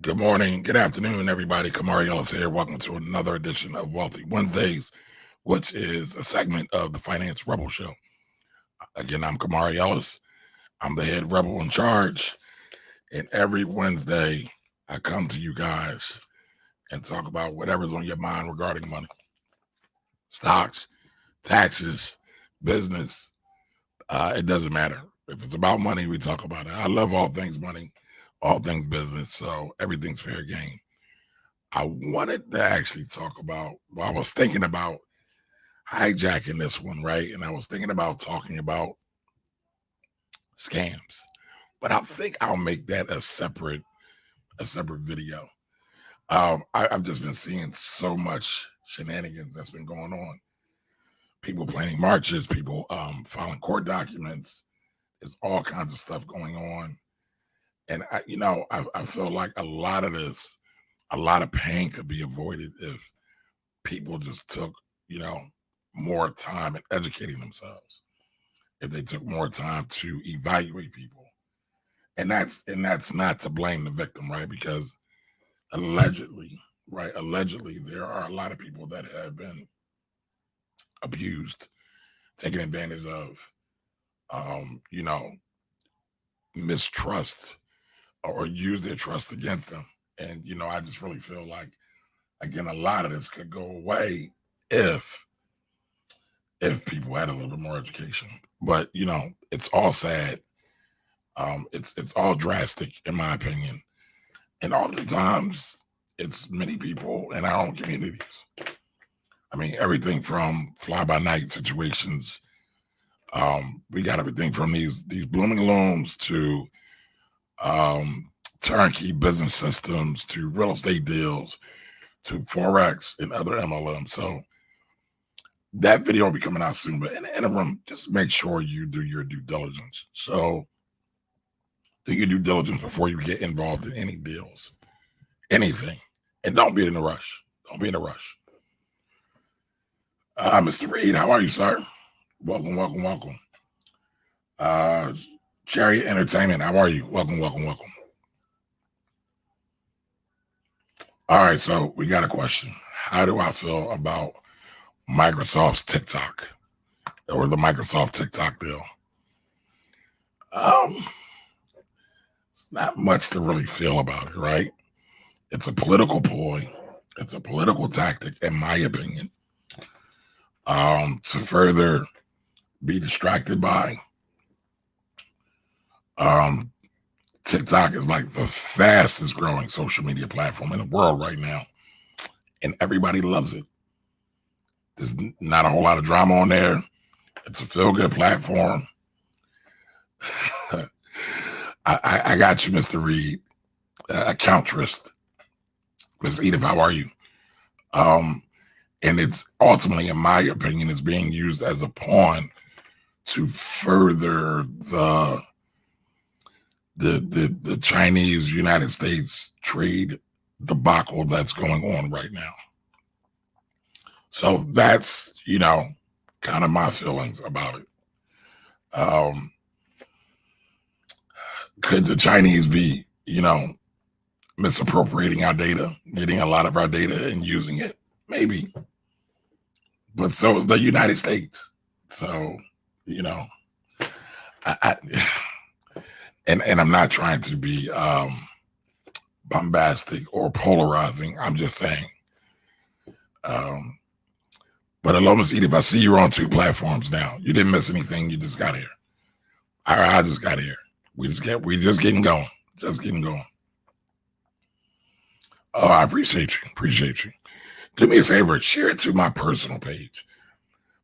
Good morning, good afternoon, everybody. Kamari Ellis here. Welcome to another edition of Wealthy Wednesdays, which is a segment of the Finance Rebel Show. Again, I'm Kamari Ellis. I'm the head rebel in charge. And every Wednesday, I come to you guys and talk about whatever's on your mind regarding money, stocks, taxes, business. It doesn't matter. If it's about money, we talk about it. I love all things money, all things business. So everything's fair game. I wanted to actually talk about, well, I was thinking about hijacking this one, right? And I was thinking about talking about scams, but I think I'll make that a separate video. I've just been seeing so much shenanigans that's been going on. People planning marches, people filing court documents. There's all kinds of stuff going on. And I feel like a lot of pain could be avoided if people just took, more time in educating themselves. If they took more time to evaluate people. And that's not to blame the victim, right? Because allegedly, there are a lot of people that have been abused, taken advantage of, mistrust or use their trust against them. And, I just really feel like, again, a lot of this could go away if people had a little bit more education. But, it's all sad. It's all drastic, in my opinion. And oftentimes, it's many people in our own communities. I mean, everything from fly-by-night situations. We got everything from these blooming looms to turnkey business systems to real estate deals to Forex and other MLMs. So that video will be coming out soon. But in the interim, just make sure you do your due diligence. So do your due diligence before you get involved in any deals, anything. And don't be in a rush. Don't be in a rush. Mr. Reed, how are you, sir? Welcome. Cherry Entertainment, how are you? Welcome. All right, so we got a question. How do I feel about Microsoft's TikTok or the Microsoft TikTok deal? It's not much to really feel about it, right? It's a political ploy. It's a political tactic, in my opinion, to further be distracted by. TikTok is like the fastest growing social media platform in the world right now, and everybody loves it. There's not a whole lot of drama on there. It's a feel-good platform. I got you, Mr. Reed. Accountress. Ms. Edith, how are you? And it's ultimately, in my opinion, it's being used as a pawn to further the Chinese United States trade debacle that's going on right now. So that's, kind of my feelings about it. Could the Chinese be, misappropriating our data, getting a lot of our data and using it? Maybe. But so is the United States. So, and I'm not trying to be bombastic or polarizing. I'm just saying. But hello, Ms. Edith, I see you're on 2 platforms now. You didn't miss anything. You just got here. I just got here. We just getting going. Just getting going. Oh, I appreciate you. Do me a favor, share it to my personal page.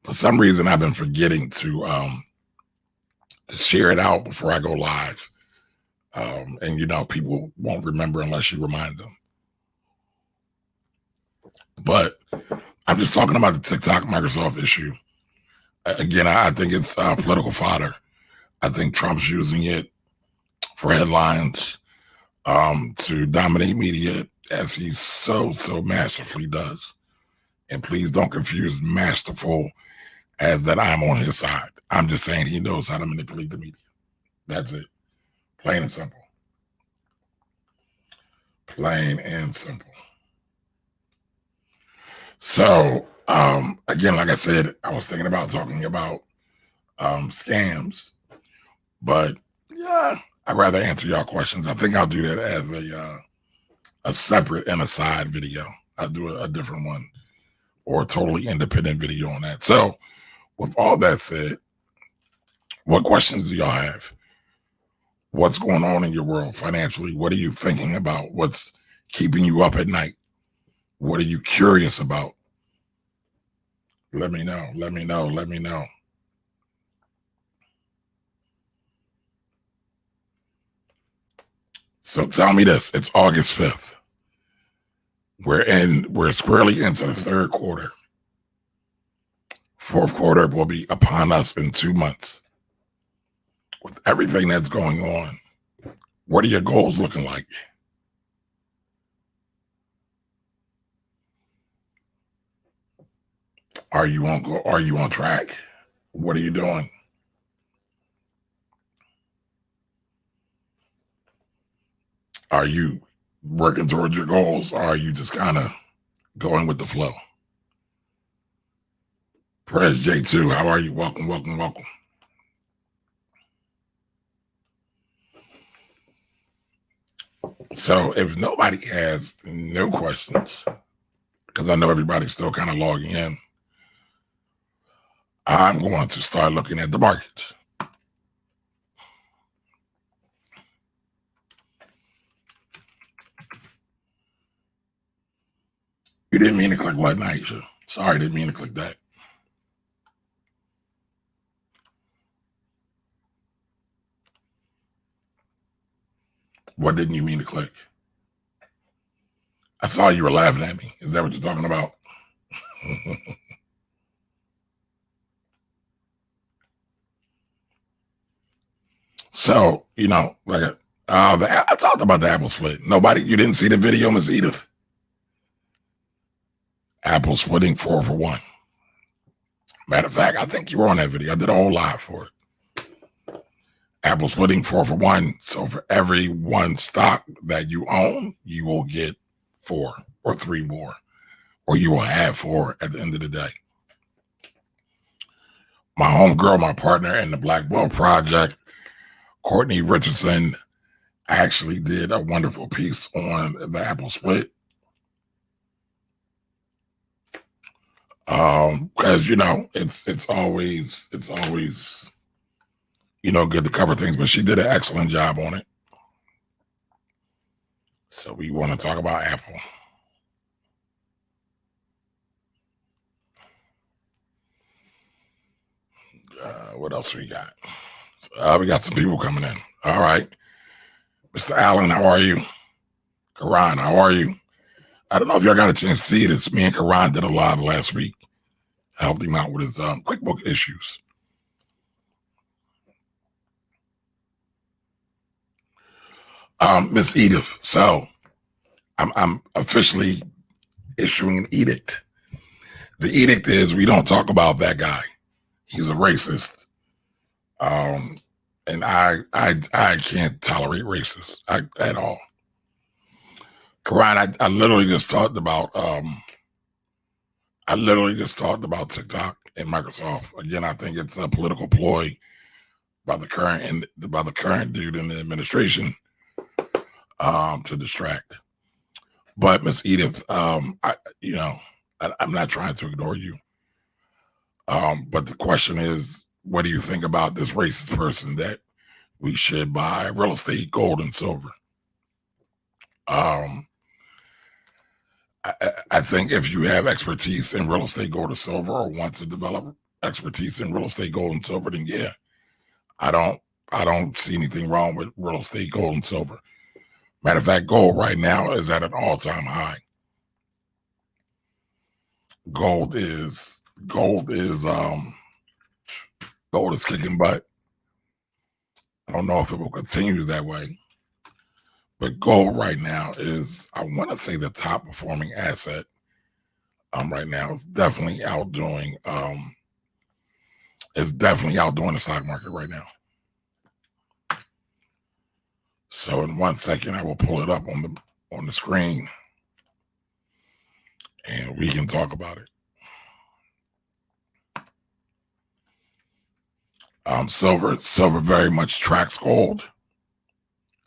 For some reason, I've been forgetting to share it out before I go live. And people won't remember unless you remind them. But I'm just talking about the TikTok Microsoft issue. Again, I think it's political fodder. I think Trump's using it for headlines to dominate media, as he so masterfully does. And please don't confuse masterful as that I'm on his side. I'm just saying he knows how to manipulate the media. That's it. Plain and simple. Plain and simple. So, again, like I said, I was thinking about talking about scams, but yeah, I'd rather answer y'all questions. I think I'll do that as a separate and a side video. I'll do a different one or a totally independent video on that. So, with all that said, what questions do y'all have? What's going on in your world financially? What are you thinking about? What's keeping you up at night? What are you curious about? Let me know. Let me know. Let me know. So tell me this. It's August 5th. We're squarely into the third quarter. Fourth quarter will be upon us in 2 months. With everything that's going on, what are your goals looking like? Are you on track? What are you doing? Are you working towards your goals, or are you just kind of going with the flow? Press J2, how are you? Welcome, welcome, welcome. So if nobody has no questions, because I know everybody's still kind of logging in, I'm going to start looking at the markets. You didn't mean to click what, Naisha? Sorry, didn't mean to click that. What didn't you mean to click? I saw you were laughing at me. Is that what you're talking about? So, like I talked about the Apple split. You didn't see the video, Miss Edith? Apple splitting 4 for 1. Matter of fact, I think you were on that video. I did a whole live for it. Apple splitting 4 for 1. So for every one stock that you own, you will get 4 or 3 more, or you will have 4 at the end of the day. My homegirl, my partner in the Black Wealth Project, Courtney Richardson, actually did a wonderful piece on the Apple split. Because it's always good to cover things, but she did an excellent job on it. So we want to talk about Apple. What else we got? We got some people coming in. All right. Mr. Allen, how are you? Karan, how are you? I don't know if y'all got a chance to see this. Me and Karan did a live last week. I helped him out with his QuickBook issues. Miss Edith, so I'm officially issuing an edict. The edict is we don't talk about that guy. He's a racist. And I can't tolerate racists at all. Karan, I literally just talked about TikTok and Microsoft. Again, I think it's a political ploy by the current dude in the administration to distract. But Miss Edith, I'm not trying to ignore you. But the question is, what do you think about this racist person that we should buy real estate, gold, and silver? I think if you have expertise in real estate, gold, or silver, or want to develop expertise in real estate, gold, and silver, then yeah, I don't see anything wrong with real estate, gold, and silver. Matter of fact, gold right now is at an all-time high. Gold is kicking butt. I don't know if it will continue that way, but gold right now is, I want to say, the top performing asset. Right now, it's definitely outdoing the stock market right now. So in 1 second, I will pull it up on on the screen and we can talk about it. Silver very much tracks gold.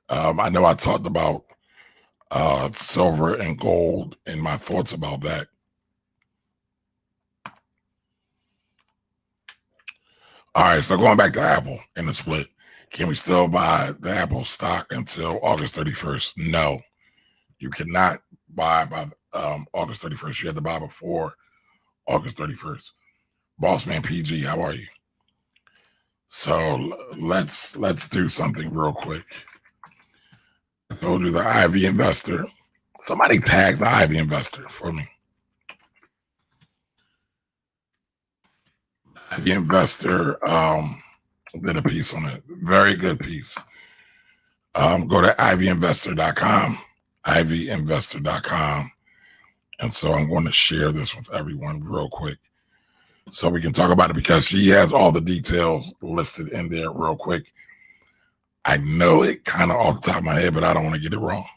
I know I talked about silver and gold and my thoughts about that. All right, so going back to Apple and the split, can we still buy the Apple stock until August 31st? No, you cannot buy by August 31st. You have to buy before August 31st. Bossman PG, how are you? So let's do something real quick. I told you the Ivy Investor. Somebody tag the Ivy Investor for me. Ivy Investor did a piece on it. Very good piece. Go to ivyinvestor.com, ivyinvestor.com. And so I'm going to share this with everyone real quick so we can talk about it, because she has all the details listed in there real quick. I know it kind of off the top of my head, but I don't want to get it wrong.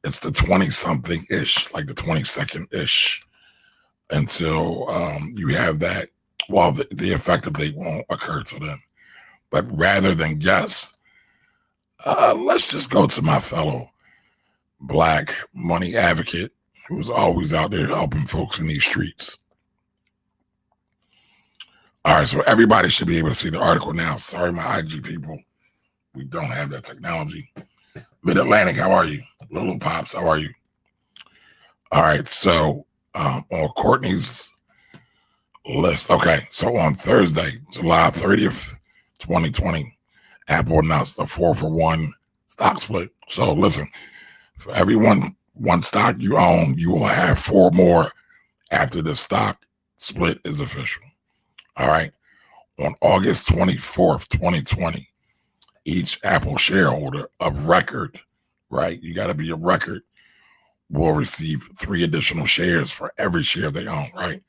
It's the 20-something-ish, like the 22nd-ish, until you have that. Well, the effective date won't occur till then. But rather than guess, let's just go to my fellow Black money advocate who's always out there helping folks in these streets. All right, so everybody should be able to see the article now. Sorry, my IG people, we don't have that technology. Mid-Atlantic, how are you? Little Pops, how are you? All right, so on Courtney's list. Okay, so on Thursday, July 30th, 2020, Apple announced a 4-for-1 stock split. So listen, for every one stock you own, you will have 4 more after the stock split is official. All right. On August 24th, 2020, each Apple shareholder of record, right? You got to be a record, will receive 3 additional shares for every share they own, right?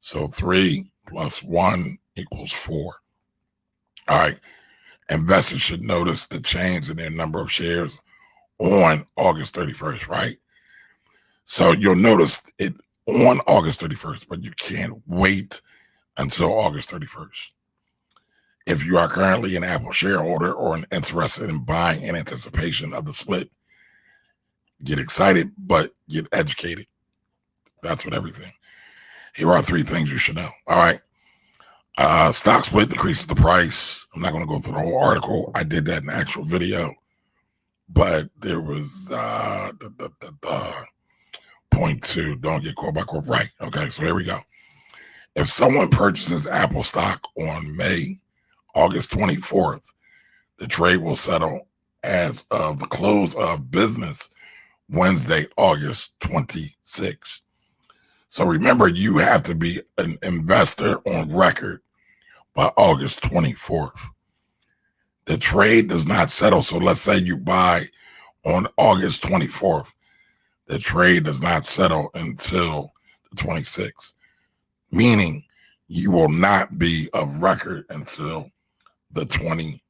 So 3 plus 1 equals 4. All right. Investors should notice the change in their number of shares on August 31st, right? So you'll notice it on August 31st, but you can't wait until August 31st. If you are currently an Apple shareholder or interested in buying in anticipation of the split, get excited, but get educated. That's what everything. Here are 3 things you should know. All right. Stock split decreases the price. I'm not going to go through the whole article. I did that in the actual video. But there was point 2, don't get caught by corp. Right. Okay, so here we go. If someone purchases Apple stock on August 24th, the trade will settle as of the close of business Wednesday, August 26th. So remember, you have to be an investor on record by August 24th. The trade does not settle. So let's say you buy on August 24th. The trade does not settle until the 26th. Meaning you will not be of record until the 26th.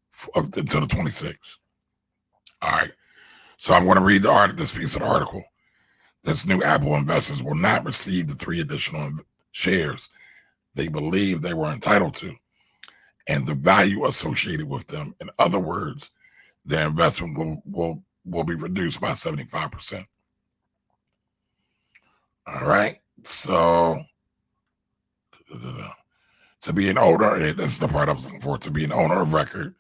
All right. So I'm going to read this piece of the article. This new Apple investors will not receive the 3 additional shares they believe they were entitled to, and the value associated with them. In other words, their investment will be reduced by 75%. All right. So to be an owner, this is the part I was looking for, to be an owner of record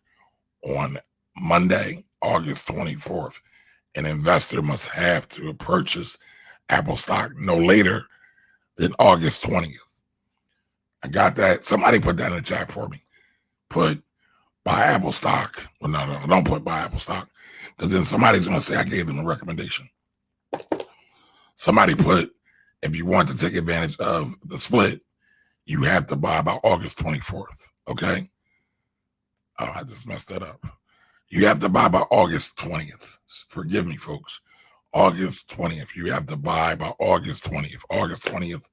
on Monday, August 24th, an investor must have to purchase Apple stock no later than August 20th. I got that. Somebody put that in the chat for me. Put buy Apple stock. Well, no, don't put buy Apple stock, because then somebody's going to say I gave them a recommendation. Somebody put, if you want to take advantage of the split, you have to buy by August 24th, okay? Oh, I just messed that up. You have to buy by August 20th. Forgive me, folks. August 20th. You have to buy by August 20th. August 20th.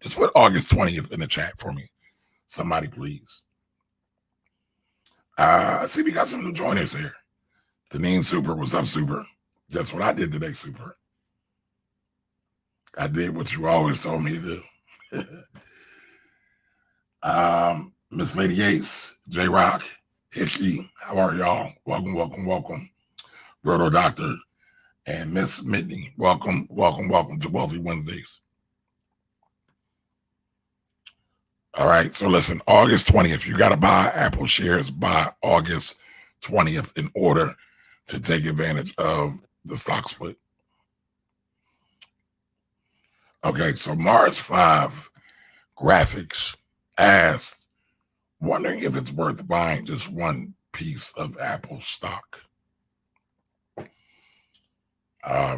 Just put August 20th in the chat for me. Somebody, please. I see we got some new joiners here. Deneen Super. What's up, Super? Guess what I did today, Super? I did what you always told me to do. Miss Lady Ace, J Rock, Hickey, how are y'all? Welcome, welcome, welcome. Roto Doctor and Miss Mitney, welcome, welcome, welcome to Wealthy Wednesdays. All right, so listen, August 20th, you got to buy Apple shares by August 20th in order to take advantage of the stock split. Okay, so Mars 5 Graphics asked, wondering if it's worth buying just one piece of Apple stock.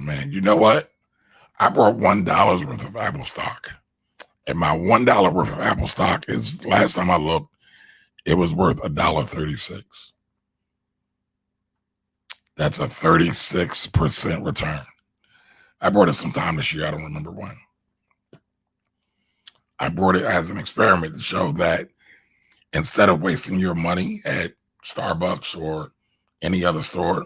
Man, you know what? I bought $1 worth of Apple stock. And my $1 worth of Apple stock is, last time I looked, it was worth $1.36. That's a 36% return. I bought it sometime this year. I don't remember when. I brought it as an experiment to show that instead of wasting your money at Starbucks or any other store,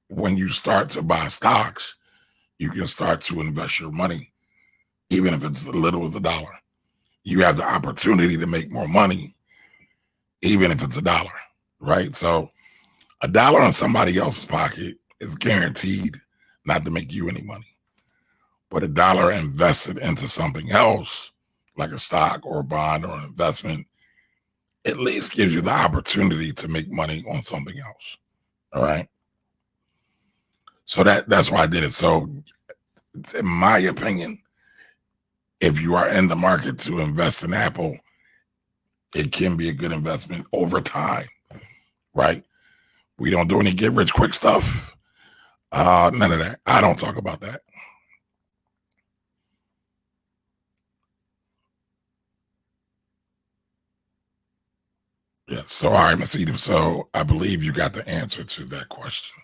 when you start to buy stocks, you can start to invest your money, even if it's as little as $1. You have the opportunity to make more money, even if it's $1, right? So $1 in somebody else's pocket is guaranteed not to make you any money. But $1 invested into something else, like a stock or a bond or an investment, at least gives you the opportunity to make money on something else. All right. So that's why I did it. So in my opinion, if you are in the market to invest in Apple, it can be a good investment over time, right? We don't do any get rich quick stuff. None of that. I don't talk about that. Yeah. So, all right, Ms. Edith. So I believe you got the answer to that question.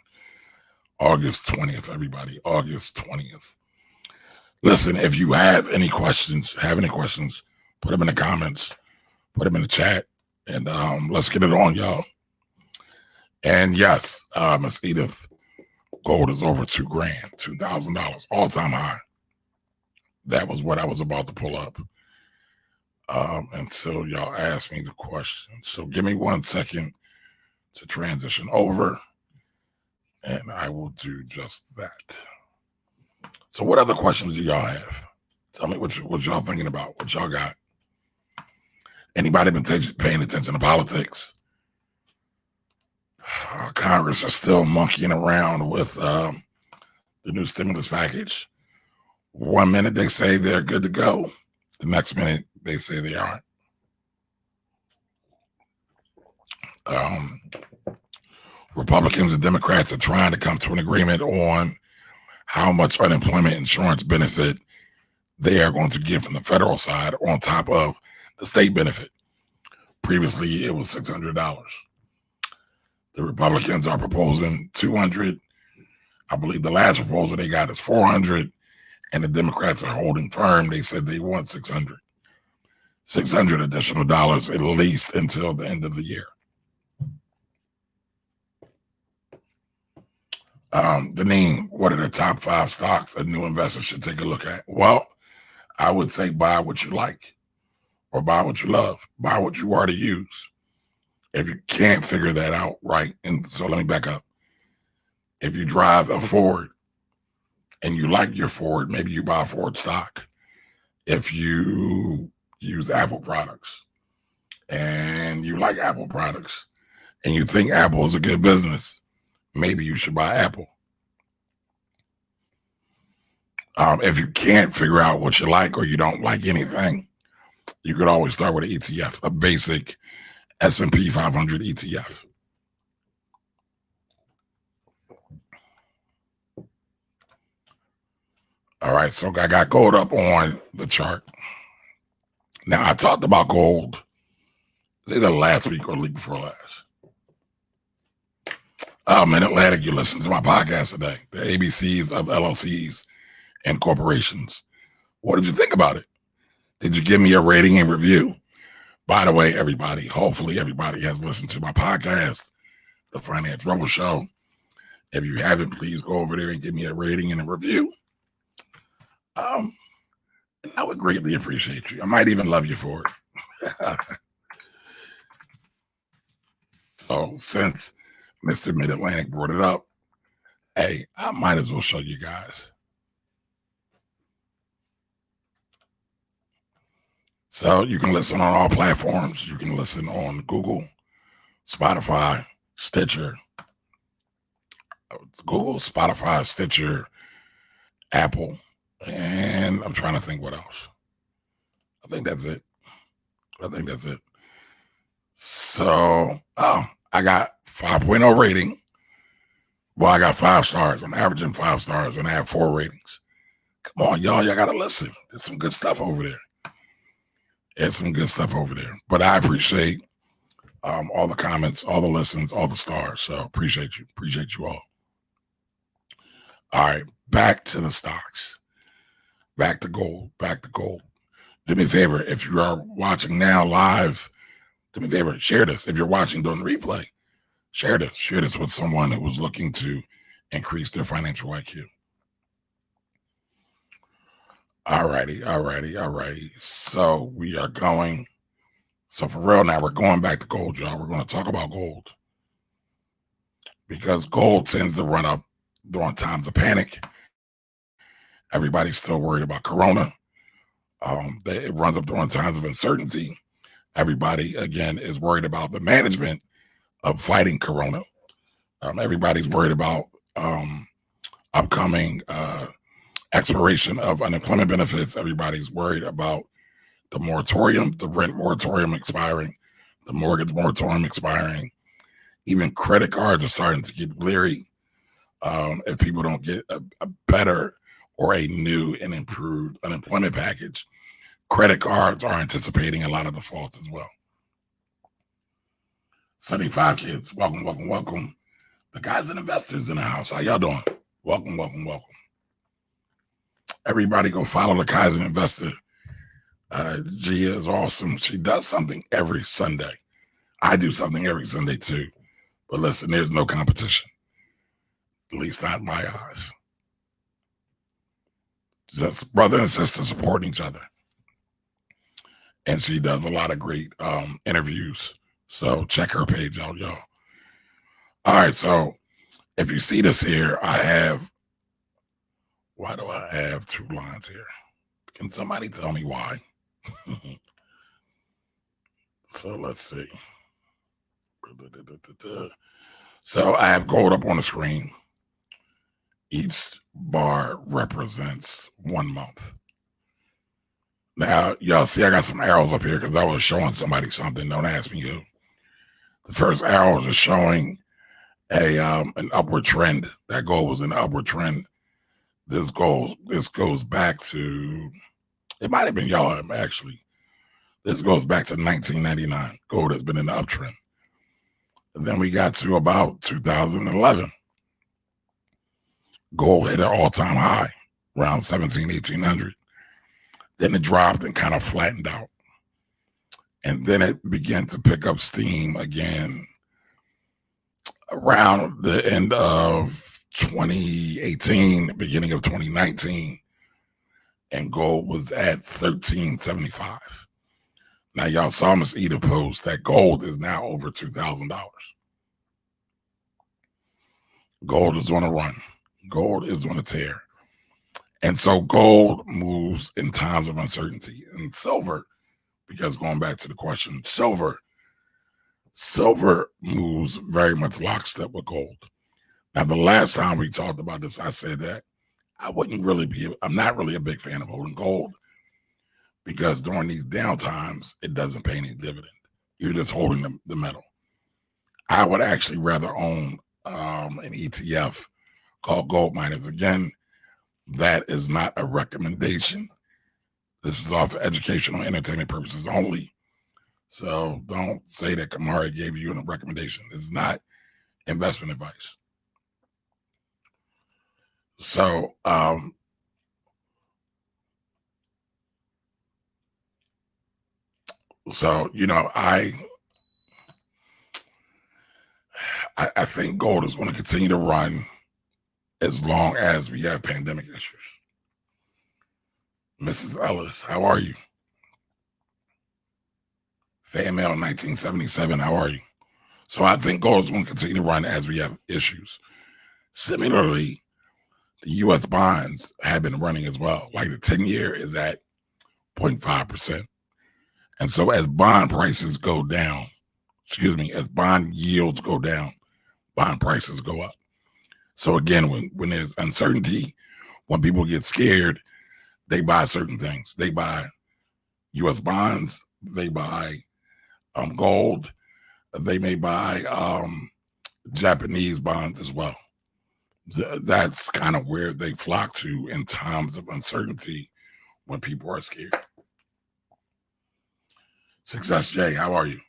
August 20th, everybody. August 20th. Listen, if you have any questions, put them in the comments, put them in the chat, and let's get it on, y'all. And yes, Ms. Edith, gold is over $2,000, $2,000, all-time high. That was what I was about to pull up until y'all asked me the question. So give me 1 second to transition over, and I will do just that. So what other questions do y'all have? Tell me what y'all thinking about, what y'all got. Anybody been paying attention to politics? Congress is still monkeying around with the new stimulus package. 1 minute they say they're good to go. The next minute they say they aren't. Republicans and Democrats are trying to come to an agreement on how much unemployment insurance benefit they are going to give from the federal side on top of the state benefit. Previously, it was $600. The Republicans are proposing $200. I believe the last proposal they got is $400, and the Democrats are holding firm. They said they want $600. $600 additional dollars at least until the end of the year. Deneen, what are the top 5 stocks a new investor should take a look at? Well, I would say buy what you like or buy what you love. Buy what you already use. If you can't figure that out, right? And so let me back up. If you drive a Ford and you like your Ford, maybe you buy a Ford stock. If you use Apple products and you like Apple products and you think Apple is a good business, maybe you should buy Apple. If you can't figure out what you like or you don't like anything, you could always start with an ETF, a basic S&P 500 ETF. All right, so I got gold up on the chart. Now, I talked about gold either last week or the week before last. In Atlantic, you listen to my podcast today, the ABCs of LLCs and corporations. What did you think about it? Did you give me a rating and review? By the way, everybody, hopefully everybody has listened to my podcast, The Finance Rebel Show. If you haven't, please go over there and give me a rating and a review. And I would greatly appreciate you. I might even love you for it. So since Mr. Mid-Atlantic brought it up, hey, I might as well show you guys. So you can listen on all platforms. You can listen on Google, Spotify, Stitcher, Apple, and I'm trying to think what else. I think that's it. So, I got 5.0 rating. Well, I got 5 stars. I'm averaging 5 stars, and I have 4 ratings. Come on, y'all got to listen. There's some good stuff over there. But I appreciate all the comments, all the listens, all the stars. So appreciate you. Appreciate you all. All right, back to the stocks. Back to gold. Do me a favor, if you are watching now live, do me a favor, share this. If you're watching during the replay, share this. Share this with someone who was looking to increase their financial IQ. All righty. So we are going. So for real now, we're going back to gold, y'all. We're going to talk about gold. Because gold tends to run up during times of panic. Everybody's still worried about Corona. It runs up during times of uncertainty. Everybody, again, is worried about the management of fighting Corona. Everybody's worried about upcoming expiration of unemployment benefits. Everybody's worried about the moratorium, the rent moratorium expiring, the mortgage moratorium expiring. Even credit cards are starting to get leery if people don't get a better or a new and improved unemployment package. Credit cards are anticipating a lot of defaults as well. 75 kids, welcome. The guys and investors in the house, how y'all doing? Welcome. Everybody go follow the Kaizen Investor. Gia is awesome. She does something every Sunday. I do something every Sunday too. But listen, there's no competition. At least not in my eyes. Just brother and sister supporting each other. And she does a lot of great interviews. So check her page out, y'all. All right, so if you see this here, why do I have 2 lines here? Can somebody tell me why? So let's see. So I have gold up on the screen. Each bar represents 1 month. Now, y'all see I got some arrows up here because I was showing somebody something. Don't ask me who. The first arrow is showing an upward trend. That gold was an upward trend. This goes back to, it might have been y'all actually. This goes back to 1999. Gold has been in the uptrend. And then we got to about 2011. Gold hit an all-time high, around 1800. Then it dropped and kind of flattened out. And then it began to pick up steam again around the end of 2018, beginning of 2019. And gold was at 1375. Now, y'all saw Miss Edith post that gold is now over $2,000. Gold is on a run. Gold is on a tear. And so gold moves in times of uncertainty. And silver, because going back to the question, silver moves very much lockstep with gold. Now, the last time we talked about this, I said that I'm not really a big fan of holding gold because during these downtimes, it doesn't pay any dividend. You're just holding the metal. I would actually rather own an ETF called Gold Miners. Again, that is not a recommendation. This is all for educational and entertainment purposes only. So don't say that Kamari gave you a recommendation. It's not investment advice. So, I think gold is going to continue to run. as long as we have pandemic issues. Mrs. Ellis, how are you? Fan mail 1977, how are you? So I think gold is going to continue to run as we have issues. Similarly, the U.S. bonds have been running as well. Like the 10-year is at 0.5%. And so as bond prices go down, as bond yields go down, bond prices go up. So again, when there's uncertainty, when people get scared, they buy certain things. They buy U.S. bonds, they buy gold, they may buy Japanese bonds as well. That's kind of where they flock to in times of uncertainty when people are scared. Success Jay, how are you?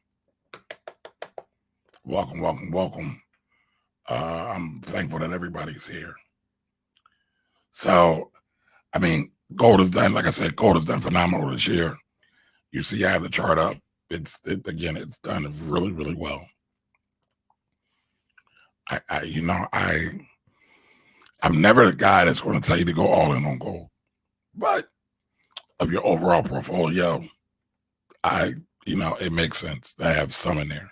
Welcome, welcome, welcome. I'm thankful that everybody's here. So, I mean, gold has done, like I said, gold has done phenomenal this year. You see, I have the chart up. It's done really, really well. I'm never the guy that's going to tell you to go all in on gold, but of your overall portfolio, it makes sense to have some in there.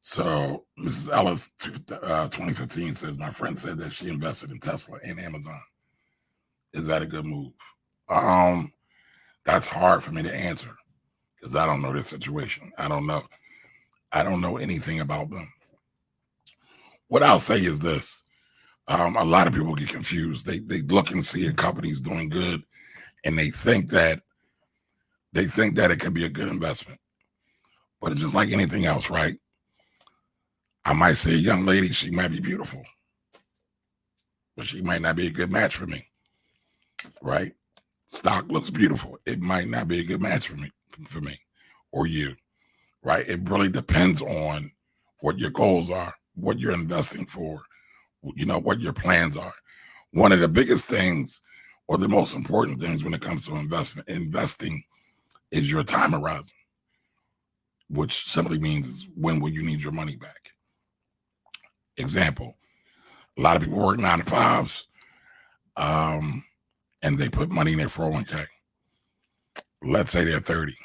So Mrs. Ellis, 2015 says, my friend said that she invested in Tesla and Amazon. Is that a good move? That's hard for me to answer because I don't know their situation. I don't know anything about them. What I'll say is this. A lot of people get confused. They look and see a company's doing good and they think that it could be a good investment. But it's just like anything else, right? I might say a young lady, she might be beautiful, but she might not be a good match for me, right? Stock looks beautiful. It might not be a good match for me or you, right? It really depends on what your goals are, what you're investing for, what your plans are. One of the biggest things or the most important things when it comes to investing is your time horizon, which simply means when will you need your money back? Example, a lot of people work 9 to 5s, and they put money in their 401k. Let's say they're 30.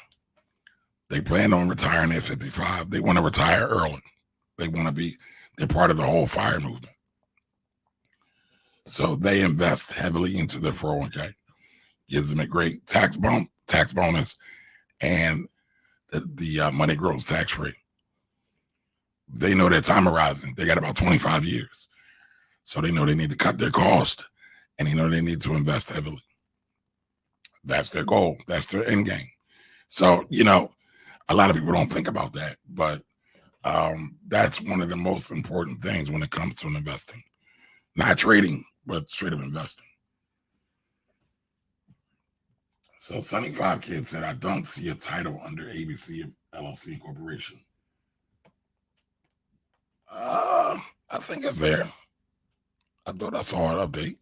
They plan on retiring at 55. They want to retire early. They're part of the whole FIRE movement. So they invest heavily into their 401k. Gives them a great tax bonus, and the money grows tax-free. They know their time horizon. They got about 25 years. So they know they need to cut their cost, and they know they need to invest heavily. That's their goal. That's their end game. So, a lot of people don't think about that, but that's one of the most important things when it comes to investing. Not trading, but straight up investing. So Sunny 5 Kid said, I don't see a title under ABC LLC Corporation. I think it's there. I thought I saw an update.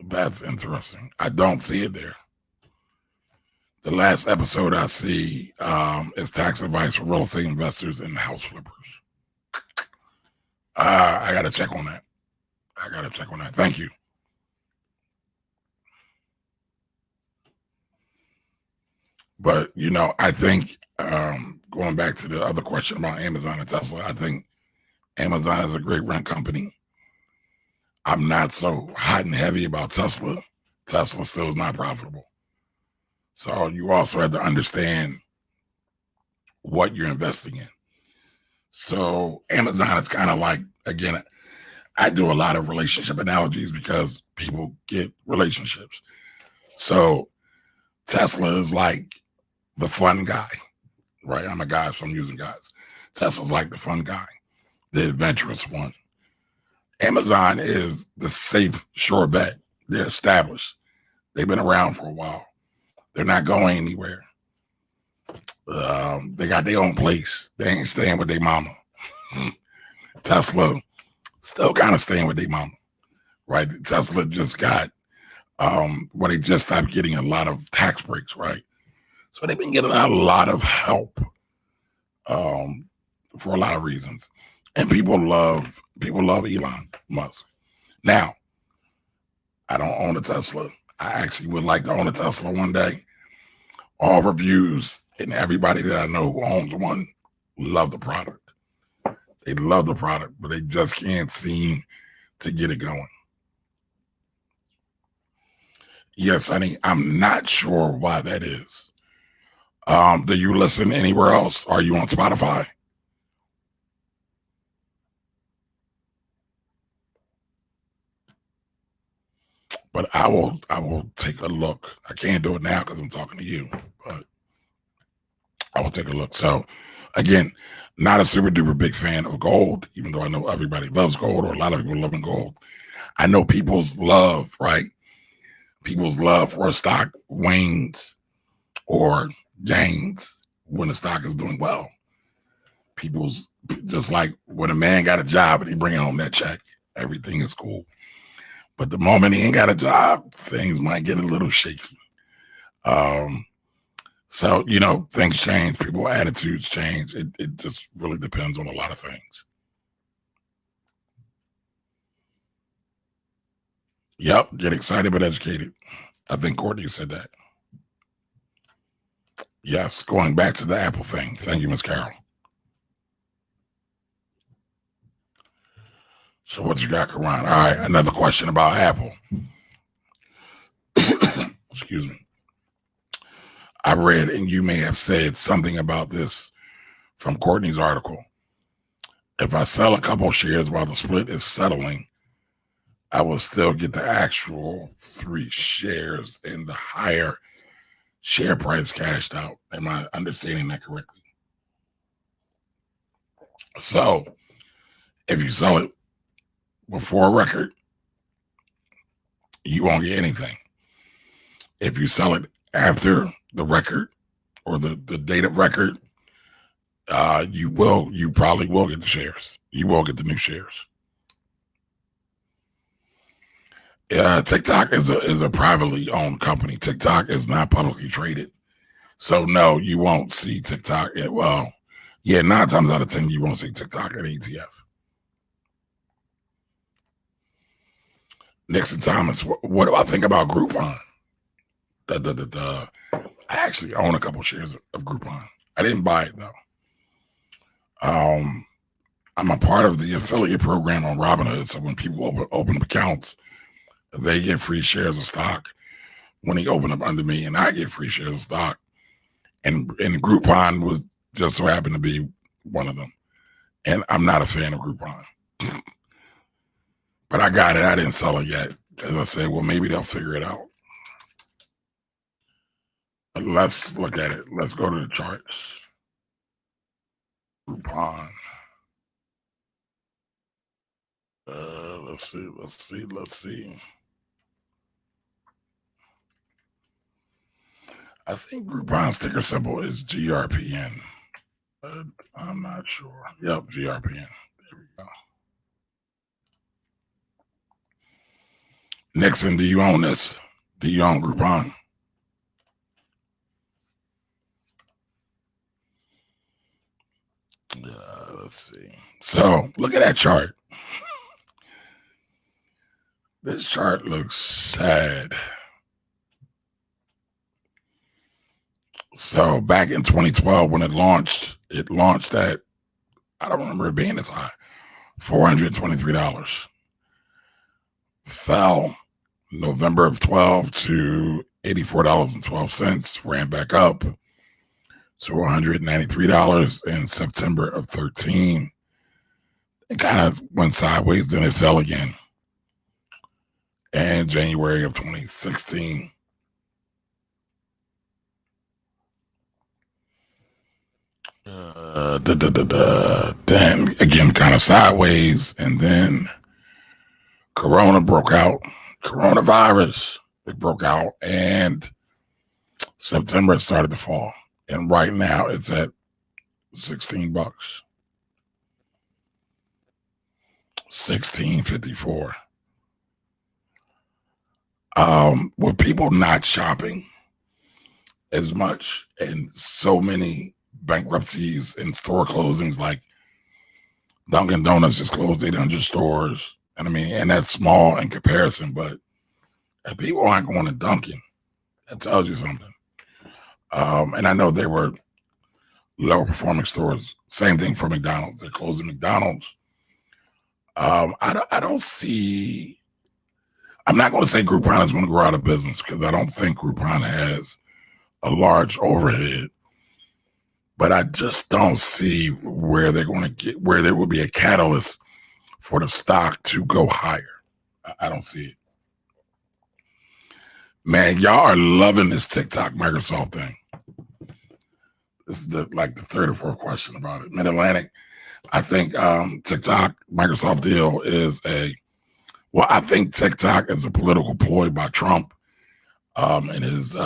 That's interesting. I don't see it there. The last episode I see is tax advice for real estate investors and house flippers. I got to check on that. Thank you. But, I think going back to the other question about Amazon and Tesla, I think Amazon is a great rent company. I'm not so hot and heavy about Tesla. Tesla still is not profitable. So you also have to understand what you're investing in. So Amazon is kind of like, again, I do a lot of relationship analogies because people get relationships. So Tesla is like the fun guy, right? I'm a guy, so I'm using guys. Tesla's like the fun guy, the adventurous one. Amazon is the safe, sure bet. They're established. They've been around for a while. They're not going anywhere. They got their own place. They ain't staying with their mama. Tesla still kind of staying with their mama, right? Tesla just got, they just stopped getting a lot of tax breaks, right? So they've been getting a lot of help for a lot of reasons. And people love Elon Musk. Now, I don't own a Tesla. I actually would like to own a Tesla one day. All reviews and everybody that I know who owns one love the product. They love the product, but they just can't seem to get it going. Yes, honey, I'm not sure why that is. Do you listen anywhere else? Are you on Spotify? But I will take a look. I can't do it now because I'm talking to you, but I will take a look. So again, not a super duper big fan of gold, even though I know everybody loves gold or a lot of people loving gold. I know people's love, right? People's love for a stock wanes or gains when the stock is doing well. People's just like when a man got a job and he bringing home that check, everything is cool. But the moment he ain't got a job, things might get a little shaky. So, you know, things change, people attitudes change. It just really depends on a lot of things. Yep, get excited but educated. I think Courtney said that. Yes, going back to the Apple thing. Thank you, Miss Carol. So what you got, Karan? All right, another question about Apple. Excuse me. I read, and you may have said something about this from Courtney's article. If I sell a couple shares while the split is settling, I will still get the actual 3 shares and the higher share price cashed out. Am I understanding that correctly? So if you sell it before a record, you won't get anything. If you sell it after the record or the date of record, you probably will get the shares. You will get the new shares. TikTok is a privately owned company. TikTok is not publicly traded. So no, you won't see TikTok. Well, yeah, 9 times out of 10, you won't see TikTok at ETF. Nixon Thomas, what do I think about Groupon? I actually own a couple shares of Groupon. I didn't buy it though. I'm a part of the affiliate program on Robinhood. So when people open up accounts, they get free shares of stock when they open up under me, and I get free shares of stock. And Groupon was just so happened to be one of them. And I'm not a fan of Groupon. But I got it. I didn't sell it yet. Because I said, well, maybe they'll figure it out. But let's look at it. Let's go to the charts. Groupon. Let's see. I think Groupon's ticker symbol is GRPN. But I'm not sure. Yep, GRPN. There we go. Nixon, do you own this? Do you own Groupon? Let's see. So look at that chart. This chart looks sad. So back in 2012, when it launched at, I don't remember it being this high, $423. Fell November of 12 to $84.12, ran back up to $193 in September of 13. It kind of went sideways, then it fell again. And January of 2016. Then again, kind of sideways, and then Corona broke out. Coronavirus, it broke out, and September it started to fall. And right now it's at $16. 16.54. With people not shopping, as much, and so many bankruptcies and store closings. Like Dunkin' Donuts just closed 800 stores, and I mean, and that's small in comparison, but if people aren't going to Dunkin', that tells you something. And I know they were lower performing stores. Same thing for McDonald's. They're closing McDonald's. I don't see. I'm not going to say Groupon is going to go out of business because I don't think Groupon has a large overhead. But I just don't see where they're going to get, where there will be a catalyst for the stock to go higher. I don't see it. Man, y'all are loving this TikTok Microsoft thing. This is the third or fourth question about it. Mid-Atlantic, I think TikTok Microsoft deal is I think TikTok is a political ploy by Trump and his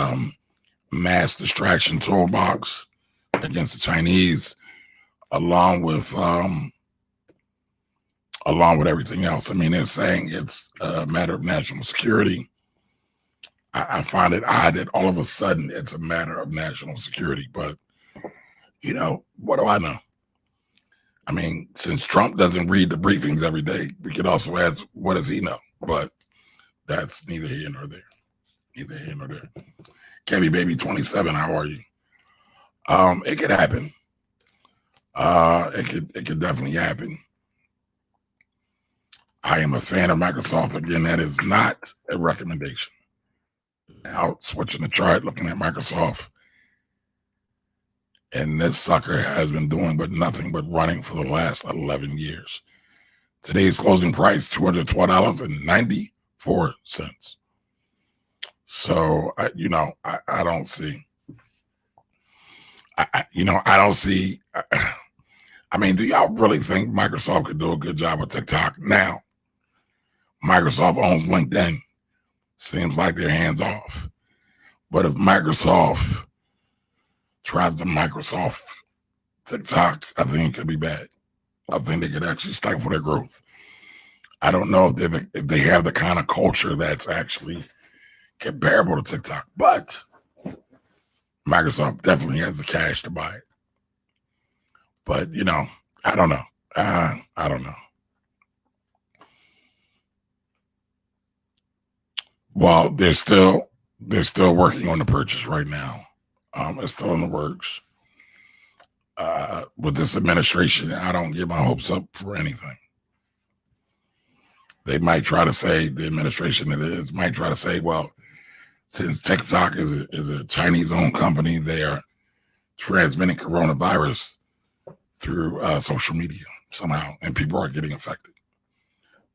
mass distraction toolbox against the Chinese, along with everything else. I mean, they're saying it's a matter of national security. I find it odd that all of a sudden it's a matter of national security, but what do I know? I mean, since Trump doesn't read the briefings every day, we could also ask, what does he know? But that's neither here nor there. Neither here nor there. Kevy Baby 27, how are you? It could happen. It could definitely happen. I am a fan of Microsoft. Again, that is not a recommendation. Now, switching the chart, looking at Microsoft, and this sucker has been doing nothing but running for the last 11 years. Today's closing price, $212.94. So, I don't see. I don't see. I mean, do y'all really think Microsoft could do a good job with TikTok? Now, Microsoft owns LinkedIn. Seems like they're hands off. But if Microsoft tries to Microsoft TikTok, I think it could be bad. I think they could actually stifle their growth. I don't know if they have the kind of culture that's actually comparable to TikTok, but Microsoft definitely has the cash to buy it. But I don't know. I don't know. Well, they're still working on the purchase right now. It's still in the works. With this administration, I don't get my hopes up for anything. They might try to say, the administration might try to say, well, since TikTok is a Chinese-owned company, they are transmitting coronavirus through social media somehow, and people are getting affected.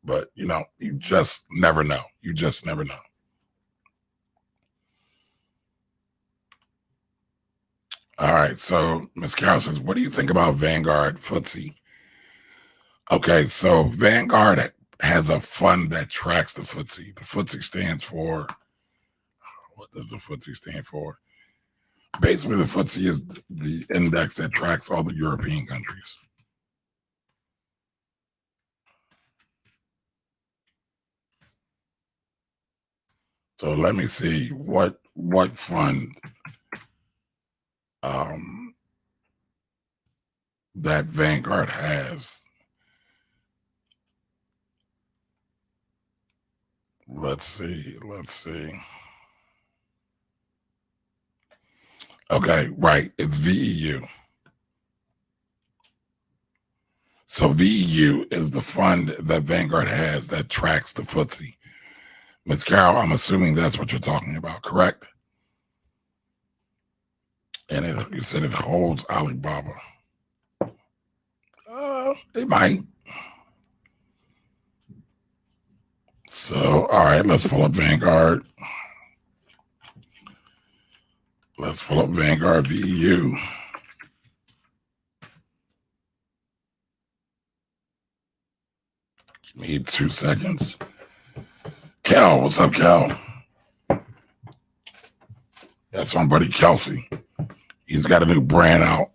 But, you just never know. You just never know. All right, so Ms. Carol says, what do you think about Vanguard FTSE? Okay, so Vanguard has a fund that tracks the FTSE. The FTSE stands for, what does the FTSE stand for? Basically, the FTSE is the index that tracks all the European countries. So let me see what fund that Vanguard has. Let's see. Okay, right. It's VEU. So VEU is the fund that Vanguard has that tracks the FTSE. Ms. Carol, I'm assuming that's what you're talking about, correct? And you said it holds Alibaba. It might. So, all right, let's pull up Vanguard. Let's pull up Vanguard VEU. Give me 2 seconds. Cal, what's up, Cal? That's my buddy Kelsey. He's got a new brand out.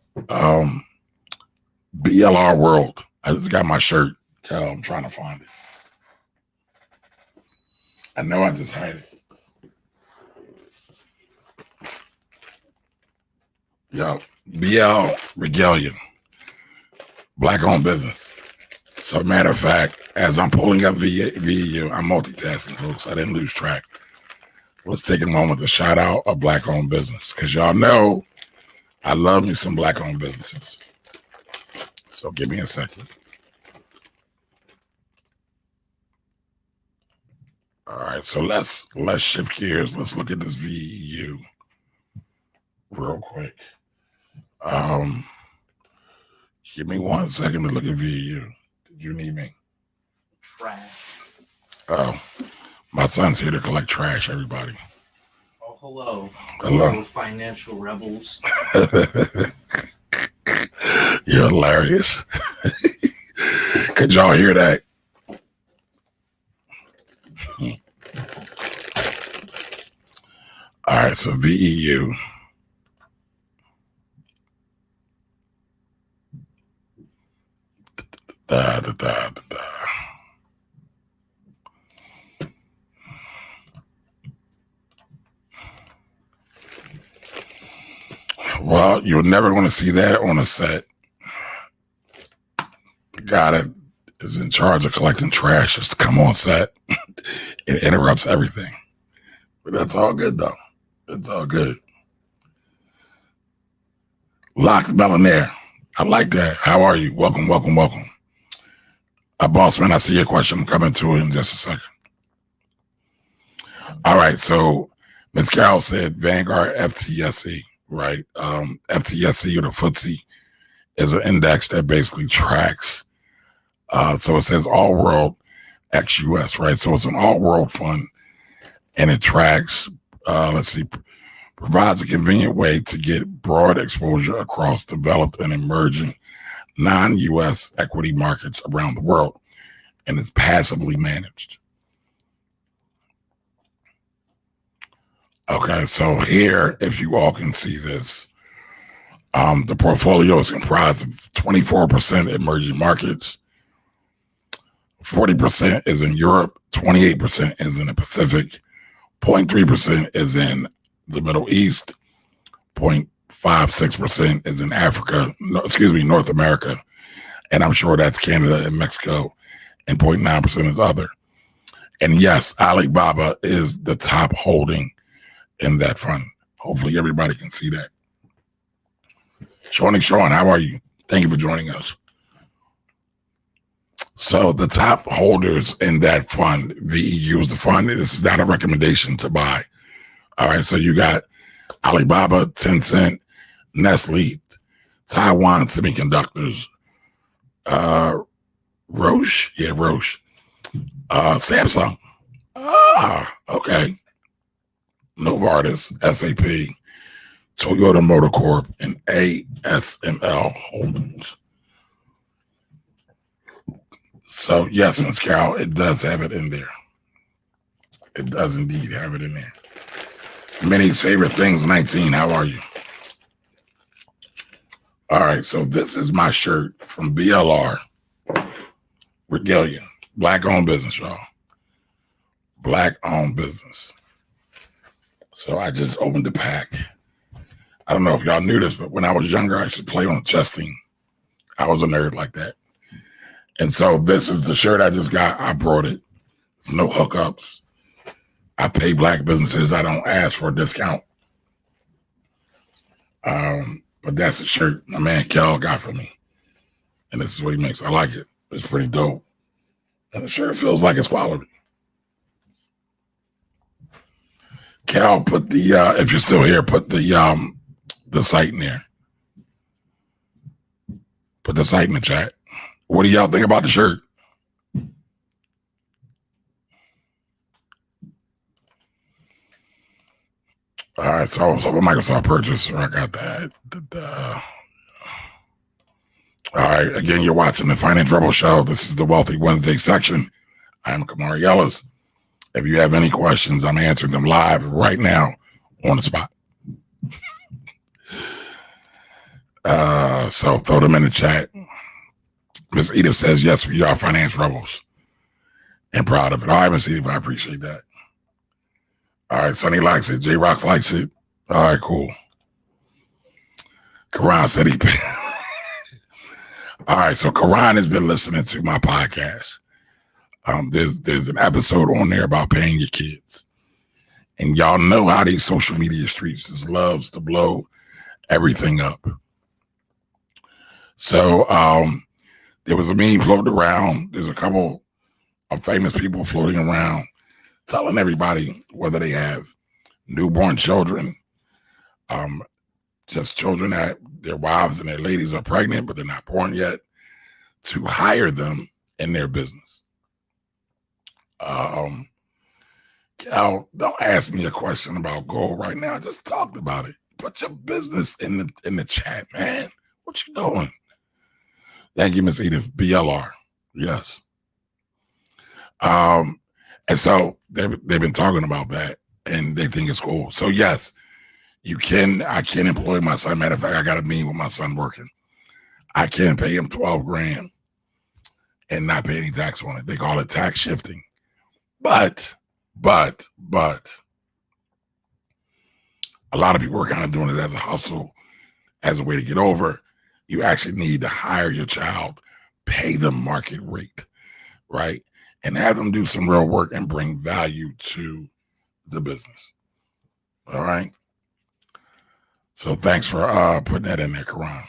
BLR World. I just got my shirt. Cal, I'm trying to find it. I know I just had it. Yo, BL Regalia, black-owned business. So, matter of fact, as I'm pulling up VEU, I'm multitasking, folks. I didn't lose track. Let's take a moment to shout out a black-owned business, because y'all know I love me some black-owned businesses. So, give me a second. All right, so let's shift gears. Let's look at this VEU real quick. Give me 1 second to look at VEU. Did you need me? Trash. Oh, my son's here to collect trash, everybody. Oh, hello. Hello. Financial rebels. You're hilarious. Could y'all hear that? All right, so VEU. Well, you're never going to see that on a set. The guy that is in charge of collecting trash just to come on set. It interrupts everything. But that's all good, though. It's all good. Locked Melanaire. I like that. How are you? Welcome, welcome, welcome. Boss man, I see your question. I'm coming to it in just a second. All right, so Ms. Carroll said Vanguard FTSE, right? FTSE or the FTSE is an index that basically tracks. So it says all world ex-US, right? So it's an all world fund and it tracks, provides a convenient way to get broad exposure across developed and emerging non-US equity markets around the world, and it's passively managed. Okay, so here, if you all can see this, the portfolio is comprised of 24% emerging markets, 40% is in Europe, 28% is in the Pacific, 0.3% is in the Middle East, 0.56% is in Africa, North America, and I'm sure that's Canada and Mexico, and 0.9% is other. And yes, Alibaba is the top holding in that fund. Hopefully everybody can see that. Sean, how are you? Thank you for joining us. So the top holders in that fund, VEU is the fund. This is not a recommendation to buy. All right, so you got Alibaba, Tencent, Nestle, Taiwan Semiconductors, Roche, Samsung. Okay. Novartis, SAP, Toyota Motor Corp, and ASML Holdings. So yes, Ms. Carol, it does have it in there. It does indeed have it in there. Minnie's favorite things, 19. How are you? All right, so this is my shirt from BLR Regalia. Black-owned business, y'all. Black-owned business. So I just opened the pack. I don't know if y'all knew this, but when I was younger, I used to play on a chess team. I was a nerd like that. And so this is the shirt I just got. I brought it. There's no hookups. I pay black businesses. I don't ask for a discount. But that's a shirt my man Kel got for me. And this is what he makes. I like it. It's pretty dope. And the shirt feels like it's quality. Cal, put the if you're still here, put the site in there. Put the site in the chat. What do y'all think about the shirt? All right, so I was up a Microsoft purchase, so I got that. All right, again, you're watching the Finance Rebel Show. This is the Wealthy Wednesday section. I'm Kamari Ellis. If you have any questions, I'm answering them live right now on the spot. So throw them in the chat. Ms. Edith says, yes, we are Finance Rebels. And proud of it. All right, Ms. Edith, I appreciate that. All right, Sonny likes it. J-Rocks likes it. All right, cool. Karan said he. All right, so Karan has been listening to my podcast. There's an episode on there about paying your kids, and y'all know how these social media streets just loves to blow everything up. So there was a meme floating around. There's a couple of famous people floating around telling everybody whether they have newborn children, just children that their wives and their ladies are pregnant, but they're not born yet, to hire them in their business. Cal, don't ask me a question about gold right now. I just talked about it. Put your business in the chat, man. What you doing? Thank you, Miss Edith. BLR. Yes. And so they've been talking about that, and they think it's cool. So yes, I can employ my son. Matter of fact, I got a meeting with my son working. I can pay him $12,000 and not pay any tax on it. They call it tax shifting. But a lot of people are kind of doing it as a hustle, as a way to get over. You actually need to hire your child, pay them market rate, right? And have them do some real work and bring value to the business. All right. So thanks for putting that in there, Karan.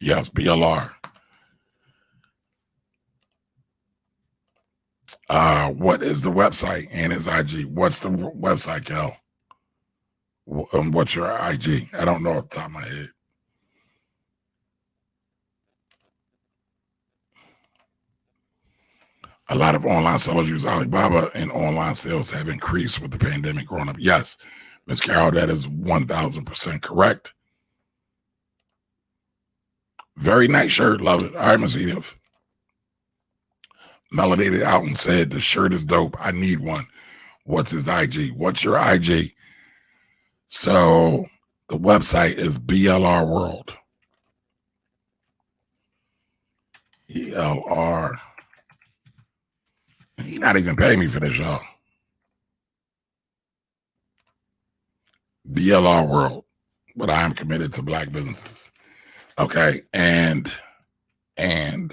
Yes, BLR. What is the website and his IG? What's the website, Kel? What's your IG? I don't know off the top of my head. A lot of online sellers use Alibaba, and online sales have increased with the pandemic growing up. Yes, Ms. Carol, that is 1,000% correct. Very nice shirt. Love it. All right, Ms. Edith. Melody out and said, the shirt is dope. I need one. What's his IG? What's your IG? So the website is BLR World. ELR. He's not even paying me for this, y'all. BLR World. But I am committed to Black businesses. Okay. And all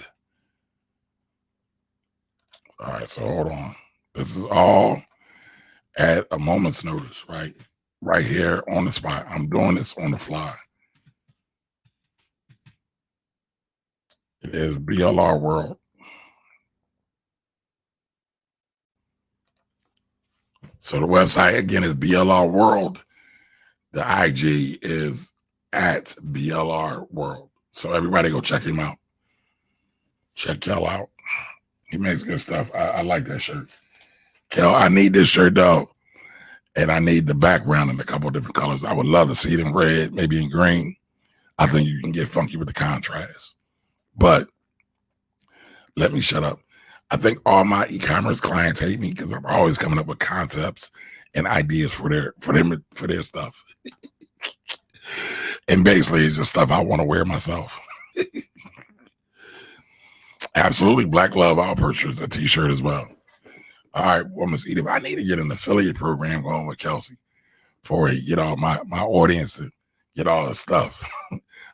right, so hold on. This is all at a moment's notice, right? Right here on the spot. I'm doing this on the fly. It is BLR World. So the website, again, is BLR World. The IG is at BLR World. So everybody go check him out. Check Kel out. He makes good stuff. I like that shirt. Kel, I need this shirt, though. And I need the background in a couple of different colors. I would love to see it in red, maybe in green. I think you can get funky with the contrast. But let me shut up. I think all my e-commerce clients hate me because I'm always coming up with concepts and ideas for their stuff. And basically it's just stuff I want to wear myself. Absolutely. Black Love. I'll purchase a t-shirt as well. All right. Well, Ms. Edith, I need to get an affiliate program going with Kelsey for get all my audience to get all the stuff.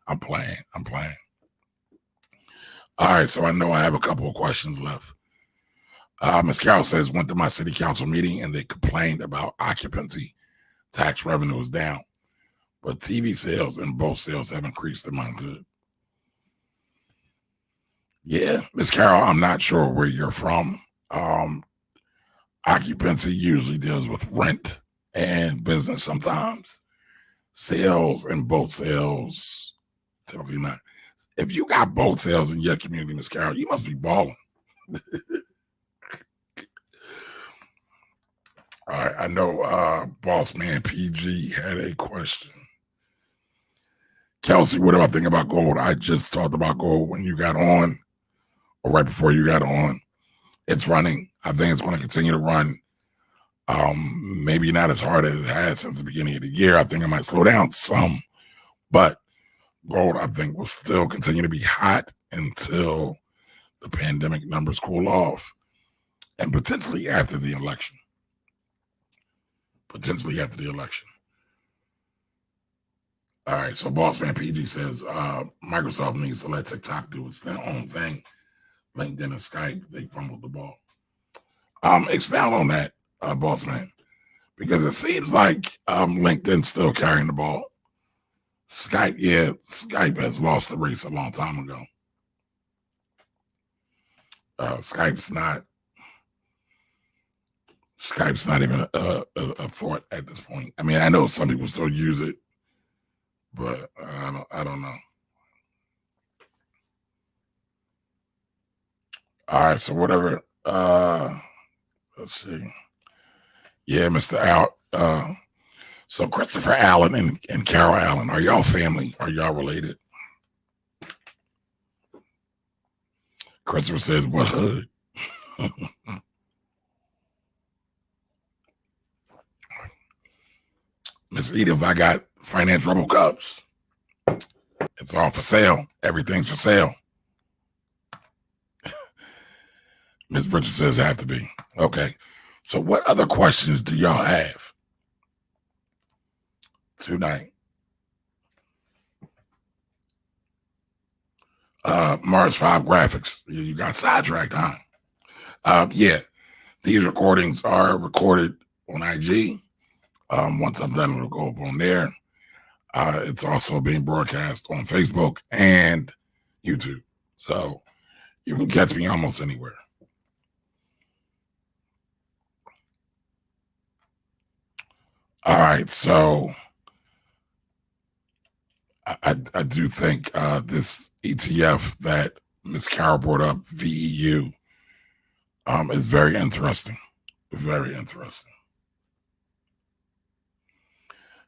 I'm playing. All right. So I know I have a couple of questions left. Ms. Carroll says, went to my city council meeting and they complained about occupancy tax revenue is down, but TV sales and both sales have increased in my good. Yeah, Ms. Carroll, I'm not sure where you're from. Occupancy usually deals with rent and business sometimes. Sales and boat sales, typically not. If you got boat sales in your community, Ms. Carroll, you must be balling. All right, I know Boss Man PG had a question. Kelsey, what do I think about gold? I just talked about gold when you got on, or right before you got on. It's running. I think it's going to continue to run. Maybe not as hard as it has since the beginning of the year. I think it might slow down some, but gold, I think, will still continue to be hot until the pandemic numbers cool off, and potentially after the election. All right, so Bossman PG says Microsoft needs to let TikTok do its own thing. LinkedIn and Skype, they fumbled the ball. Expound on that, Bossman, because it seems like LinkedIn's still carrying the ball. Skype has lost the race a long time ago. Skype's not even a thought at this point. I mean, I know some people still use it, but I don't know. All right, so whatever. Let's see. Yeah, Mr. Al. So Christopher Allen and Carol Allen, are y'all family? Are y'all related? Christopher says, what hood? Miss Edith, I got Finance Rebel Cups. It's all for sale. Everything's for sale. Miss Bridget says it have to be. Okay. So what other questions do y'all have tonight? Mars 5 graphics. You got sidetracked, huh? Yeah. These recordings are recorded on IG. Once I'm done, it'll go up on there. It's also being broadcast on Facebook and YouTube. So you can catch me almost anywhere. All right, so I do think this ETF that Ms. Carol brought up, VEU, is very interesting. Very interesting.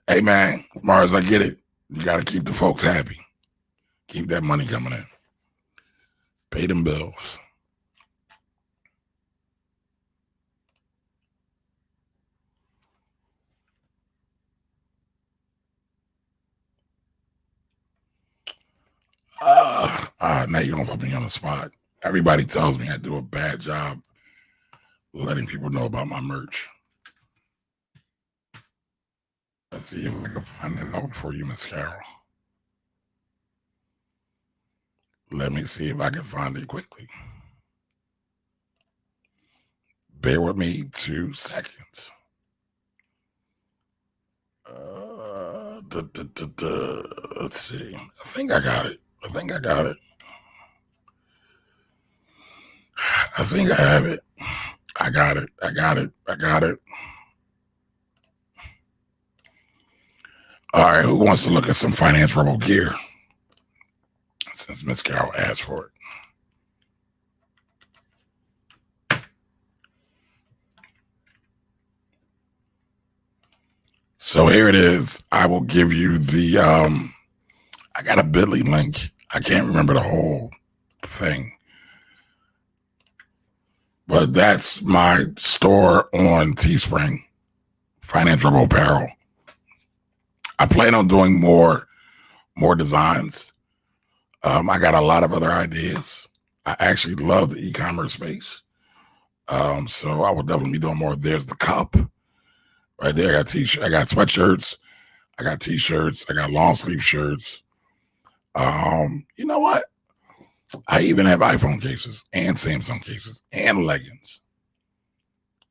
Hey, man, Mars, I get it. You got to keep the folks happy. Keep that money coming in. Pay them bills. Now you're going to put me on the spot. Everybody tells me I do a bad job letting people know about my merch. Let's see if I can find it out for you, Miss Carol. Let me see if I can find it quickly. Bear with me 2 seconds. Let's see. I think I got it. I think I have it. I got it. All right, who wants to look at some Finance Rebel gear? Since Miss Carol asked for it. So here it is. I will give you the, I got a Bitly link. I can't remember the whole thing. But that's my store on Teespring, Finance Rebel Apparel. I plan on doing more designs. I got a lot of other ideas. I actually love the e-commerce space. So I will definitely be doing more. There's the cup right there. I got I got sweatshirts. I got t-shirts. I got long sleeve shirts. You know what? I even have iPhone cases and Samsung cases and leggings.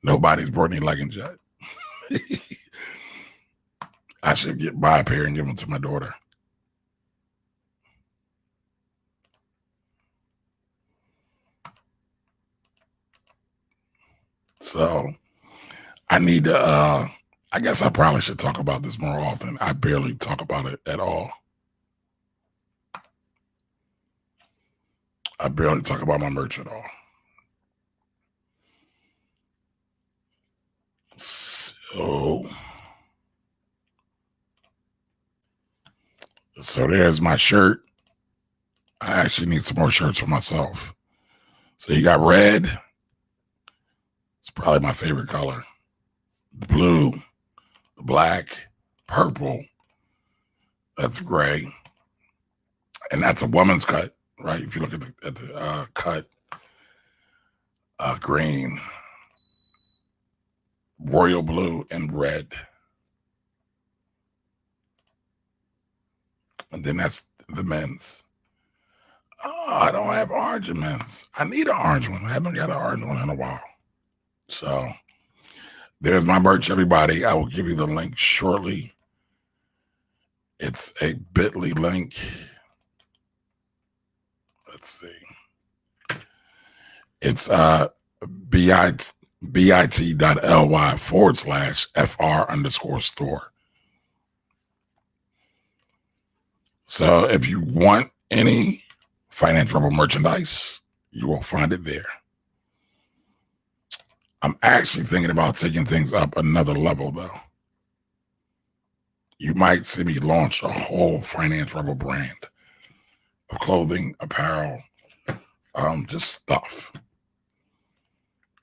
Nobody's brought any leggings yet. I should buy a pair and give them to my daughter. So I need to, I guess I probably should talk about this more often. I barely talk about it at all. I barely talk about my merch at all. So there's my shirt. I actually need some more shirts for myself. So you got red. It's probably my favorite color. The blue, the black, purple. That's gray. And that's a woman's cut, right? If you look at the cut, green, royal blue, and red. And then that's the men's. Oh, I don't have orange in men's. I need an orange one. I haven't got an orange one in a while. So there's my merch, everybody. I will give you the link shortly. It's a bit.ly link. Let's see. It's bit.ly/FR_store. So if you want any Finance Rebel merchandise, you will find it there. I'm actually thinking about taking things up another level, though. You might see me launch a whole Finance Rebel brand of clothing, apparel, just stuff.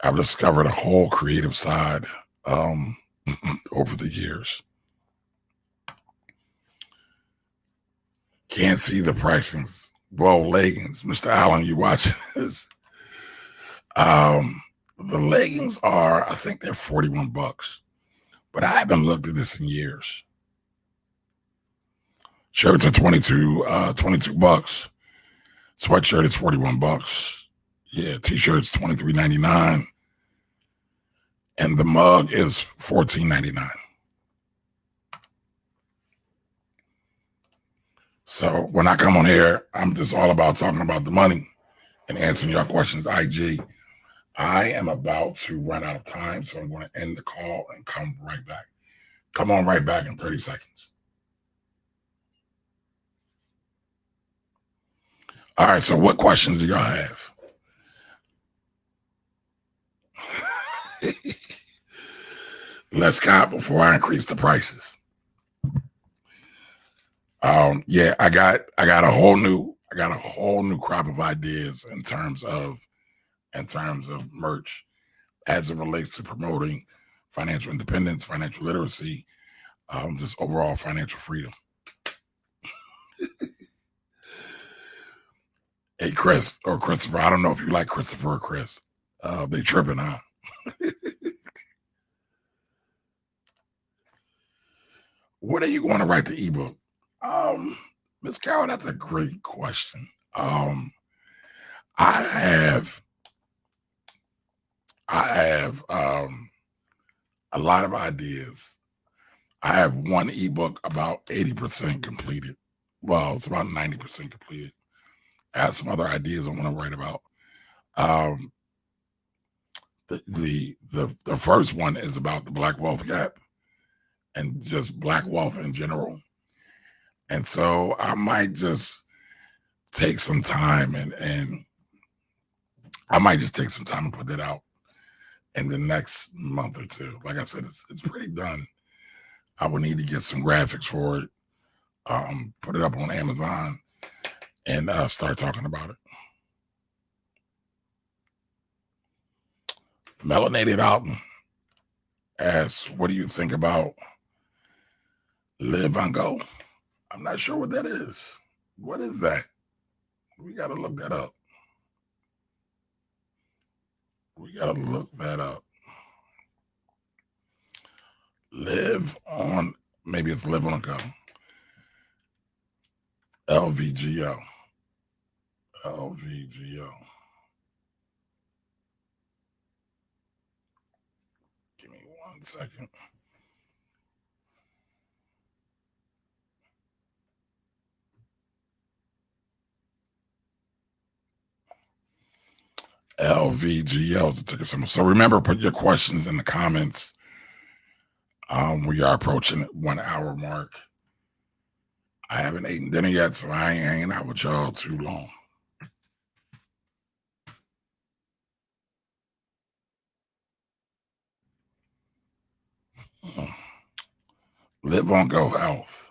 I've discovered a whole creative side over the years. Can't see the pricings. Well, leggings. Mr. Allen, you watching this? The leggings are, I think they're $41, but I haven't looked at this in years. Shirts are $22. Sweatshirt is $41. Yeah, t-shirts $23.99. And the mug is $14.99. So when I come on here, I'm just all about talking about the money and answering your questions. IG, I am about to run out of time, so I'm going to end the call and come right back. Come on right back in 30 seconds. All right, so what questions do y'all have? Let's cop before I increase the prices. Yeah, I got a whole new crop of ideas in terms of merch as it relates to promoting financial independence, financial literacy, just overall financial freedom. Hey, Chris or Christopher, I don't know if you like Christopher or Chris. They tripping, huh? When are you going to write the ebook? Ms. Carol, that's a great question. I have a lot of ideas. I have one ebook about 80% completed. Well, it's about 90% completed. I have some other ideas I want to write about. The first one is about the Black wealth gap and just Black wealth in general. And so I might just take some time and I might just take some time and put that out in the next month or two. Like I said, it's pretty done. I would need to get some graphics for it, put it up on Amazon, and start talking about it. Melanated Alton asks, what do you think about Live on Go? I'm not sure what that is. What is that? We got to look that up. Live on, maybe it's Live on Go. LVGO. Give me 1 second. LVGO is the ticker symbol. So remember, put your questions in the comments. We are approaching 1 hour mark. I haven't eaten dinner yet, so I ain't hanging out with y'all too long. Live on Go Health.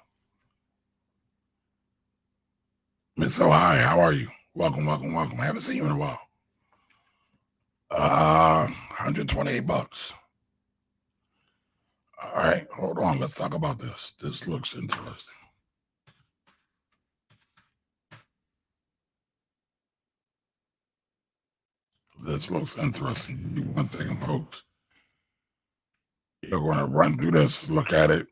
Miss Ohio, how are you? Welcome. I haven't seen you in a while. $128. All right, hold on. Let's talk about this. This looks interesting. This looks interesting. Give me 1 second, folks. You're going to run through this, look at it.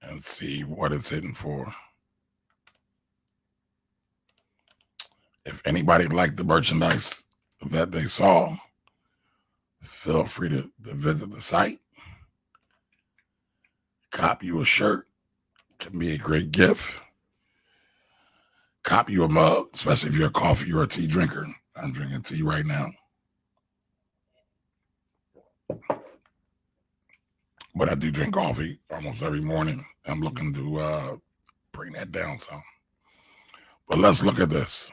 and see what it's hitting for. If anybody liked the merchandise that they saw, feel free to visit the site. Cop you a shirt. Can be a great gift. Cop you a mug, especially if you're a coffee or a tea drinker. I'm drinking tea right now. But I do drink coffee almost every morning. I'm looking to bring that down some. But let's look at this.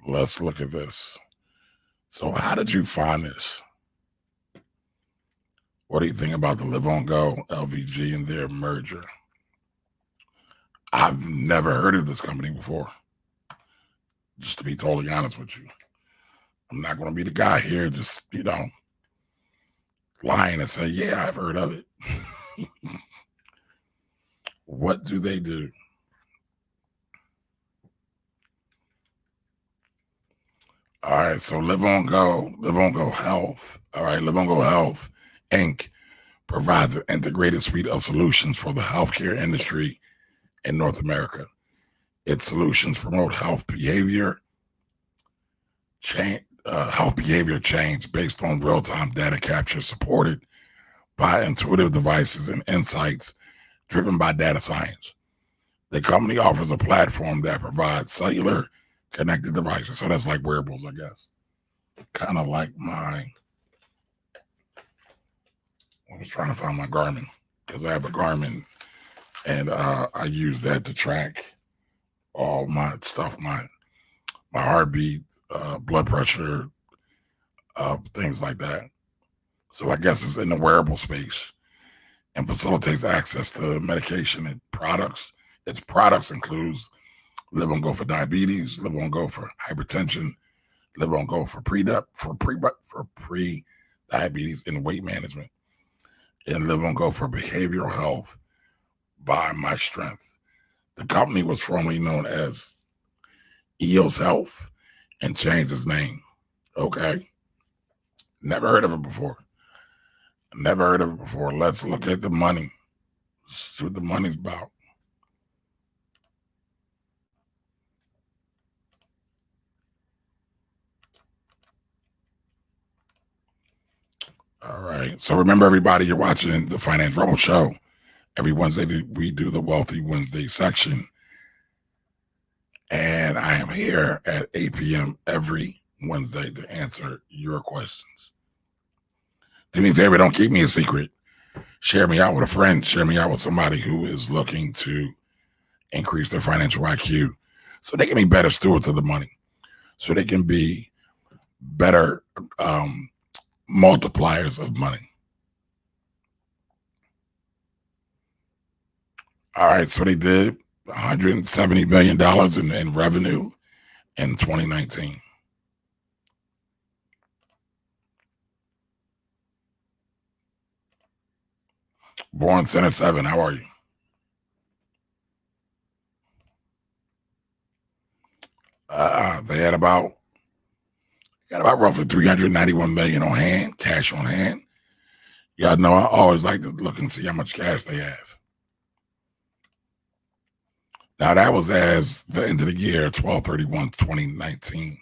Let's look at this. So how did you find this? What do you think about the Live On Go, LVG, and their merger? I've never heard of this company before. Just to be totally honest with you. I'm not going to be the guy here just, lying and say, yeah, I've heard of it. What do they do? All right, so Live On Go Health. All right, Live On Go Health, Inc. provides an integrated suite of solutions for the healthcare industry in North America. Its solutions promote health behavior change based on real-time data capture supported by intuitive devices and insights driven by data science. The company offers a platform that provides cellular connected devices. So that's like wearables, I guess. Kind of like I was trying to find my Garmin because I have a Garmin and I use that to track all my stuff, my heartbeat, blood pressure, things like that. So I guess it's in the wearable space and facilitates access to medication and products. Its products includes Live On Go for diabetes, Live On Go for hypertension, Live On Go for pre-diabetes and weight management, and Live On Go for behavioral health by My Strength. The company was formerly known as EOS Health and changed its name. Okay. Never heard of it before. Let's look at the money. See what the money's about. All right. So remember, everybody, you're watching the Finance Rebel Show. Every Wednesday, we do the Wealthy Wednesday section. And I am here at 8 p.m. every Wednesday to answer your questions. Do me a favor, don't keep me a secret. Share me out with a friend. Share me out with somebody who is looking to increase their financial IQ so they can be better stewards of the money, so they can be better multipliers of money. All right, so they did $170 million in revenue in 2019. Born Center 7, how are you? They had about roughly $391 million on hand, cash on hand. Y'all know I always like to look and see how much cash they have. Now that was as the end of the year, 12/31/2019.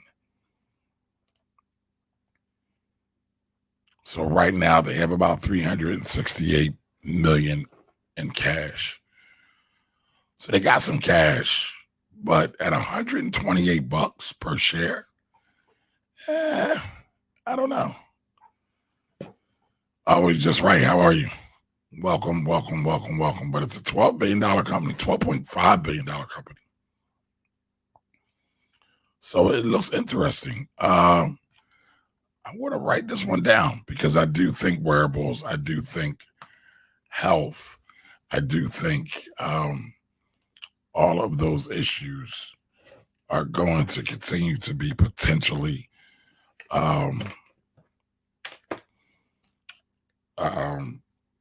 So right now they have about $368 million in cash. So they got some cash, but at $128 per share, I don't know. Always just right. How are you? Welcome. But it's a $12 billion company, $12.5 billion company. So it looks interesting. I want to write this one down because I do think wearables. I do think health. I do think all of those issues are going to continue to be potentially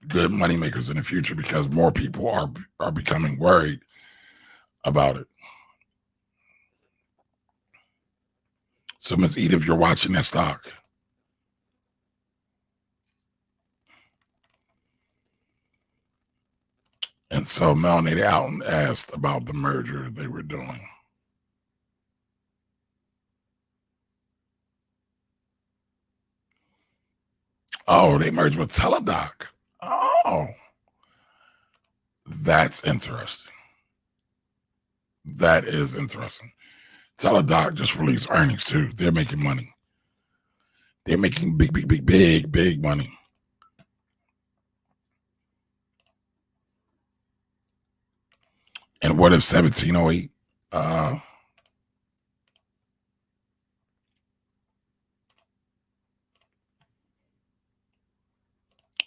good money makers in the future because more people are becoming worried about it. So Ms. Edith, if you're watching that stock, And so Melanated Alton asked about the merger they were doing. Oh, they merged with Teladoc. Oh, that's interesting. That is interesting. Teladoc just released earnings too. They're making money. They're making big money. And what is 1708?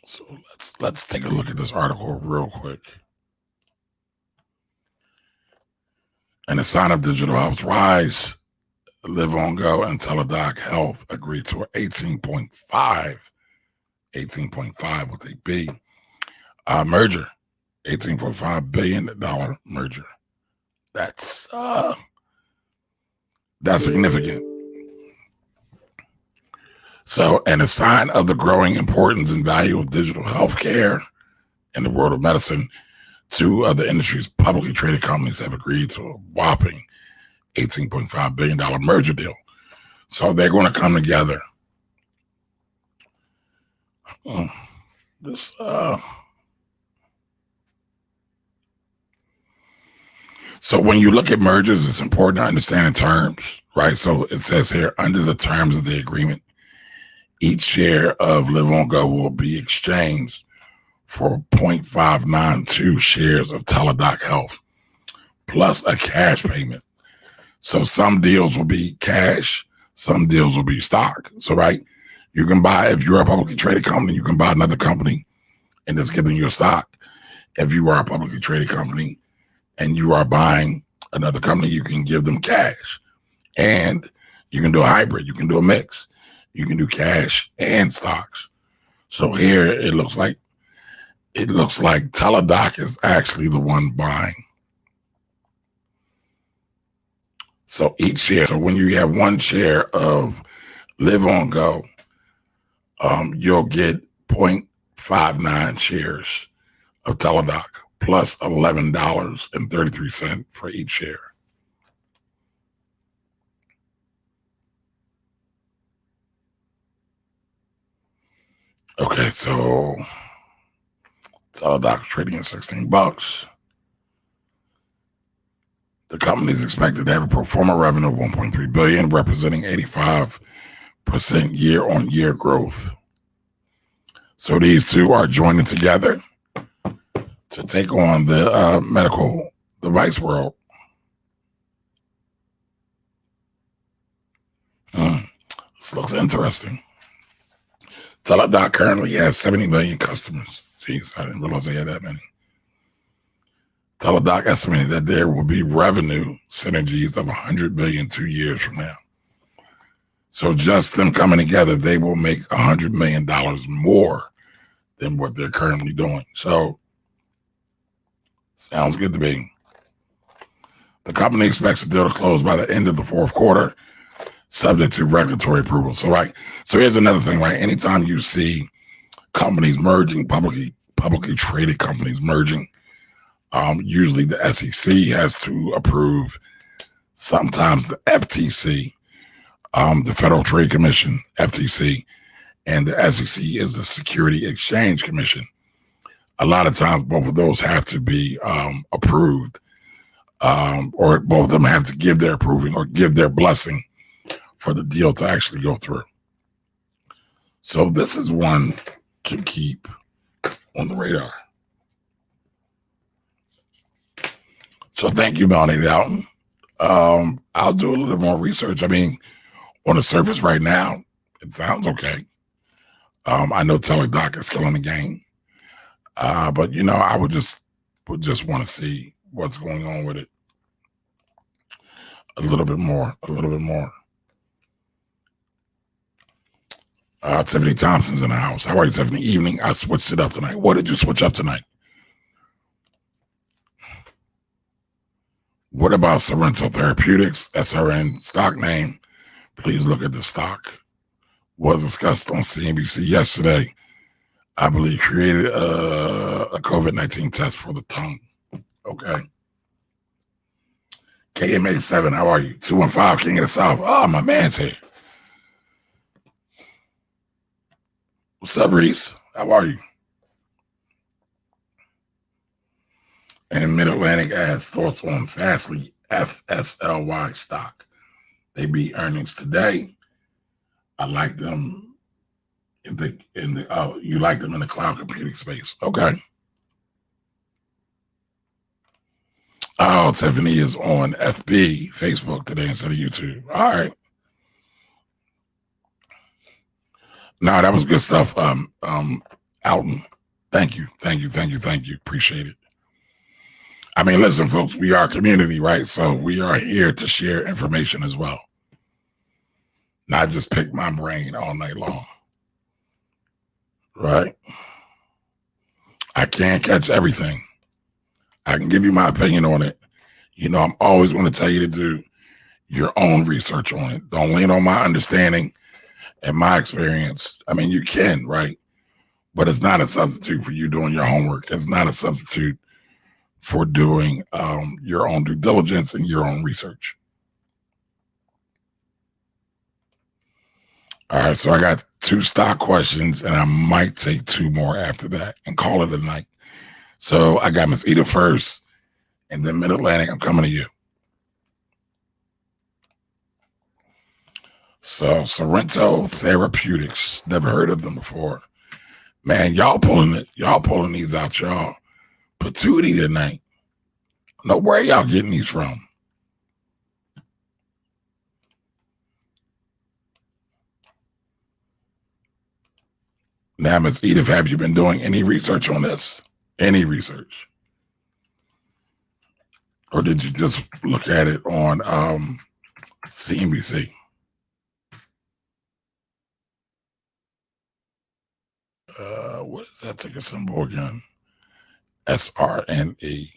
So let's take a look at this article real quick. And the sign of digital health rise, Live On Go and Teladoc Health agreed to an 18.5 with a B merger, $18.5 billion merger. That's significant. So, and a sign of the growing importance and value of digital healthcare in the world of medicine, two other industry's publicly traded companies have agreed to a whopping $18.5 billion merger deal. So they're going to come together. So when you look at mergers, it's important to understand the terms, right? So it says here, under the terms of the agreement, each share of Live On Go will be exchanged for 0.592 shares of Teladoc Health, plus a cash payment. So some deals will be cash, some deals will be stock. So, right, you can buy, if you're a publicly traded company, you can buy another company and just give them your stock. If you are a publicly traded company and you are buying another company, you can give them cash. And you can do a hybrid, you can do a mix. You can do cash and stocks. So here it looks like Teladoc is actually the one buying. So each share, so when you have one share of Live On Go, you'll get 0.59 shares of Teladoc plus $11.33 for each share. Okay, so Teladoc trading at $16. The company is expected to have a pro forma revenue of $1.3 billion, representing 85% year-on-year growth. So these two are joining together to take on the medical device world. This looks interesting. Teladoc currently has 70 million customers. Jeez, I didn't realize they had that many. Teladoc estimated that there will be revenue synergies of $100 billion 2 years from now. So just them coming together, they will make $100 million more than what they're currently doing. So sounds good to me. The company expects the deal to close by the end of the fourth quarter, subject to regulatory approval. So, right. So here's another thing, right? Anytime you see companies merging, publicly traded companies merging, usually the SEC has to approve. Sometimes the FTC, the Federal Trade Commission, FTC, and the SEC is the Security Exchange Commission. A lot of times, both of those have to be approved, or both of them have to give their approving or give their blessing for the deal to actually go through. So this is one to keep on the radar. So thank you, Melanated Alton. I'll do a little more research. I mean, on the surface right now, it sounds okay. I know Teladoc is killing the game. But, you know, I would just want to see what's going on with it a little bit more. Tiffany Thompson's in the house. How are you, Tiffany? Evening. I switched it up tonight. What did you switch up tonight? What about Sorrento Therapeutics, SRN stock name? Please look at the stock. Was discussed on CNBC yesterday. I believe created a COVID-19 test for the tongue. Okay. KMA7, how are you? 215, King of the South. Oh, my man's here. What's up, Reese? How are you? And Mid-Atlantic has thoughts on Fastly FSLY stock. They beat earnings today. I like them you like them in the cloud computing space. Okay. Oh, Tiffany is on FB, Facebook today instead of YouTube. All right. No, that was good stuff. Alton. Thank you. Appreciate it. I mean, listen, folks, we are a community, right? So we are here to share information as well. Not just pick my brain all night long. Right? I can't catch everything. I can give you my opinion on it. You know, I'm always going to tell you to do your own research on it. Don't lean on my understanding and my experience. I mean, you can, right? But it's not a substitute for you doing your homework. It's not a substitute for doing your own due diligence and your own research. All right, so I got 2 stock questions, and I might take 2 more after that and call it a night. So I got Miss Ida first, and then Mid-Atlantic, I'm coming to you. So Sorrento Therapeutics, never heard of them before. Man, y'all pulling these out, y'all. Patootie tonight. Know where y'all getting these from? Now, Ms. Edith, have you been doing any research on this? Any research? Or did you just look at it on CNBC? What is that ticker symbol again? SRNE.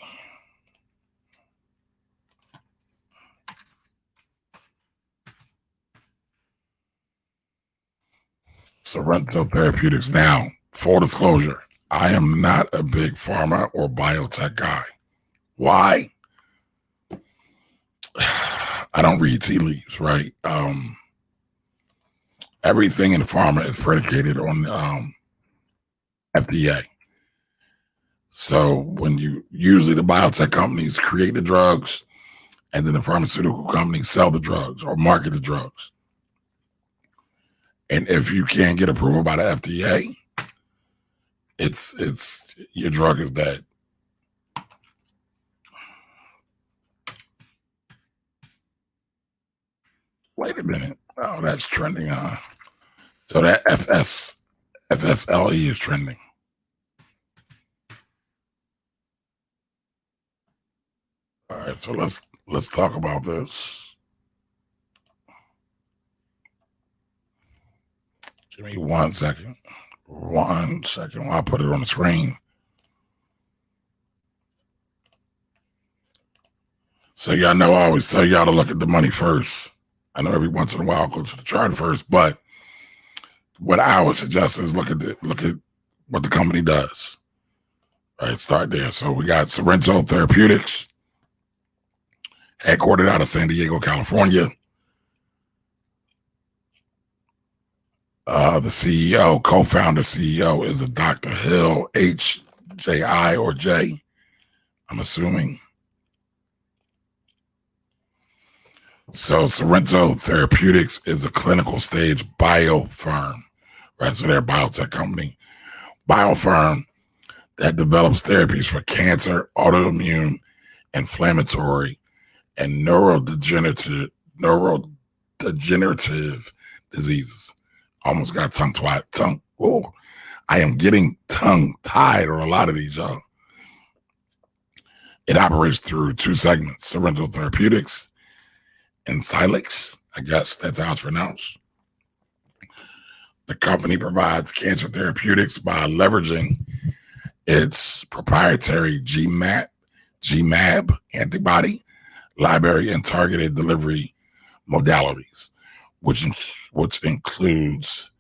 Sorrento Therapeutics. Now, full disclosure, I am not a big pharma or biotech guy. Why? I don't read tea leaves, right? Everything in pharma is predicated on FDA. So when usually the biotech companies create the drugs and then the pharmaceutical companies sell the drugs or market the drugs. And if you can't get approval by the FDA, it's your drug is dead. Wait a minute. Oh, that's trending. So that FSLE is trending. All right, so let's talk about this. Give me 1 second. 1 second while I put it on the screen. So y'all know I always tell y'all to look at the money first. I know every once in a while I'll go to the chart first, but what I would suggest is look at what the company does. All right, start there. So we got Sorrento Therapeutics, headquartered out of San Diego, California. The CEO, co-founder CEO is a Dr. Hill, H-J-I or J, I'm assuming. So Sorrento Therapeutics is a clinical stage biopharm, right? So they're a biotech company. Biopharm that develops therapies for cancer, autoimmune, inflammatory, and neurodegenerative diseases. Almost got tongue. Oh, I am getting tongue tied on a lot of these, y'all. It operates through 2 segments: Sorrento Therapeutics and Silix. I guess that's how it's pronounced. The company provides cancer therapeutics by leveraging its proprietary GMAB antibody library and targeted delivery modalities, which includes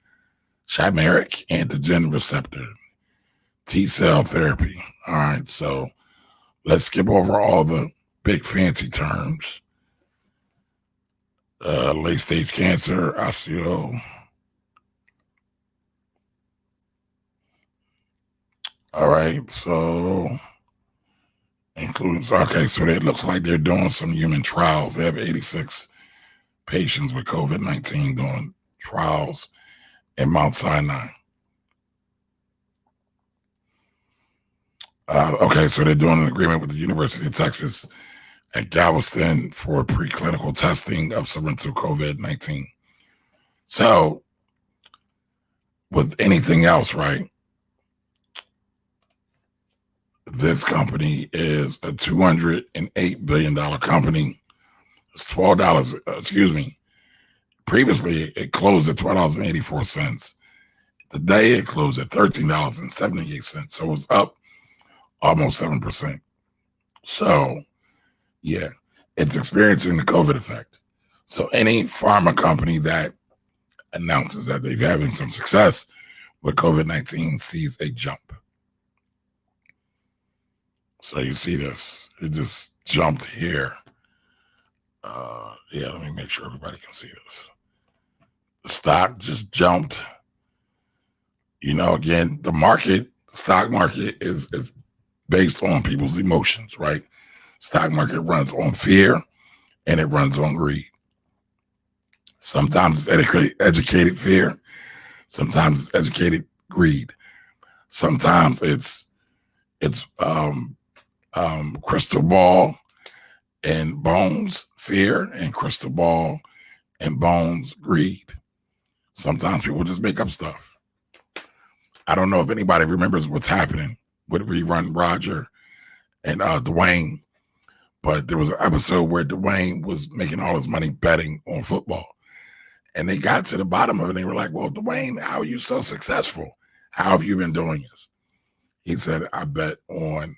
chimeric antigen receptor, T-cell therapy. All right, so let's skip over all the big fancy terms. Late stage cancer, osteo. All right, so includes, okay, so it looks like they're doing some human trials. They have 86 patients with COVID-19 doing trials in Mount Sinai. Okay, so they're doing an agreement with the University of Texas at Galveston for preclinical testing of Sorrento COVID-19. So, with anything else, right? This company is a $208 billion company. It's $12, excuse me. Previously, it closed at $12.84. Today, it closed at $13.78. So it's up almost 7%. So, yeah, it's experiencing the COVID effect. So any pharma company that announces that they're having some success with COVID-19 sees a jump. So you see this, it just jumped here. Yeah, let me make sure everybody can see this. The stock just jumped. You know, again, the stock market is based on people's emotions, right? Stock market runs on fear and it runs on greed. Sometimes it's educated fear. Sometimes it's educated greed. Sometimes it's crystal ball and bones fear, and crystal ball and bones greed. Sometimes people just make up stuff. I don't know if anybody remembers what's happening with Rerun Roger and Dwayne, but there was an episode where Dwayne was making all his money betting on football. And they got to the bottom of it and they were like, well, Dwayne, how are you so successful? How have you been doing this? He said, I bet on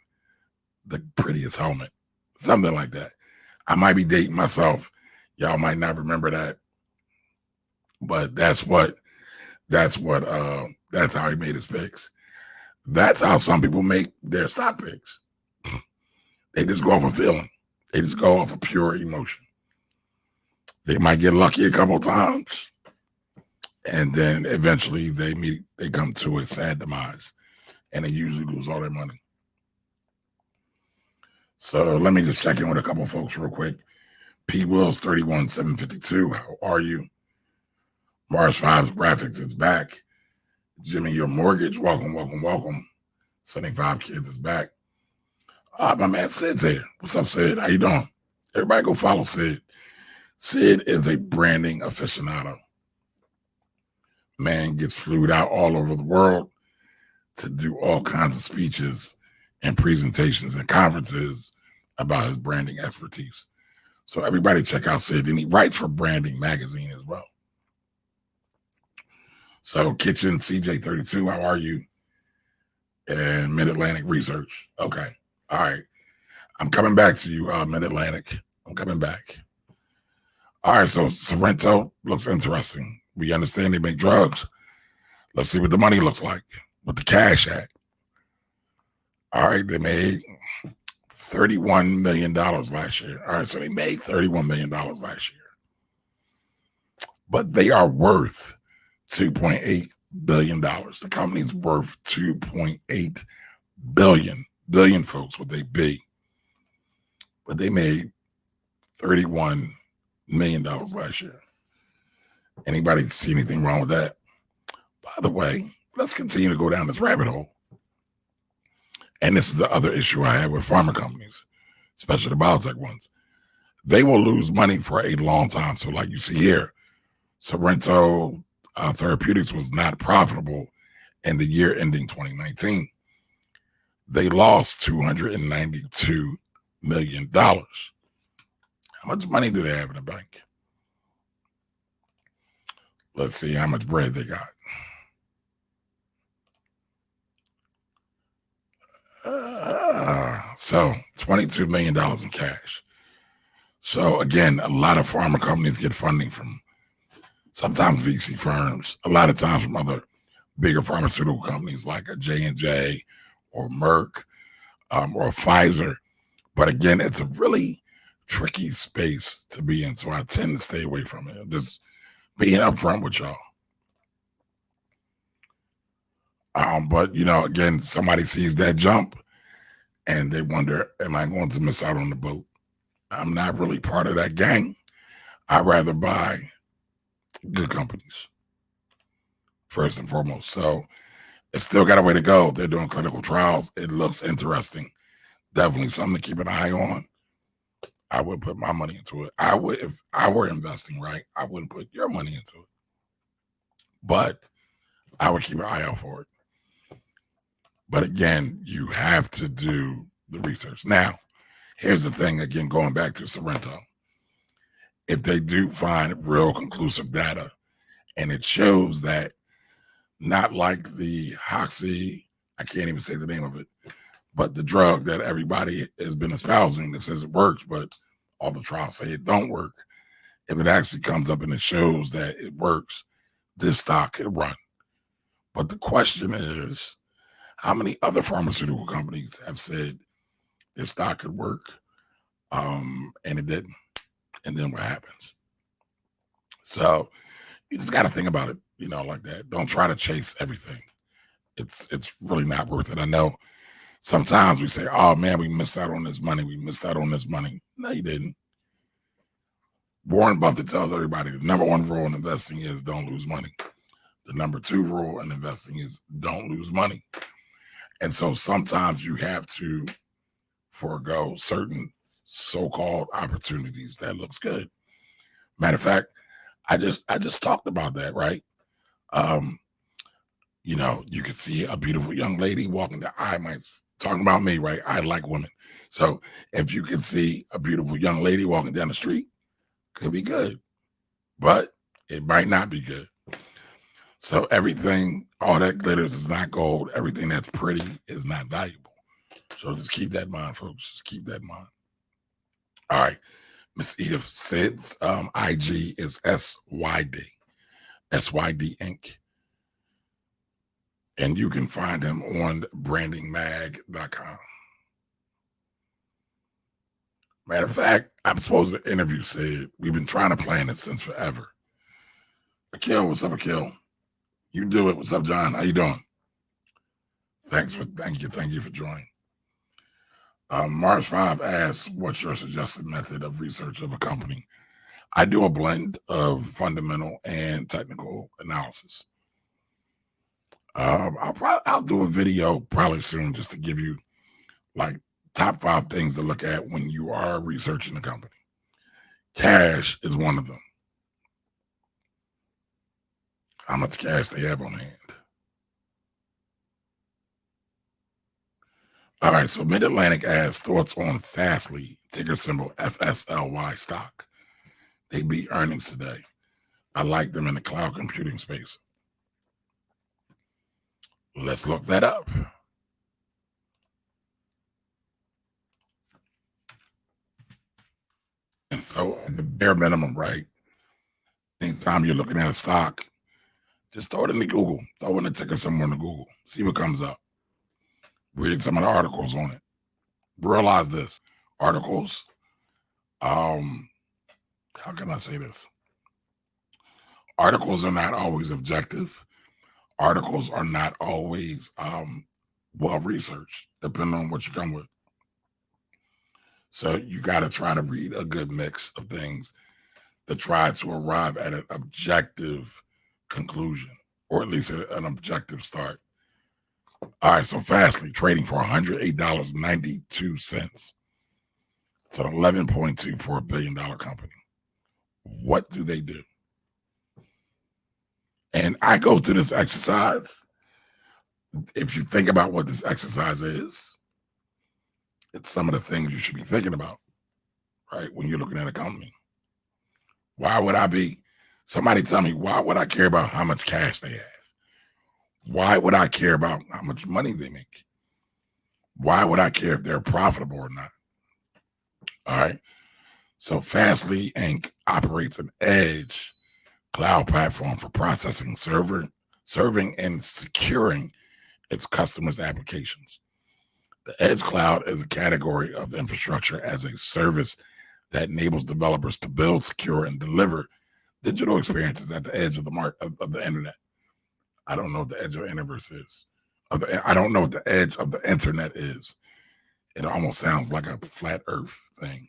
the prettiest helmet. Something like that. I might be dating myself. Y'all might not remember that. But that's how he made his picks. That's how some people make their stock picks. They just go off a feeling. They just go off of pure emotion. They might get lucky a couple of times, and then eventually they come to a sad demise, and they usually lose all their money. So let me just check in with a couple of folks real quick. P. Wills 31752. How are you? Mars 5's graphics is back. Jimmy, your mortgage. Welcome, welcome, welcome. 75 Kids is back. My man Sid's here. What's up, Sid? How you doing? Everybody go follow Sid. Sid is a branding aficionado. Man gets flued out all over the world to do all kinds of speeches and presentations and conferences about his branding expertise. So everybody check out Sid. And he writes for Branding Magazine as well. So Kitchen CJ32, how are you? And Mid-Atlantic Research. Okay. All right. I'm coming back to you, Mid-Atlantic. I'm coming back. All right, so Sorrento looks interesting. We understand they make drugs. Let's see what the money looks like with the cash at. All right, they made $31 million last year. All right, so they made $31 million last year. But they are worth $2.8 billion. The company's worth $2.8 billion. Billion, folks, what they be. But they made $31 million last year. Anybody see anything wrong with that? By the way, let's continue to go down this rabbit hole. And this is the other issue I have with pharma companies, especially the biotech ones. They will lose money for a long time. So like you see here, Sorrento Therapeutics was not profitable in the year ending 2019. They lost $292 million. How much money do they have in the bank? Let's see how much bread they got. So $22 million in cash. So again, a lot of pharma companies get funding from sometimes VC firms, a lot of times from other bigger pharmaceutical companies like a J&J or Merck or Pfizer. But again, it's a really tricky space to be in. So I tend to stay away from it. Just being upfront with y'all. But again, somebody sees that jump and they wonder, am I going to miss out on the boat? I'm not really part of that gang. I'd rather buy good companies first and foremost. So it's still got a way to go. They're doing clinical trials. It looks interesting. Definitely something to keep an eye on. I would put my money into it. I would, if I were investing, right? I wouldn't put your money into it, but I would keep an eye out for it. But again, you have to do the research. Now, here's the thing, again, going back to Sorrento. If they do find real conclusive data and it shows that, not like the Hoxie, I can't even say the name of it, but the drug that everybody has been espousing that says it works, but all the trials say it don't work. If it actually comes up and it shows that it works, this stock could run. But the question is, how many other pharmaceutical companies have said their stock could work, and it didn't? And then what happens? So you just got to think about it, like that. Don't try to chase everything. It's really not worth it. I know sometimes we say, oh man, we missed out on this money. We missed out on this money. No, you didn't. Warren Buffett tells everybody the number one rule in investing is don't lose money. The number two rule in investing is don't lose money. And so sometimes you have to forego certain so-called opportunities that looks good. Matter of fact, I just talked about that, right? You can see a beautiful young lady walking down. Talking about me, right? I like women. So if you can see a beautiful young lady walking down the street, could be good, but it might not be good. So everything, all that glitters is not gold. Everything that's pretty is not valuable. So just keep that in mind, folks. Just keep that in mind. All right. Miss Edith Sid's IG is SYD Inc. And you can find him on brandingmag.com. Matter of fact, I'm supposed to interview Sid. We've been trying to plan it since forever. Akil, what's up, Akil? You do it. What's up, John? How you doing? Thank you for joining. Mars 5 asks, what's your suggested method of research of a company? I do a blend of fundamental and technical analysis. I'll do a video probably soon just to give you like top 5 things to look at when you are researching a company. Cash is one of them. How much cash they have on hand. All right, so Mid-Atlantic asks thoughts on Fastly, ticker symbol FSLY stock. They beat earnings today. I like them in the cloud computing space. Let's look that up. And so the bare minimum, right? Anytime you're looking at a stock, just throw it into Google. Throw in the ticker somewhere in the Google. See what comes up. Read some of the articles on it. Realize this. Articles, how can I say this? Articles are not always objective. Articles are not always well-researched, depending on what you come with. So you got to try to read a good mix of things to try to arrive at an objective conclusion, or at least an objective start. All right, so Fastly trading for $108.92. It's an $11.24 billion company. What do they do? And I go through this exercise. If you think about what this exercise is, it's some of the things you should be thinking about, right? When you're looking at a company. Why would I be, somebody tell me, why would I care about how much cash they have? Why would I care about how much money they make? Why would I care if they're profitable or not? All right. So Fastly Inc. operates an edge cloud platform for processing server serving and securing its customers' applications. The Edge Cloud is a category of infrastructure as a service that enables developers to build, secure, and deliver digital experiences at the edge of the internet. I don't know what the edge of the universe is. I don't know what the edge of the internet is. It almost sounds like a flat Earth thing.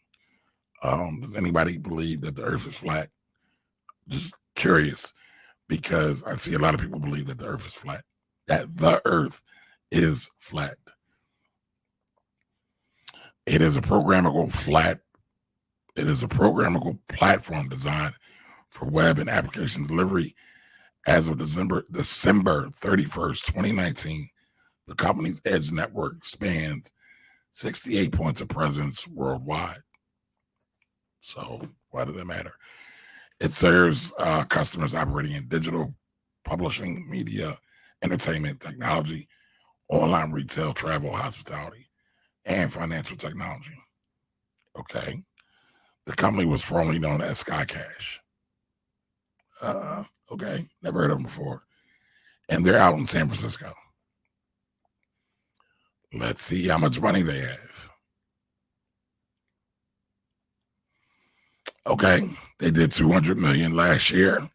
Does anybody believe that the Earth is flat? Just curious, because I see a lot of people believe that the Earth is flat. That the Earth is flat. It is a programmable platform designed for web and application delivery. As of December 31st, 2019, the company's Edge network spans 68 points of presence worldwide. So why does that matter? It serves customers operating in digital, publishing, media, entertainment, technology, online retail, travel, hospitality, and financial technology. Okay. The company was formerly known as SkyCash. Okay. Never heard of them before. And they're out in San Francisco. Let's see how much money they have. Okay. They did 200 million last year.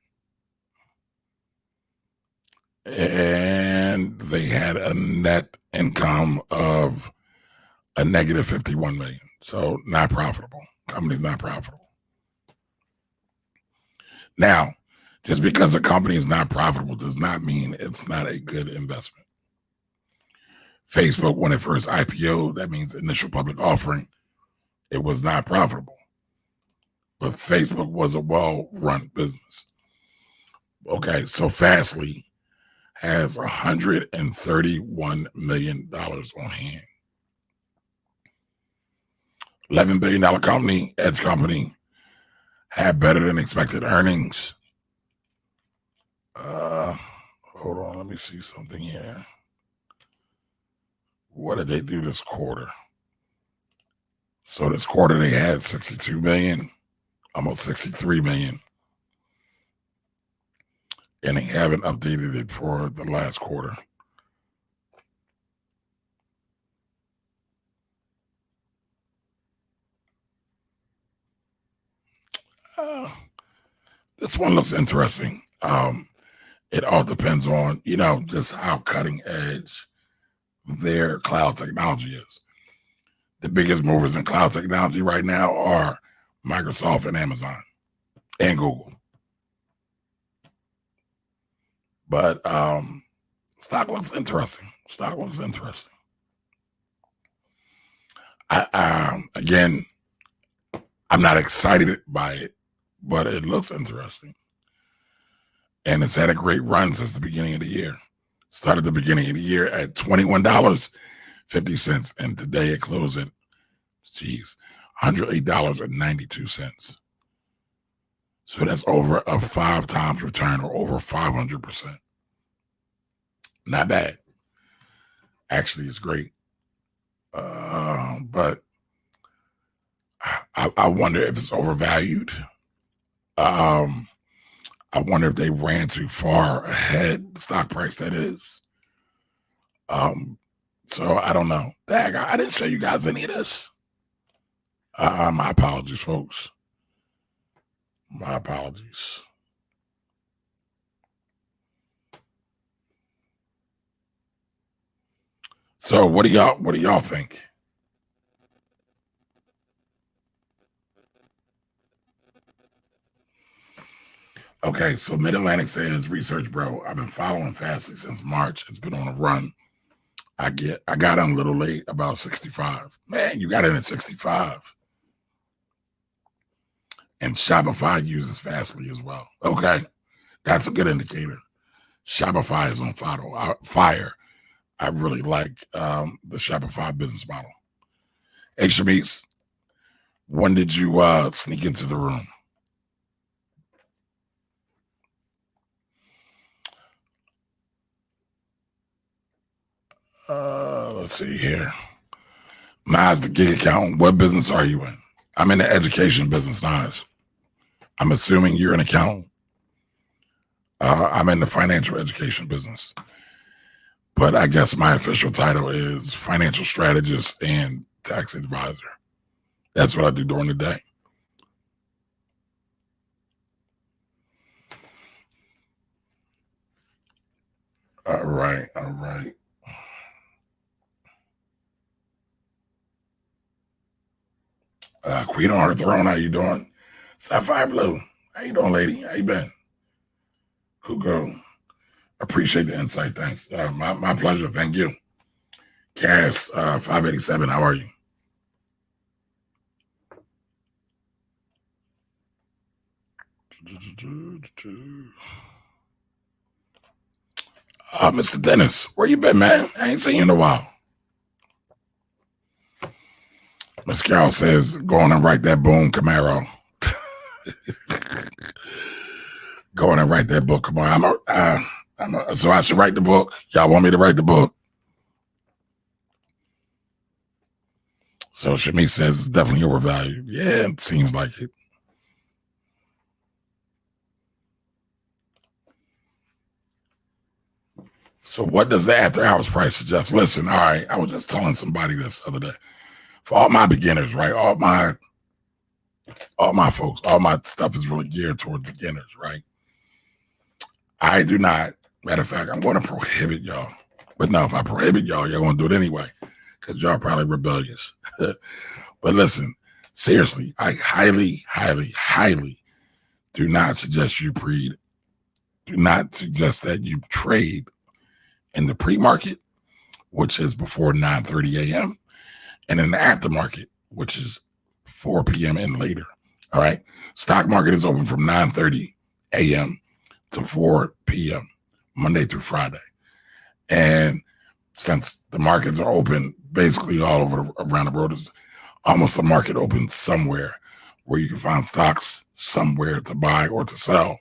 And they had a net income of a negative 51 million. So not profitable. Company's not profitable. Now, just because a company is not profitable does not mean it's not a good investment. Facebook, when it first IPO'd, that means initial public offering, it was not profitable. But Facebook was a well-run business. Okay, so Fastly has $131 million on hand. $11 billion company, Edge company, had better than expected earnings. Hold on, let me see something here. What did they do this quarter? So this quarter they had 62 million, almost 63 million. And they haven't updated it for the last quarter. This one looks interesting. It all depends on, just how cutting edge their cloud technology is. The biggest movers in cloud technology right now are Microsoft and Amazon and Google. But stock looks interesting. Again, I'm not excited by it, but it looks interesting. And it's had a great run since the beginning of the year. Started the beginning of the year at $21.50, and today it closed at, $108.92. So that's over a 5 times return, or over 500%. Not bad. Actually, it's great. But I wonder if it's overvalued. I wonder if they ran too far ahead, the stock price that is. So I don't know. Dang, I didn't show you guys any of this. My apologies, folks. My apologies. So what do y'all think? Okay, so Mid-Atlantic says, research bro, I've been following Fastly since March. It's been on a run. I got in a little late, about 65. Man, you got in at 65. And Shopify uses Fastly as well. Okay, that's a good indicator. Shopify is on fire. I really like the Shopify business model. Hey, Shamise, when did you sneak into the room? Let's see here. Nas, the gig accountant. What business are you in? I'm in the education business, Nas. I'm assuming you're an accountant. I'm in the financial education business, but I guess my official title is financial strategist and tax advisor. That's what I do during the day. All right, all right. Queen on her throne, how you doing? Sapphire Blue, how you doing, lady? How you been? Who go? Appreciate the insight. Thanks. My pleasure. Thank you. Cass 587, how are you? Mr. Dennis, where you been, man? I ain't seen you in a while. Miss Carol says, go on and write that boom, Camaro. Go on and write that book, Camaro. So I should write the book. Y'all want me to write the book? So Shami says it's definitely overvalued. Yeah, it seems like it. So what does the after hours price suggest? Listen, all right, I was just telling somebody this other day. For all my beginners, right? All my folks, all my stuff is really geared toward beginners, right? I do not, matter of fact, I'm going to prohibit y'all. But no, if I prohibit y'all, you're going to do it anyway, because y'all are probably rebellious. But listen, seriously, I highly, highly, highly do not suggest you that you trade in the pre-market, which is before 9:30 a.m., and in the aftermarket, which is 4 p.m. and later. All right. Stock market is open from 9:30 a.m. to 4 p.m. Monday through Friday. And since the markets are open basically all over around the world, is almost a market open somewhere where you can find stocks somewhere to buy or to sell.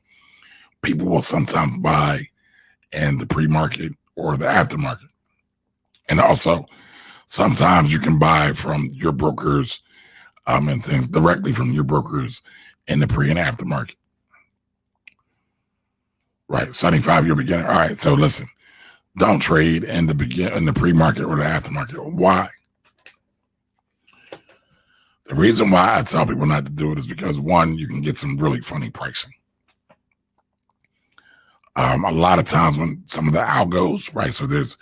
People will sometimes buy in the pre-market or the aftermarket. And also, sometimes you can buy from your brokers and things directly from your brokers in the pre and aftermarket. Right, 75-year beginner. All right, so listen, don't trade in the pre-market or the aftermarket. Why? The reason why I tell people not to do it is because, one, you can get some really funny pricing. A lot of times when some of the algos, right? So there's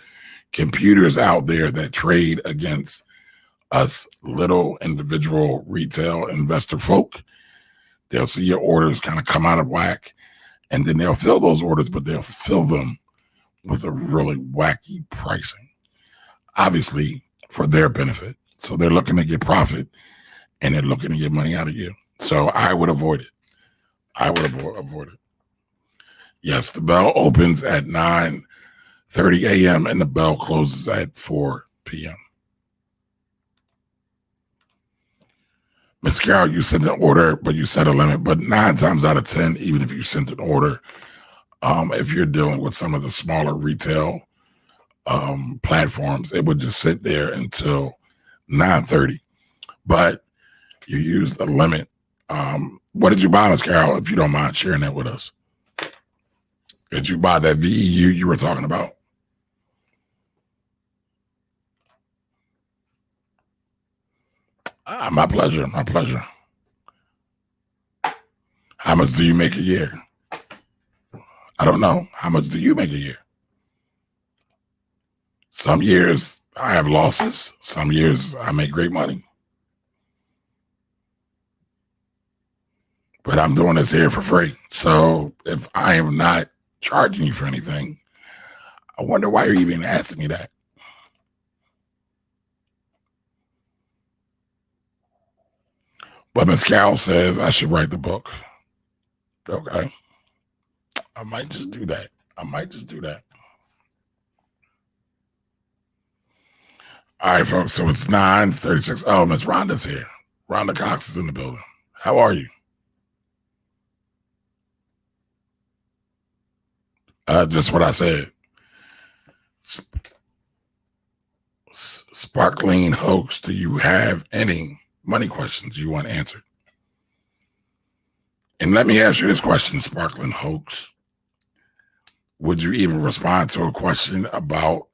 computers out there that trade against us little individual retail investor folk. They'll see your orders kind of come out of whack, and then they'll fill those orders, but they'll fill them with a really wacky pricing, obviously for their benefit. So they're looking to get profit, and they're looking to get money out of you. So I would avoid it. I would avoid it. Yes, the bell opens at 9:30 a.m. and the bell closes at 4 p.m. Ms. Carol, you sent an order, but you set a limit. But 9 times out of 10, even if you sent an order, if you're dealing with some of the smaller retail platforms, it would just sit there until 9:30. But you used a limit. What did you buy, Ms. Carol, if you don't mind sharing that with us? Did you buy that VEU you were talking about? My pleasure. My pleasure. How much do you make a year? I don't know. How much do you make a year? Some years I have losses. Some years I make great money. But I'm doing this here for free. So if I am not charging you for anything, I wonder why you're even asking me that. But Miss Carol says I should write the book. Okay. I might just do that. All right, folks. So it's 9:36. Oh, Miss Rhonda's here. Rhonda Cox is in the building. How are you? Just what I said. Sparkling Hoax, do you have any money questions you want answered? And let me ask you this question, Sparkling Hoax. would you even respond to a question about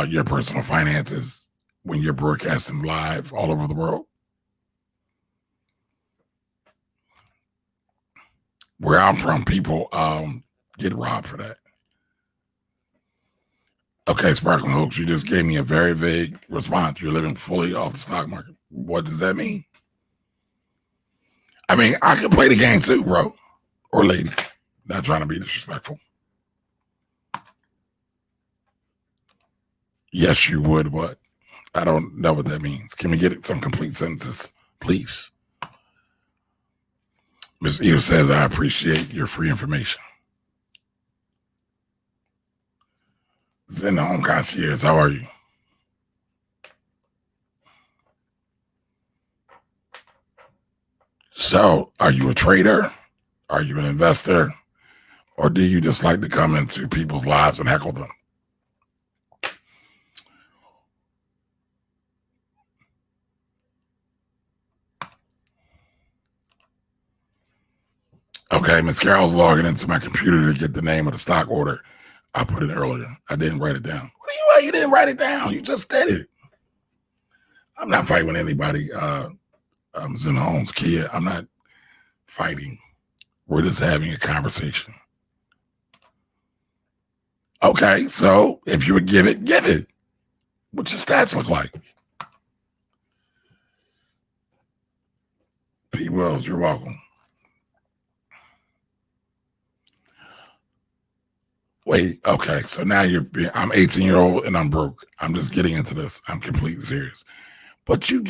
your personal finances when you're broadcasting live all over the world? Where I'm from, people get robbed for that. Okay, Sparkling Hooks, you just gave me a very vague response. You're living fully off the stock market. What does that mean? I mean, I could play the game too, bro. Or lady. Not trying to be disrespectful. Yes, you would. What? I don't know what that means. Can we get some complete sentences, please? Ms. Eva says, I appreciate your free information. Zen the Home Concierge, how are you? So, are you a trader? Are you an investor? Or do you just like to come into people's lives and heckle them? Okay, Miss Carol's logging into my computer to get the name of the stock order. I put it earlier. I didn't write it down. What do you mean? You didn't write it down? You just did it. I'm not fighting with anybody. Zen Holmes, Kia. I'm not fighting. We're just having a conversation. Okay, so if you would give it, give it. What's your stats look like? P. Wells, you're welcome. Wait, okay, so now I'm 18-year-old and I'm broke. I'm just getting into this. I'm completely serious. But you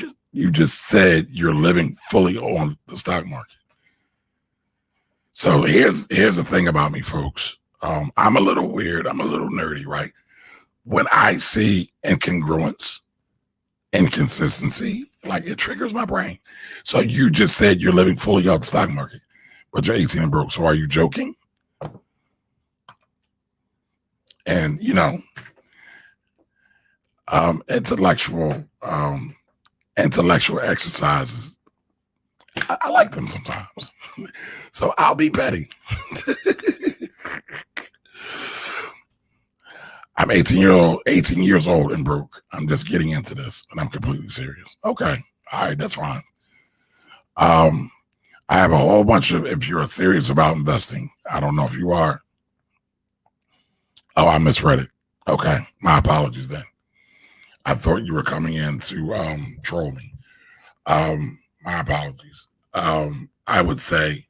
just said you're living fully on the stock market. So here's the thing about me, folks. I'm a little weird. I'm a little nerdy, right? When I see incongruence, inconsistency, like it triggers my brain. So you just said you're living fully off the stock market, but you're 18 and broke. So are you joking? And intellectual exercises, I like them sometimes. So I'll be petty. I'm 18 years old and broke. I'm just getting into this and I'm completely serious. Okay. All right, that's fine. I have a whole bunch of, if you're serious about investing, I don't know if you are. Oh, I misread it. Okay. My apologies then. I thought you were coming in to troll me. My apologies. I would say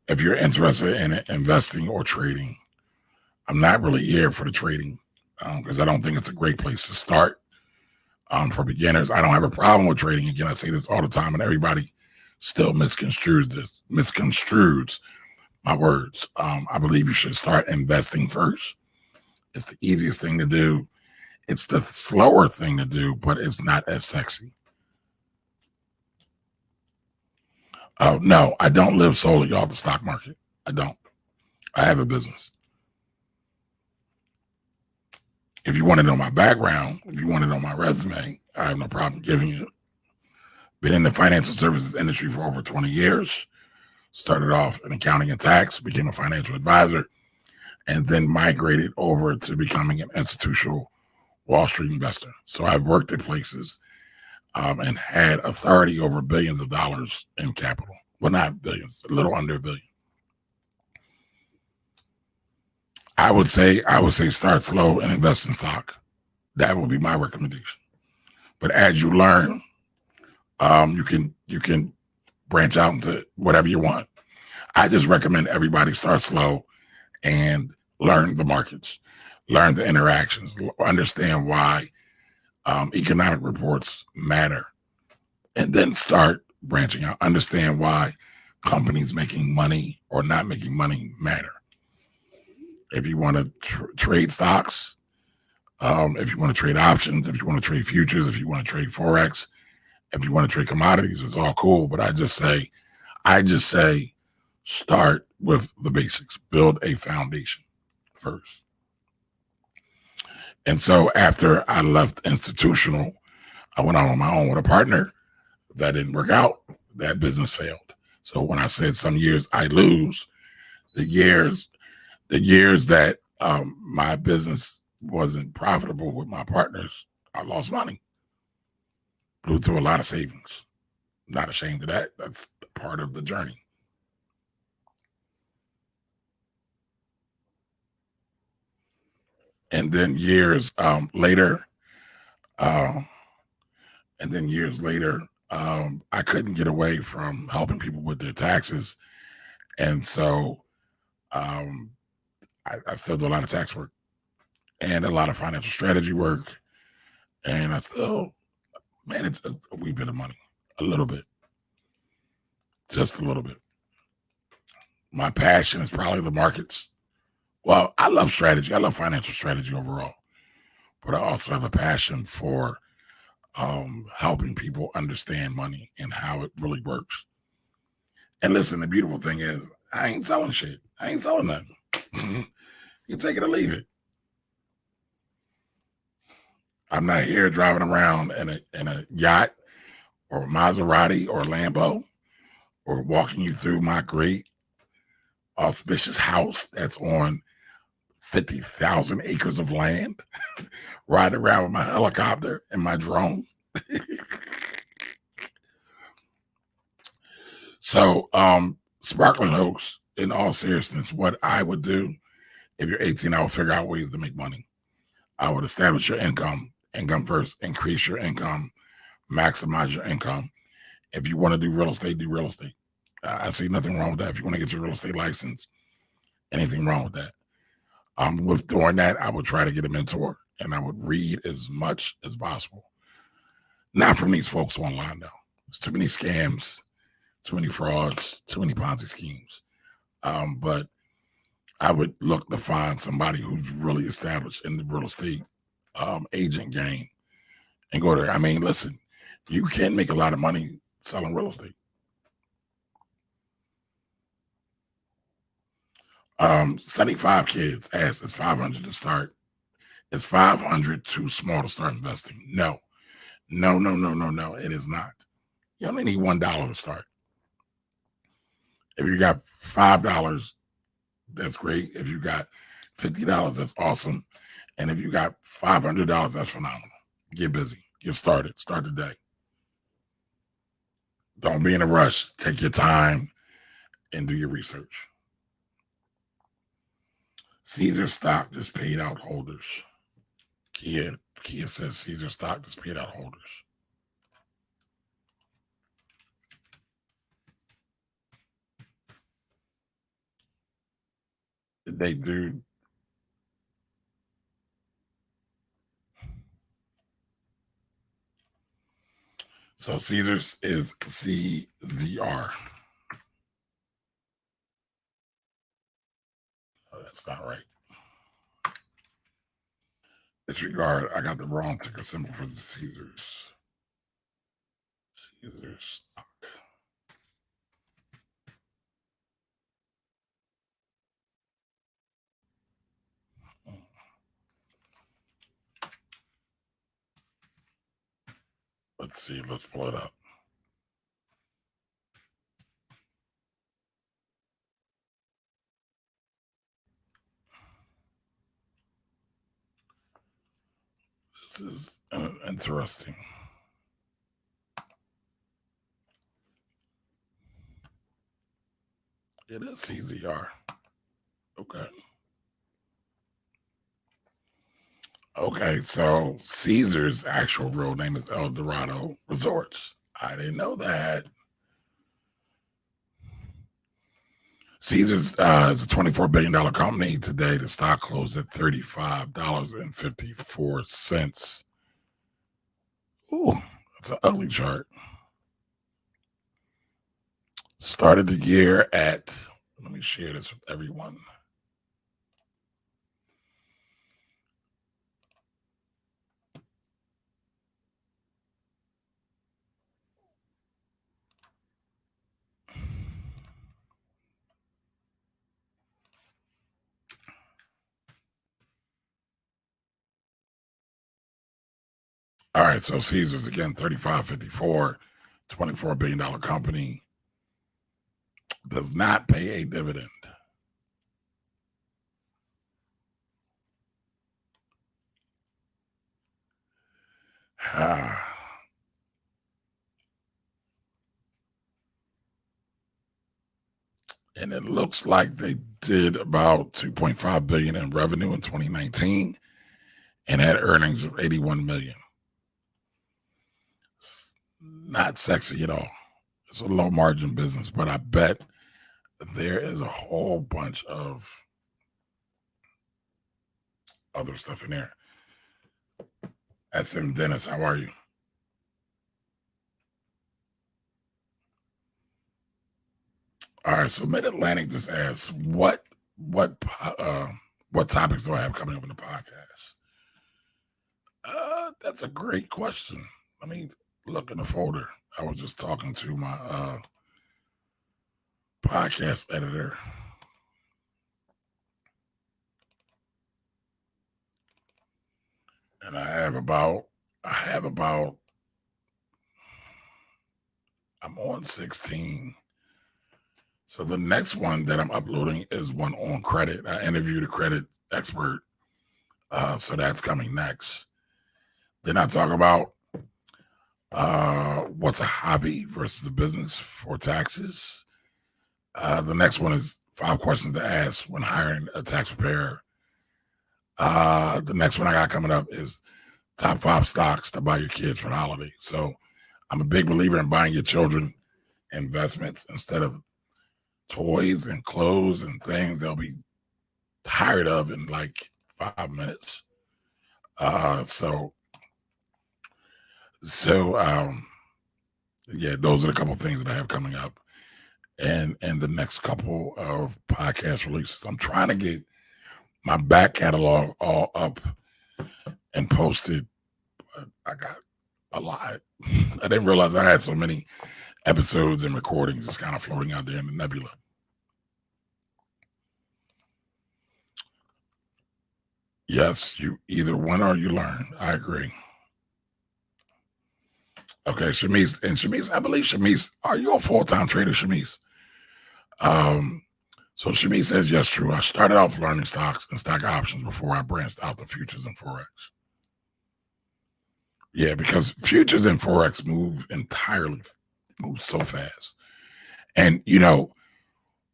if you're interested in investing or trading, I'm not really here for the trading because I don't think it's a great place to start for beginners. I don't have a problem with trading. Again, I say this all the time and everybody still misconstrues my words. I believe you should start investing first. It's the easiest thing to do. It's the slower thing to do, but it's not as sexy. Oh, no, I don't live solely off the stock market. I don't. I have a business. If you want to know my background, if you want to know my resume, I have no problem giving you. Been in the financial services industry for over 20 years. Started off in accounting and tax, became a financial advisor, and then migrated over to becoming an institutional Wall Street investor. So I've worked at places and had authority over billions of dollars in capital. Well, not billions, a little under $1 billion. I would say start slow and invest in stock. That would be my recommendation. But as you learn, you can branch out into whatever you want. I just recommend everybody start slow and learn the markets, learn the interactions, understand why economic reports matter, and then start branching out. Understand why companies making money or not making money matter. If you want to trade stocks, if you want to trade options, if you want to trade futures, if you want to trade Forex, if you want to trade commodities, it's all cool. But I just say start with the basics, build a foundation first. And so after I left institutional, I went out on my own with a partner. That didn't work out. That business failed. So when I said some years I lose, the years The years that my business wasn't profitable with my partners, I lost money. Blew through a lot of savings. Not ashamed of that. That's part of the journey. And then years later, uh, I couldn't get away from helping people with their taxes. And so I still do a lot of tax work and a lot of financial strategy work. And I still manage a wee bit of money, a little bit, just a little bit. My passion is probably the markets. Well, I love strategy. I love financial strategy overall, but I also have a passion for helping people understand money and how it really works. And listen, the beautiful thing is, I ain't selling shit. I ain't selling nothing. You take it or leave it. I'm not here driving around in a yacht or a Maserati or a Lambo or walking you through my great auspicious house that's on 50,000 acres of land, riding around with my helicopter and my drone. So, Sparkling Oaks, in all seriousness, what I would do if you're 18, I would figure out ways to make money. I would establish your income first, increase your income, maximize your income. If you want to do real estate, do real estate. I see nothing wrong with that. If you want to get your real estate license, anything wrong with that. With doing that, I would try to get a mentor and I would read as much as possible. Not from these folks online, though. There's too many scams, too many frauds, too many Ponzi schemes. But I would look to find somebody who's really established in the real estate agent game and go there. I mean, listen, you can make a lot of money selling real estate. 75 kids asked, is 500 to start? Is 500 too small to start investing? No. It is not. You only need $1 to start. If you got $5, that's great. If you got $50, that's awesome. And if you got $500, that's phenomenal. Get busy. Get started. Start today. Don't be in a rush. Take your time and do your research. Caesar stock just paid out holders. Kia says Caesar stock just paid out holders. Did they do? So Caesar's is CZR. Oh, that's not right. Disregard. I got the wrong ticker symbol for the Caesars. Caesars stock. Let's see. Let's pull it up. This is interesting. It is CZR. Okay. Okay, so Caesar's actual real name is El Dorado Resorts. I didn't know that. Caesar's is a $24 billion company. Today, the stock closed at $35.54. Ooh, that's an ugly chart. Started the year at, let me share this with everyone. All right, so Caesar's again, 35.54, $24 billion company. Does not pay a dividend. and it looks like they did about 2.5 billion in revenue in 2019 and had earnings of 81 million. It's not sexy at all. It's a low margin business, but I bet there is a whole bunch of other stuff in there. SM Dennis, how are you? All right, so Mid Atlantic just asked what topics do I have coming up in the podcast? That's a great question. Let me look in the folder. I was just talking to my podcast editor. And I have about I'm on 16. So the next one that I'm uploading is one on credit. I interviewed a credit expert. So that's coming next. Then I talk about what's a hobby versus a business for taxes. The next one is 5 questions to ask when hiring a tax preparer. The next one I got coming up is top 5 stocks to buy your kids for the holiday. So I'm a big believer in buying your children investments instead of toys and clothes and things they'll be tired of in like 5 minutes. Yeah, those are a couple of things that I have coming up, and the next couple of podcast releases. I'm trying to get my back catalog all up and posted. But I got a lot. I didn't realize I had so many episodes and recordings just kind of floating out there in the nebula. Yes, you either win or you learn. I agree. Okay, Shamise, I believe Shamise, are you a full-time trader, Shamise? So Shamise says, yes, true. I started off learning stocks and stock options before I branched out to futures and Forex. Yeah, because futures and Forex move so fast. And you know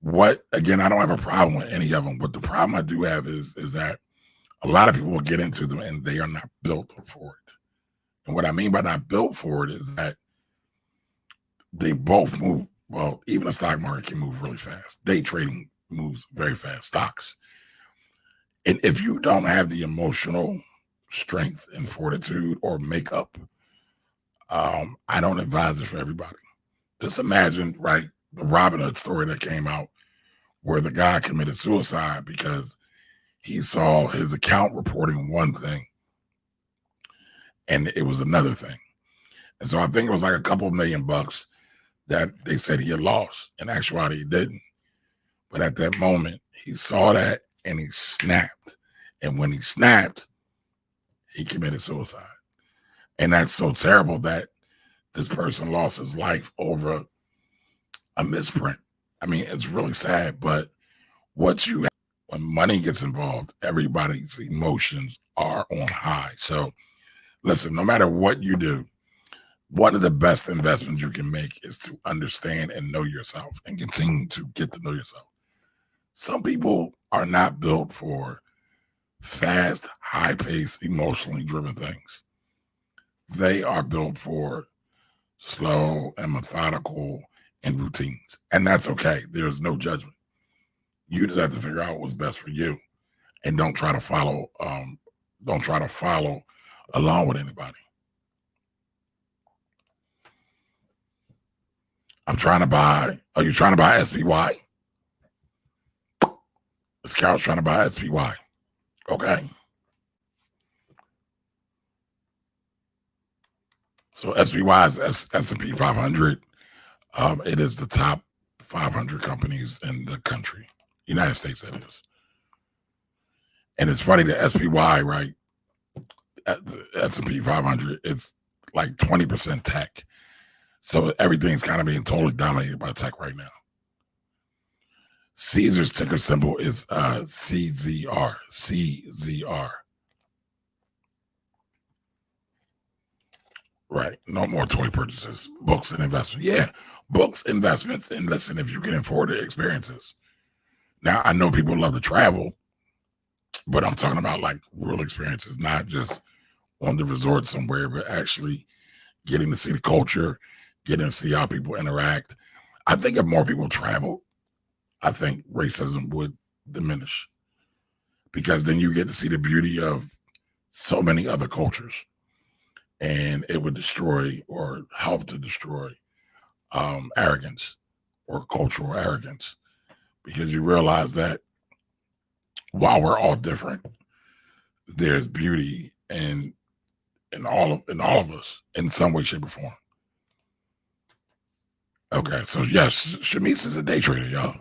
what, again, I don't have a problem with any of them, but the problem I do have is that a lot of people will get into them and they are not built for it. And what I mean by not built for it is that they both move. Well, even the stock market can move really fast. Day trading moves very fast, stocks. And if you don't have the emotional strength and fortitude or makeup, I don't advise it for everybody. Just imagine, right, the Robin Hood story that came out where the guy committed suicide because he saw his account reporting one thing and it was another thing. And so I think it was like a couple $1 million that they said he had lost. In actuality, he didn't. But at that moment, he saw that and he snapped. And when he snapped, he committed suicide. And that's so terrible that this person lost his life over a misprint. I mean, it's really sad, but when money gets involved, everybody's emotions are on high. So listen, no matter what you do, one of the best investments you can make is to understand and know yourself and continue to get to know yourself. Some people are not built for fast, high-paced, emotionally driven things. They are built for slow and methodical and routines. And that's okay. There's no judgment. You just have to figure out what's best for you. And don't try to follow along with anybody. Are you trying to buy SPY? This Carol's trying to buy SPY. Okay. So SPY is S&P 500. It is the top 500 companies in the country, United States, that is. And it's funny that SPY, right? At the S&P 500, it's like 20% tech. So everything's kind of being totally dominated by tech right now. Caesar's ticker symbol is CZR. CZR. Right. No more toy purchases. Books and investments. Yeah. Books, investments, and listen, if you can afford it, experiences. Now, I know people love to travel, but I'm talking about like real experiences, not just on the resort somewhere, but actually getting to see the culture, getting to see how people interact. I think if more people travel, I think racism would diminish because then you get to see the beauty of so many other cultures, and it would destroy or help to destroy arrogance or cultural arrogance because you realize that while we're all different, there's beauty in all of us in some way, shape, or form. Okay, so yes, Shamise is a day trader, y'all.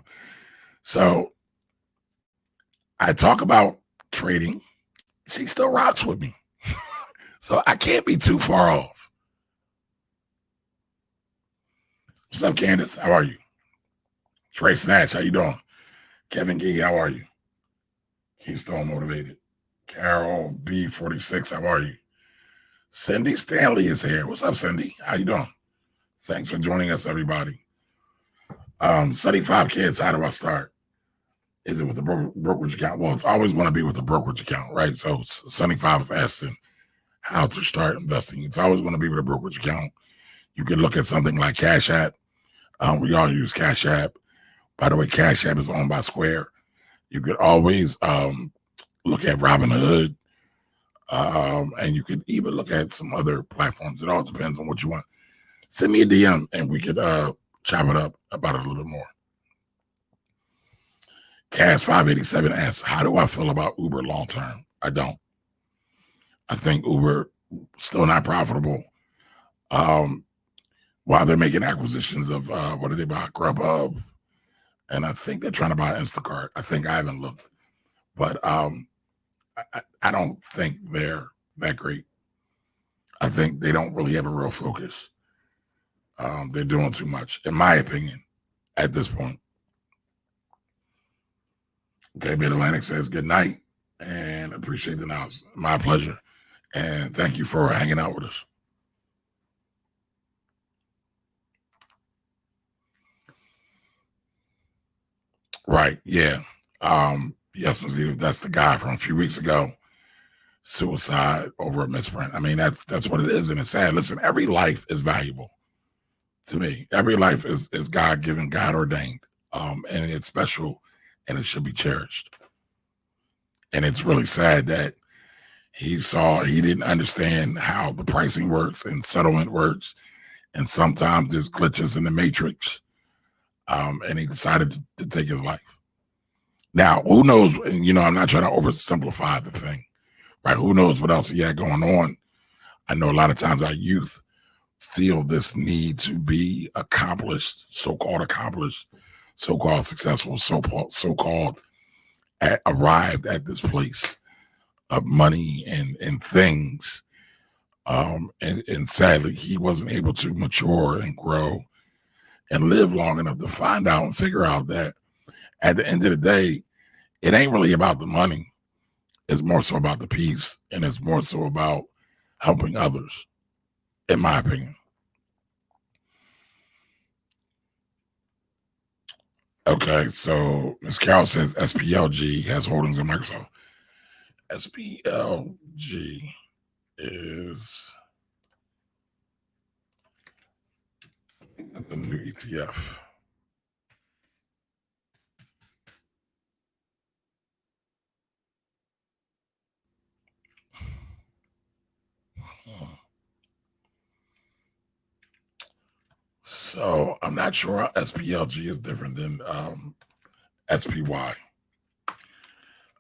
So I talk about trading. She still rocks with me. So I can't be too far off. What's up, Candace? How are you? Trey Snatch, how you doing? Kevin Gee, how are you? Keystone Motivated. Carol B46, how are you? Cindy Stanley is here. What's up, Cindy? How you doing? Thanks for joining us, everybody. 75 kids, how do I start? Is it with a brokerage account? Well, it's always going to be with a brokerage account, right? So 75 is asking how to start investing. It's always going to be with a brokerage account. You can look at something like Cash App. We all use Cash App. By the way, Cash App is owned by Square. You could always look at Robinhood, and you could even look at some other platforms. It all depends on what you want. Send me a DM, and we could chop it up about it a little bit more. Cash 587 asks, how do I feel about Uber long term? I don't. I think Uber still not profitable. While they're making acquisitions of what did they buy? Grubhub. And I think they're trying to buy Instacart. I think I haven't looked. But I don't think they're that great. I think they don't really have a real focus. They're doing too much, in my opinion, at this point. Okay, Mid Atlantic says good night and appreciate the announcement. My pleasure. And thank you for hanging out with us. Right, yeah. Yes, that's the guy from a few weeks ago. Suicide over a misprint. I mean, that's what it is, and it's sad. Listen, every life is valuable to me. Every life is God given, God ordained, and it's special, and it should be cherished. And it's really sad that he didn't understand how the pricing works and settlement works, and sometimes there's glitches in the matrix, and he decided to take his life. Now, who knows? You know, I'm not trying to oversimplify the thing, right? Who knows what else he had going on? I know a lot of times our youth feel this need to be accomplished, so-called successful, so-called arrived at this place of money and things. And sadly, he wasn't able to mature and grow and live long enough to find out and figure out that at the end of the day, it ain't really about the money. It's more so about the peace, and it's more so about helping others, in my opinion. Okay, so Ms. Carroll says SPLG has holdings in Microsoft. SPLG is the new ETF. So I'm not sure how SPLG is different than SPY.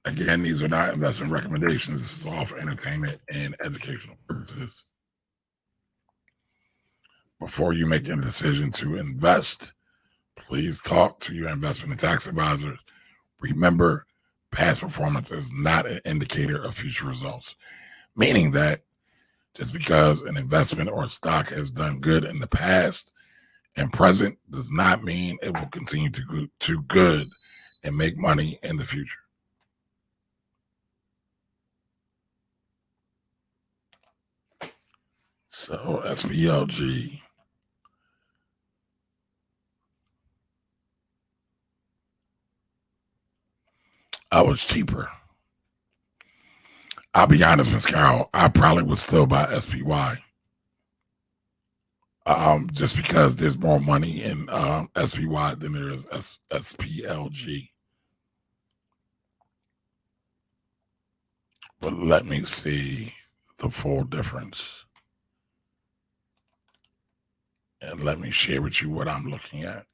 Again, these are not investment recommendations. This is all for entertainment and educational purposes. Before you make a decision to invest, please talk to your investment and tax advisors. Remember, past performance is not an indicator of future results, meaning that just because an investment or a stock has done good in the past and present does not mean it will continue to do good and make money in the future. So SPLG. I was cheaper. I'll be honest, Miss Carol, I probably would still buy SPY. Just because there's more money in SPY than there is SPLG. But let me see the full difference. And let me share with you what I'm looking at.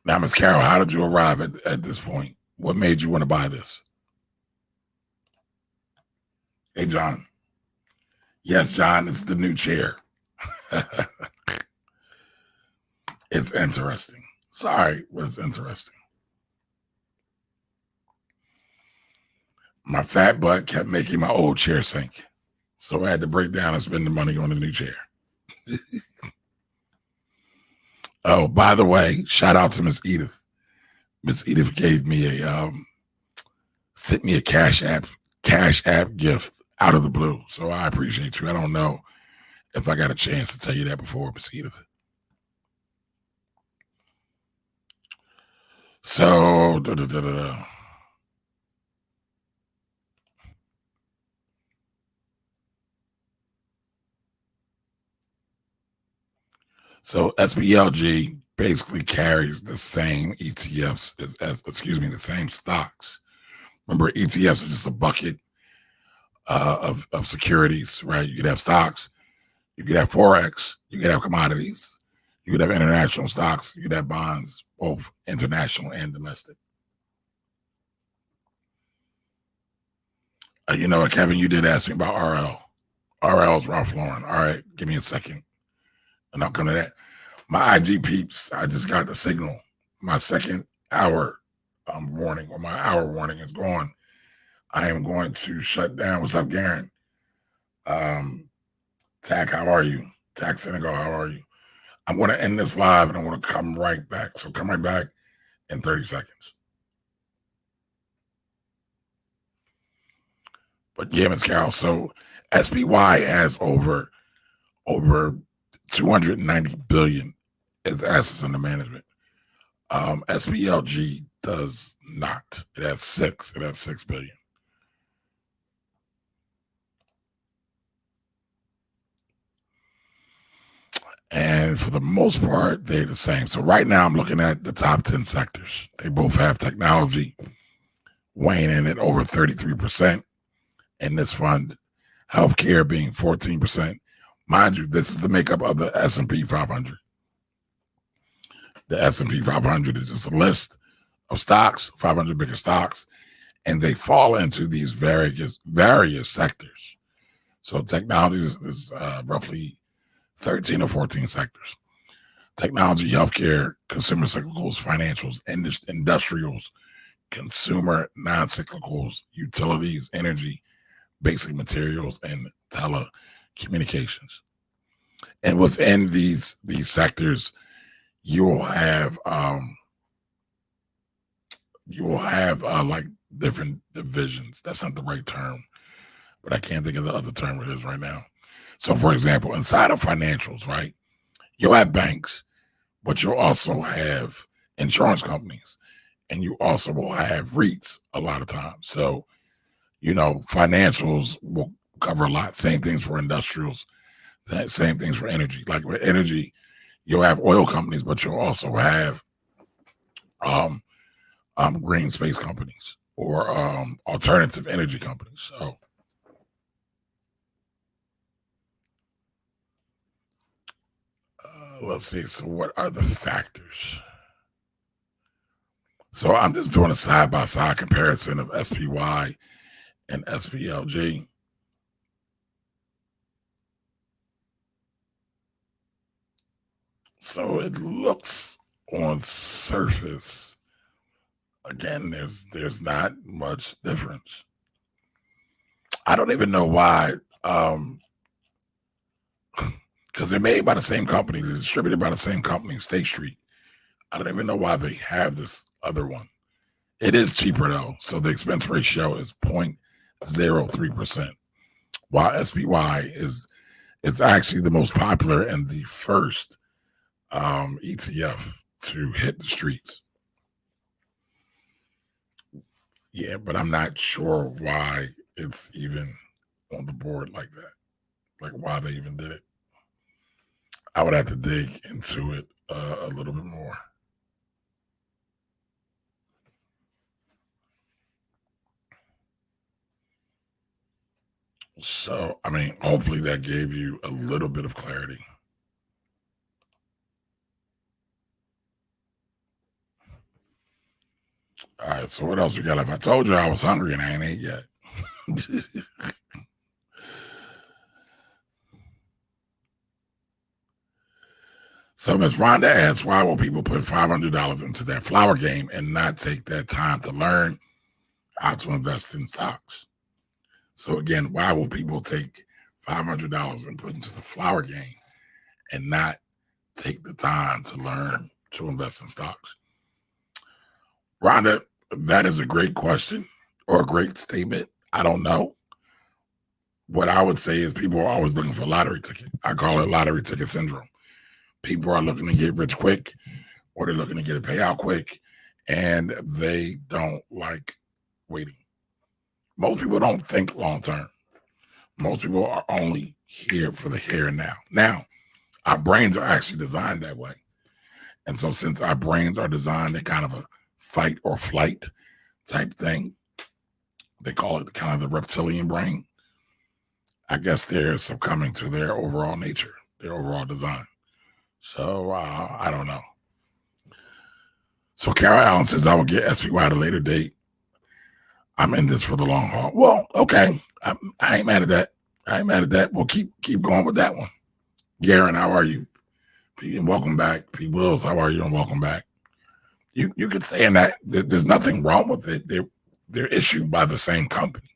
Now, Miss Carol, how did you arrive at this point? What made you want to buy this? Hey, John. Yes, John, it's the new chair. It's interesting. Sorry, but it's interesting. My fat butt kept making my old chair sink. So I had to break down and spend the money on a new chair. Oh, by the way, shout out to Miss Edith. Miss Edith gave me sent me a Cash App gift out of the blue. So I appreciate you. I don't know if I got a chance to tell you that before, Miss Edith. So So SPLG basically carries the same ETFs as the same stocks. Remember, ETFs are just a bucket of securities, right? You could have stocks, you could have Forex, you could have commodities, you could have international stocks, you could have bonds, both international and domestic. You know what, Kevin, you did ask me about RL. RL is Ralph Lauren. All right, give me a second. And I'll come to that. My IG peeps, I just got the signal. My second hour warning, or my hour warning is gone. I am going to shut down. What's up, Garen? Tack, how are you? Tack Senegal, how are you? I'm going to end this live and I'm going to come right back. So come right back in 30 seconds. But yeah, Ms. Carol, so SPY has over 290 billion as assets under management. SPLG does not. It has 6 billion. And for the most part, they're the same. So right now I'm looking at the top 10 sectors. They both have technology weighing in at over 33%. In this fund, healthcare being 14%. Mind you, this is the makeup of the S&P 500. The S&P 500 is just a list of stocks, 500 biggest stocks, and they fall into these various sectors. So technology is roughly 13 or 14 sectors. Technology, healthcare, consumer cyclicals, financials, industrials, consumer non-cyclicals, utilities, energy, basic materials, and telecommunications. And within these sectors, you will have like different divisions. That's not the right term, but I can't think of the other term it is right now. So, for example, inside of financials, right, you'll have banks, but you'll also have insurance companies, and you also will have REITs a lot of times. So, you know, financials will cover a lot. Same things for industrials. Same things for energy. Like with energy, you'll have oil companies, but you'll also have green space companies or alternative energy companies. So let's see. So what are the factors? So I'm just doing a side-by-side comparison of SPY and SPLG. So it looks on surface, again, there's not much difference. I don't even know why, because they're made by the same company, they're distributed by the same company, State Street. I don't even know why they have this other one. It is cheaper though. So the expense ratio is 0.9 0.03%. While SPY is actually the most popular and the first ETF to hit the streets. Yeah, but I'm not sure why it's even on the board like that. Like why they even did it. I would have to dig into it a little bit more. So, I mean, hopefully that gave you a little bit of clarity. All right, so what else we got left? I told you I was hungry and I ain't ate yet. So Ms. Rhonda asks, why will people put $500 into their flower game and not take that time to learn how to invest in stocks? So again, why will people take $500 and put into the flower game and not take the time to learn to invest in stocks? Rhonda, that is a great question or a great statement. I don't know. What I would say is people are always looking for a lottery ticket. I call it lottery ticket syndrome. People are looking to get rich quick, or they're looking to get a payout quick, and they don't like waiting. Most people don't think long term. Most people are only here for the here and now. Now, our brains are actually designed that way. And so since our brains are designed at kind of a fight or flight type thing, they call it kind of the reptilian brain. I guess they're succumbing to their overall nature, their overall design. So I don't know. So Carol Allen says, I will get SPY at a later date. I'm in this for the long haul. Well, okay. I ain't mad at that. I ain't mad at that. We'll keep going with that one. Garen, how are you? And welcome back. P. Wills, how are you? And welcome back. You could say in that there's nothing wrong with it. They're issued by the same company.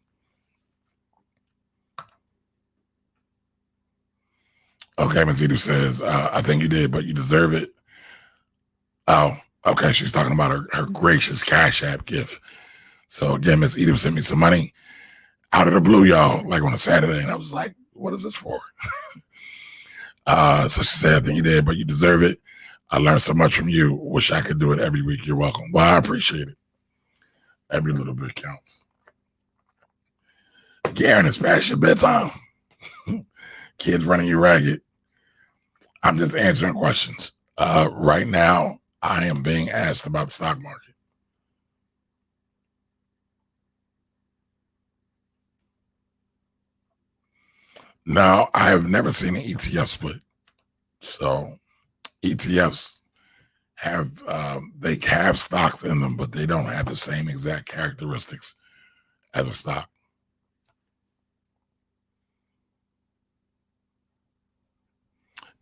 Okay, Mazidu says, I think you did, but you deserve it. Oh, okay. She's talking about her gracious Cash App gift. So again, Miss Edith sent me some money out of the blue, y'all, like on a Saturday. And I was like, what is this for? So she said, I think you did, but you deserve it. I learned so much from you. Wish I could do it every week. You're welcome. Well, I appreciate it. Every little bit counts. Garen, it's past your bedtime. Kids running you ragged. I'm just answering questions. Right now, I am being asked about the stock market. No, I have never seen an ETF split. So ETFs have they have stocks in them, but they don't have the same exact characteristics as a stock.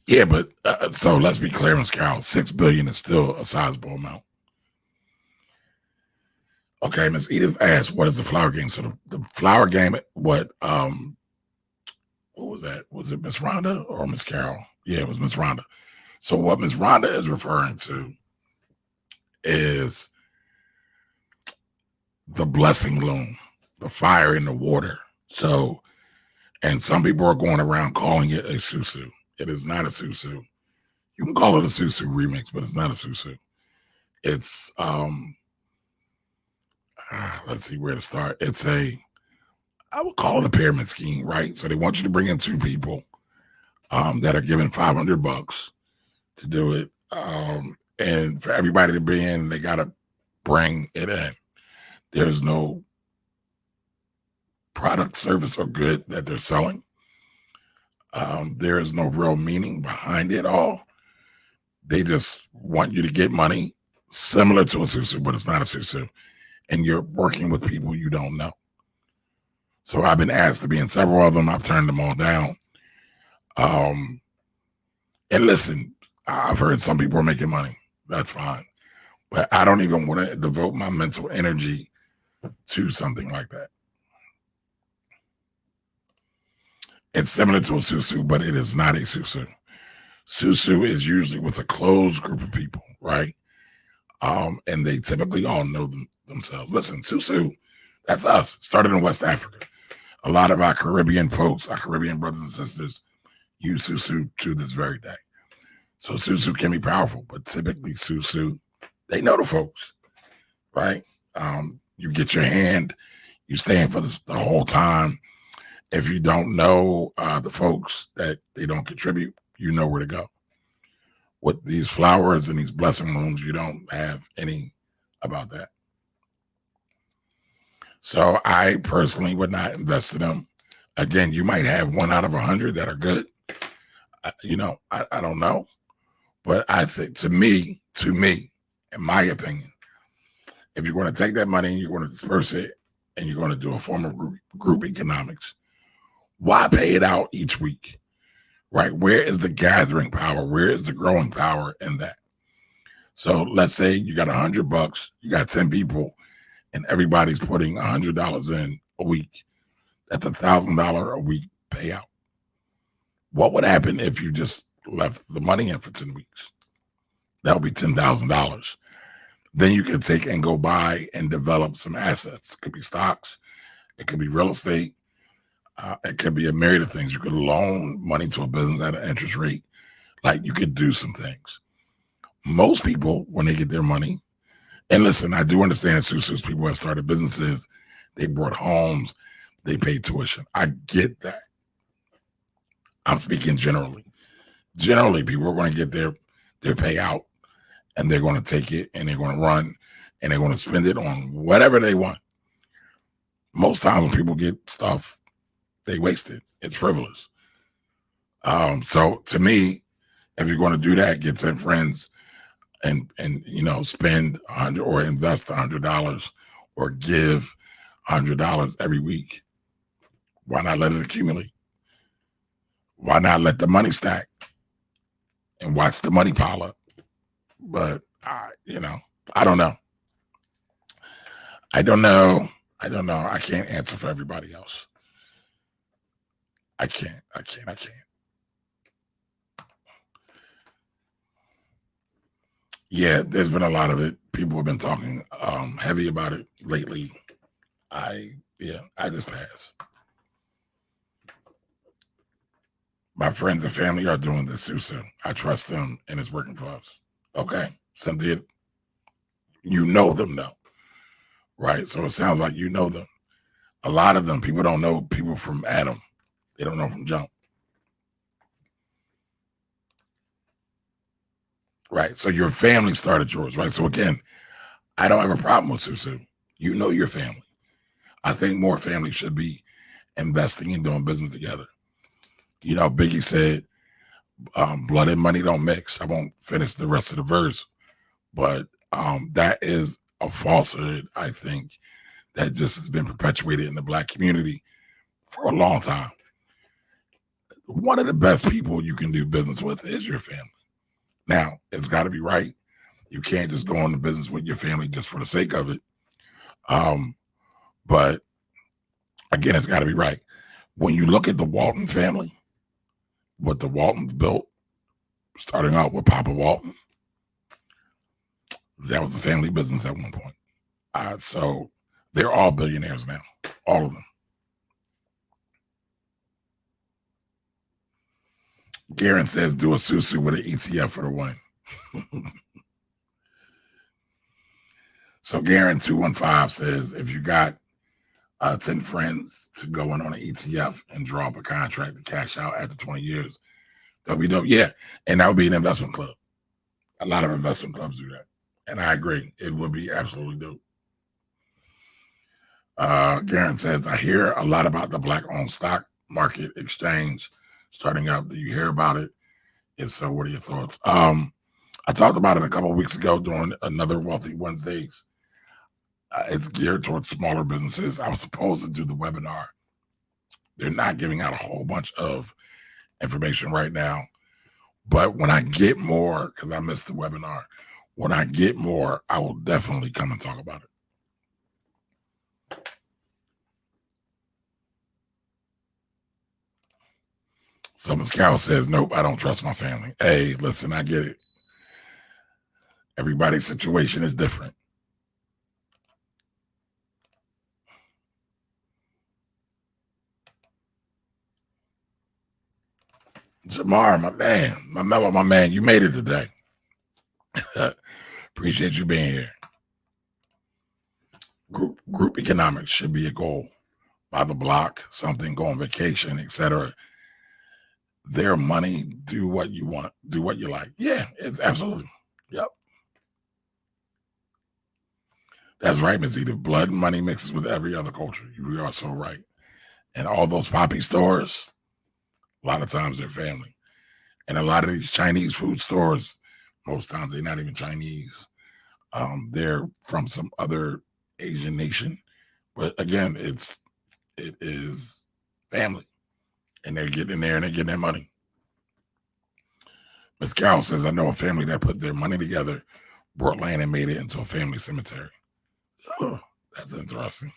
Yeah, but so let's be clear, Ms. Carroll, $6 billion is still a sizable amount. Okay, Ms. Edith asked, what is the flower game? So the flower game, what was that? Was it Miss Rhonda or Miss Carroll? Yeah, it was Miss Rhonda. So what Miss Rhonda is referring to is the blessing loom, the fire in the water. So, and some people are going around calling it a susu. It is not a susu. You can call it a susu remix, but it's not a susu. It's let's see where to start. It's I would call it a pyramid scheme, right? So they want you to bring in two people that are given $500 to do it. And for everybody to be in, they got to bring it in. There's no product, service, or good that they're selling. There is no real meaning behind it all. They just want you to get money similar to a susu, but it's not a susu. And you're working with people you don't know. So I've been asked to be in several of them. I've turned them all down. And listen, I've heard some people are making money. That's fine. But I don't even want to devote my mental energy to something like that. It's similar to a susu, but it is not a susu. Susu is usually with a closed group of people, right? And they typically all know themselves. Listen, susu, That's us. Started in West Africa. A lot of our Caribbean folks, our Caribbean brothers and sisters, use Susu to this very day. So Susu can be powerful, but typically Susu, they know the folks, right? You get your hand, you stand for the whole time. If you don't know the folks that they don't contribute, you know where to go. With these flowers and these blessing rooms, you don't have any about that. So I personally would not invest in them. Again, you might have 1 out of 100 that are good. I don't know. But I think to me, in my opinion, if you're going to take that money and you're going to disperse it and you're going to do a form of group economics, why pay it out each week, right? Where is the gathering power? Where is the growing power in that? So let's say you got $100, you got 10 people, and everybody's putting $100 in a week. That's $1,000 a week payout. What would happen if you just left the money in for 10 weeks? That would be $10,000. Then you can take and go buy and develop some assets. It could be stocks. It could be real estate. It could be a myriad of things. You could loan money to a business at an interest rate. Like, you could do some things. Most people, when they get their money, and listen, I do understand Susu's people have started businesses. They bought homes. They paid tuition. I get that. I'm speaking generally. Generally, people are going to get their payout, and they're going to take it, and they're going to run, and they're going to spend it on whatever they want. Most times when people get stuff, they waste it. It's frivolous. So to me, if you're going to do that, get 10 friends and spend $100 or invest $100 or give $100 every week. Why not let it accumulate? Why not let the money stack and watch the money pile up? But I don't know. I don't know. I can't answer for everybody else. I can't. Yeah, there's been a lot of it. People have been talking heavy about it lately. I just pass. My friends and family are doing this Susu. I trust them, and it's working for us. Okay, Cynthia, you know them though, right? So it sounds like you know them. A lot of them, people don't know people from Adam. They don't know from Jump. Right. So your family started yours, right? So again, I don't have a problem with Susu. You know your family. I think more families should be investing and doing business together. Biggie said, blood and money don't mix. I won't finish the rest of the verse, but that is a falsehood, I think, that just has been perpetuated in the Black community for a long time. One of the best people you can do business with is your family. Now, it's got to be right. You can't just go into business with your family just for the sake of it. But again, it's got to be right. When you look at the Walton family, what the Waltons built, starting out with Papa Walton, that was a family business at one point. So they're all billionaires now, all of them. Garen says, do a Susu with an ETF for the win. So Garen 215 says, if you got 10 friends to go in on an ETF and draw up a contract to cash out after 20 years, that'll be dope. Yeah, and that would be an investment club. A lot of investment clubs do that. And I agree. It would be absolutely dope. Garen says, I hear a lot about the Black-owned stock market exchange starting up. Do you hear about it? If so, what are your thoughts? I talked about it a couple of weeks ago during another Wealthy Wednesdays. It's geared towards smaller businesses. I was supposed to do the webinar. They're not giving out a whole bunch of information right now. But when I get more, because I missed the webinar, when I get more, I will definitely come and talk about it. So Ms. Carol says, nope, I don't trust my family. Hey, listen, I get it. Everybody's situation is different. Jamar, my man, my man, you made it today. Appreciate you being here. Group economics should be a goal. Buy the block, something, go on vacation, etc. Their money, do what you want, do what you like. Yeah, it's absolutely. Yep. That's right, Ms. Edith. Blood and money mixes with every other culture. You are so right. And all those poppy stores, a lot of times they're family. And a lot of these Chinese food stores, most times they're not even Chinese. They're from some other Asian nation. But again, it is family. And they're getting in there and they're getting their money. Ms. Carroll says, I know a family that put their money together, bought land and made it into a family cemetery. Oh, that's interesting.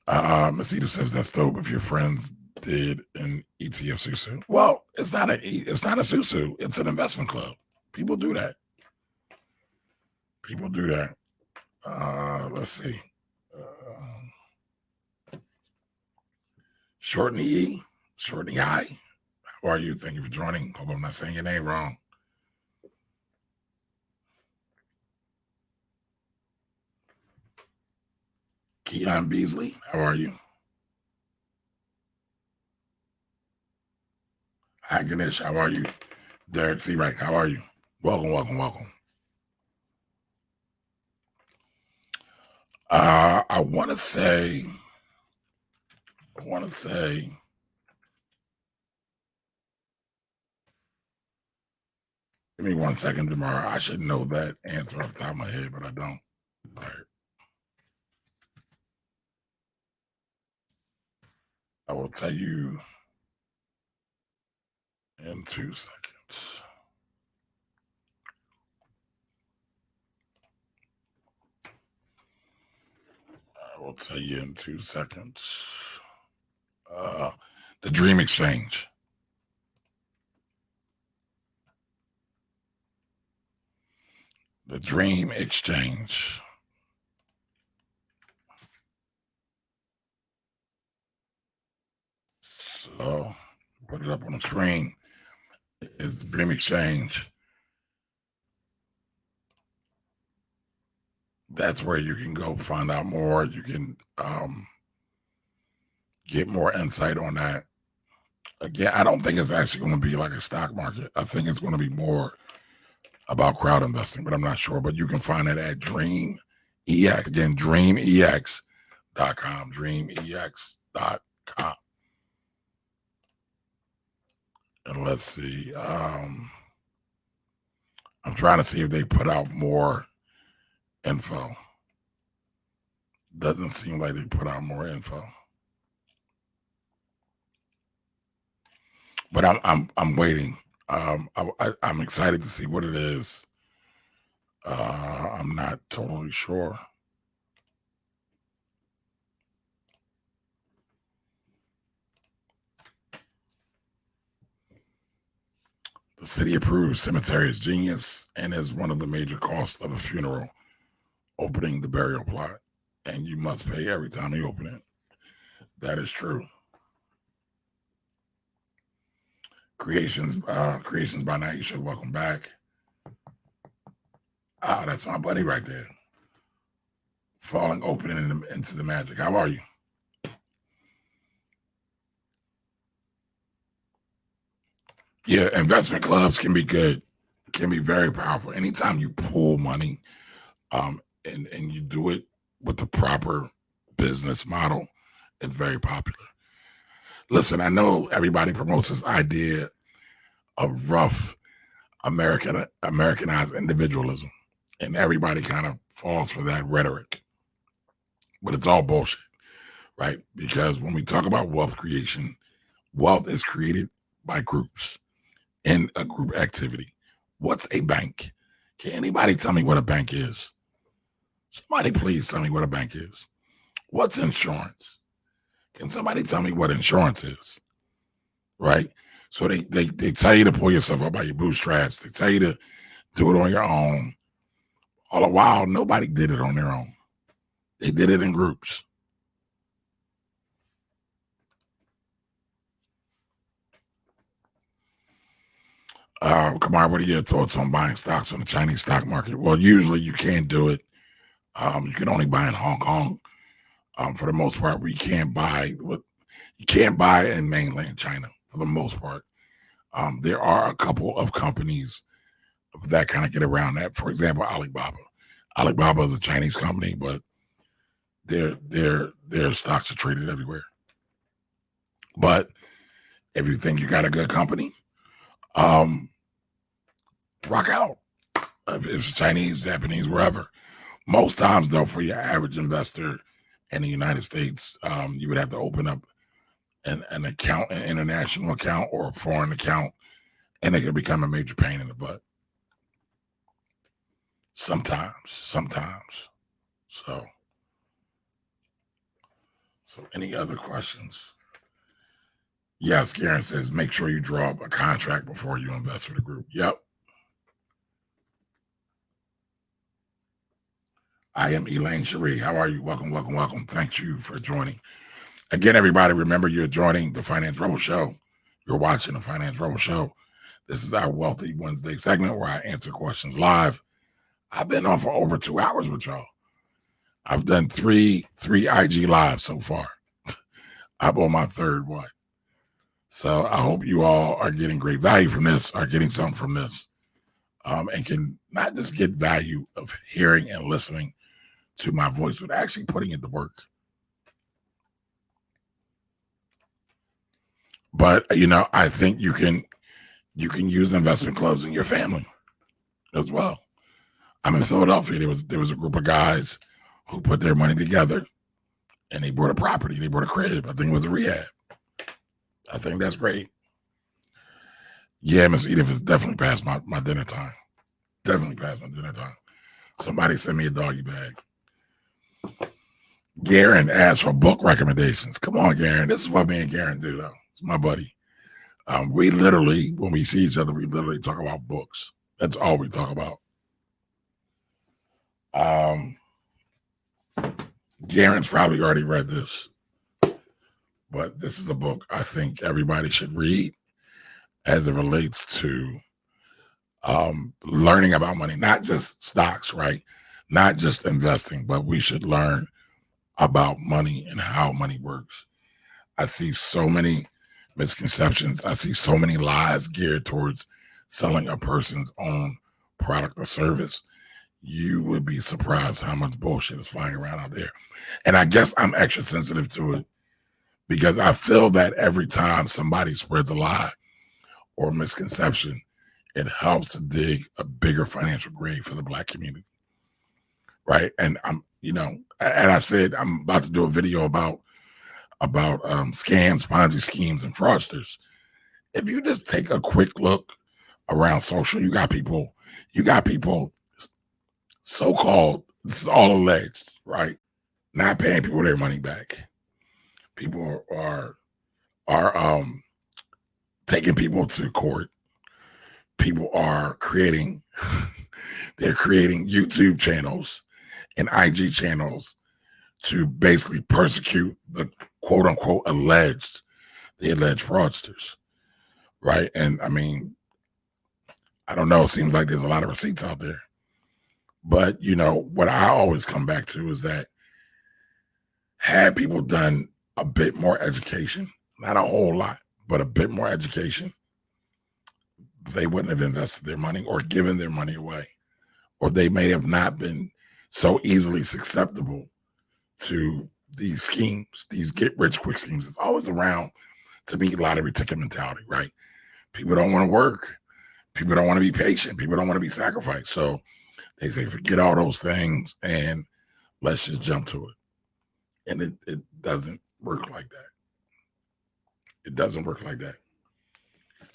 Ms. Edith says that's dope if your friends did an ETF Susu. Well, it's not a Susu. It's an investment club. People do that. People do that. Let's see. Shortney E. Shortney High. How are you? Thank you for joining. Hope I'm not saying your name wrong. Keon Beasley, how are you? Hi, Ganesh, how are you? Derek C. Wright, how are you? Welcome, welcome, welcome. I want to say, give me 1 second, tomorrow. I should know that answer off the top of my head, but I don't. All right. I will tell you in 2 seconds. I will tell you in 2 seconds. The Dream Exchange. The Dream Exchange. So put it up on the screen. It's Dream Exchange. That's where you can go find out more. You can get more insight on that. Again, I don't think it's actually going to be like a stock market. I think it's going to be more about crowd investing, but I'm not sure. But you can find it at Dream EX. Again, dreamex.com. Dreamex.com. And let's see. I'm trying to see if they put out more info. Doesn't seem like they put out more info. But I'm waiting. I'm excited to see what it is. I'm not totally sure. The city approves cemetery is genius and is one of the major costs of a funeral, opening the burial plot. And you must pay every time you open it. That is true. Creations by Naisha, welcome back. That's my buddy right there. Falling open into the magic. How are you? Yeah, investment clubs can be good, can be very powerful. Anytime you pool money, and you do it with the proper business model, it's very popular. Listen, I know everybody promotes this idea of rough Americanized individualism, and everybody kind of falls for that rhetoric. But it's all bullshit, right? Because when we talk about wealth creation, wealth is created by groups in a group activity. What's a bank? Can anybody tell me what a bank is? Somebody please tell me what a bank is. What's insurance? Can somebody tell me what insurance is? Right? So they tell you to pull yourself up by your bootstraps. They tell you to do it on your own. All the while, nobody did it on their own. They did it in groups. Kamar, what are your thoughts on buying stocks on the Chinese stock market? Well, usually you can't do it. You can only buy in Hong Kong. For the most part, you can't buy in mainland China for the most part. There are a couple of companies that kind of get around that. For example, Alibaba. Alibaba is a Chinese company, but their stocks are traded everywhere. But if you think you got a good company, rock out. If it's Chinese, Japanese, wherever. Most times, though, for your average investor in the United States, you would have to open up an account, an international account or a foreign account, and it could become a major pain in the butt. Sometimes. So any other questions? Yes, Garen says, make sure you draw up a contract before you invest with the group. Yep. I am Elaine Cherie. How are you? Welcome. Thank you for joining. Again, everybody, remember you're joining the Finance Rebel Show. You're watching the Finance Rebel Show. This is our Wealthy Wednesday segment where I answer questions live. I've been on for over 2 hours with y'all. I've done three IG lives so far. I'm on my third one. So I hope you all are getting great value from this, are getting something from this, and can not just get value of hearing and listening to my voice, but actually putting it to work. But, I think you can use investment clubs in your family as well. I'm in Philadelphia. There was a group of guys who put their money together and they bought a property. They bought a crib. I think it was a rehab. I think that's great. Yeah, Miss Edith, is definitely past my dinner time. Definitely past my dinner time. Somebody send me a doggy bag. Garen asked for book recommendations. Come on, Garen. This is what me and Garen do, though. It's my buddy. We literally, when we see each other, we literally talk about books. That's all we talk about. Garen's probably already read this, but this is a book I think everybody should read as it relates to learning about money, not just stocks, right? Not just investing, but we should learn about money and how money works. I see so many misconceptions. I see so many lies geared towards selling a person's own product or service. You would be surprised how much bullshit is flying around out there. And I guess I'm extra sensitive to it because I feel that every time somebody spreads a lie or misconception, it helps to dig a bigger financial grave for the Black community. Right. And and I said, I'm about to do a video about scams, Ponzi schemes, and fraudsters. If you just take a quick look around social, you got people so-called, this is all alleged, right? Not paying people their money back. People are taking people to court. People are creating YouTube channels and IG channels to basically persecute the quote unquote alleged fraudsters, right? And I mean, I don't know, it seems like there's a lot of receipts out there. But what I always come back to is that had people done a bit more education, not a whole lot, but a bit more education, they wouldn't have invested their money or given their money away, or they may have not been so easily susceptible to these schemes, these get rich quick schemes. It's always around, to me, lottery ticket mentality, right? People don't want to work. People don't want to be patient. People don't want to be sacrificed. So they say, forget all those things and let's just jump to it. And it doesn't work like that. It doesn't work like that.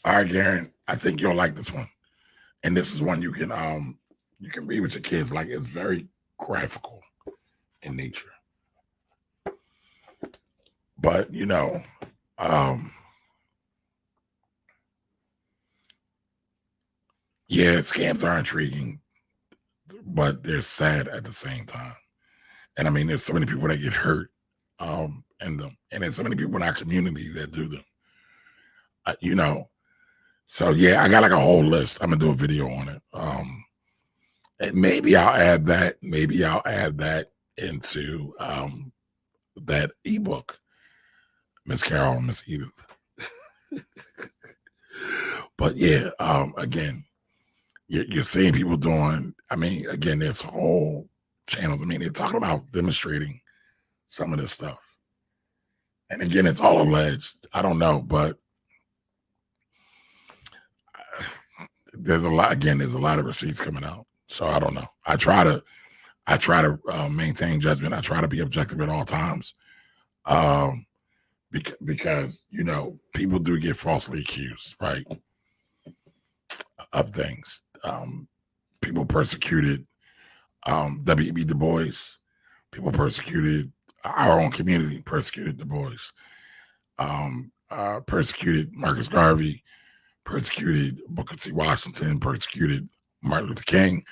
All right, Garen, I think you'll like this one. And this is one you can read with your kids. Like, it's very graphical in nature. But, yeah, scams are intriguing, but they're sad at the same time. And I mean, there's so many people that get hurt in them. And there's so many people in our community that do them. So yeah, I got like a whole list. I'm gonna do a video on it. And maybe I'll add that. Maybe I'll add that into that ebook, Miss Carol and Miss Edith. But yeah, again, you're seeing people doing. I mean, again, there's whole channels. I mean, they're talking about demonstrating some of this stuff, and again, it's all alleged. I don't know, but there's a lot. Again, there's a lot of receipts coming out, so I don't know. I try to maintain judgment. I try to be objective at all times, because you know people do get falsely accused, right, of things. People persecuted W.E.B. Du Bois. People persecuted our own community. Persecuted Du Bois. Persecuted Marcus Garvey. Persecuted Booker T. Washington. Persecuted Martin Luther King.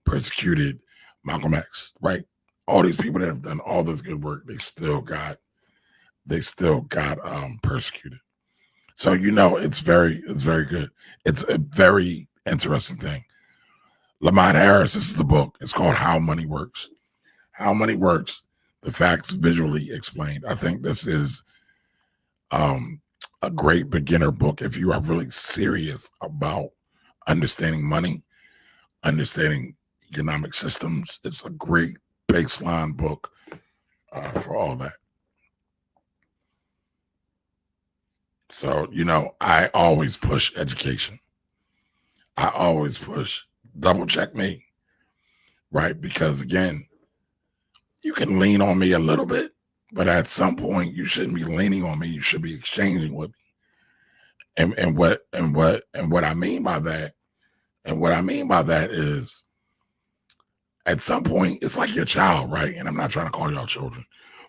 Persecuted Malcolm X. Right. All these people that have done all this good work, they still got persecuted. So you know it's very good. It's a very interesting thing. Lamont Harris, this is the book. It's called How Money Works. How Money Works, the facts visually explained. I think this is a great beginner book if you are really serious about understanding money, understanding economic systems. It's a great baseline book for all that. So, you know, I always push education. I always push double check me, right? Because again, you can lean on me a little bit, but at some point you shouldn't be leaning on me. You should be exchanging with me. And what I mean by that, is at some point it's like your child, right? And I'm not trying to call y'all children,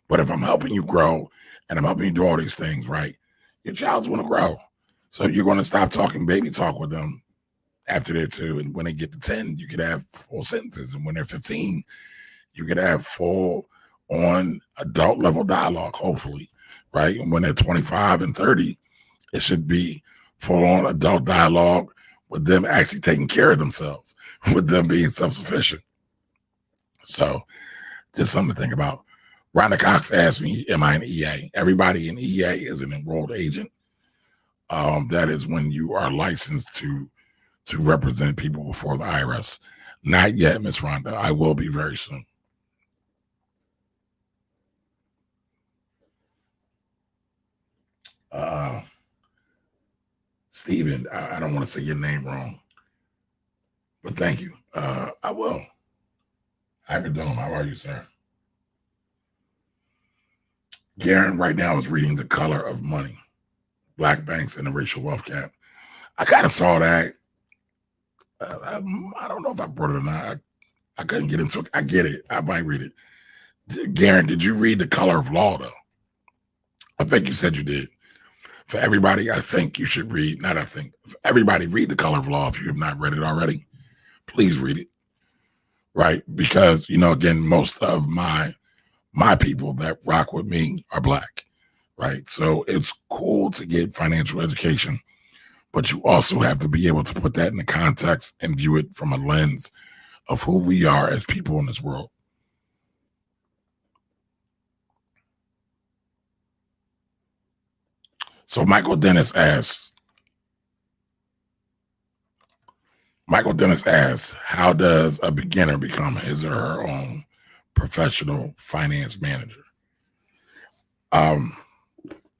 but if I'm helping you grow and I'm helping you do all these things, right? Your child's going to grow. So you're going to stop talking baby talk with them after they're 2. And when they get to 10, you could have full sentences. And when they're 15, you could have full on adult level dialogue, hopefully, right? And when they're 25 and 30, it should be full on adult dialogue with them actually taking care of themselves, with them being self-sufficient. So just something to think about. Rhonda Cox asked me, am I an EA? Everybody in EA is an enrolled agent. That is when you are licensed to represent people before the IRS. Not yet, Miss Rhonda. I will be very soon. Stephen, I don't want to say your name wrong, but thank you. I will. Hyperdome, how are you, sir? Garen right now is reading The Color of Money, Black Banks and the Racial Wealth Gap. I kind of saw that. I don't know if I brought it or not. I couldn't get into it. I get it. I might read it. Garen, did you read The Color of Law, though? I think you said you did. For everybody, I think you should read, not I think, for everybody, read The Color of Law if you have not read it already. Please read it, right? Because, you know, again, most of my people that rock with me are Black, right? So it's cool to get financial education, but you also have to be able to put that in the context and view it from a lens of who we are as people in this world. So Michael Dennis asks, how does a beginner become his or her own professional finance manager?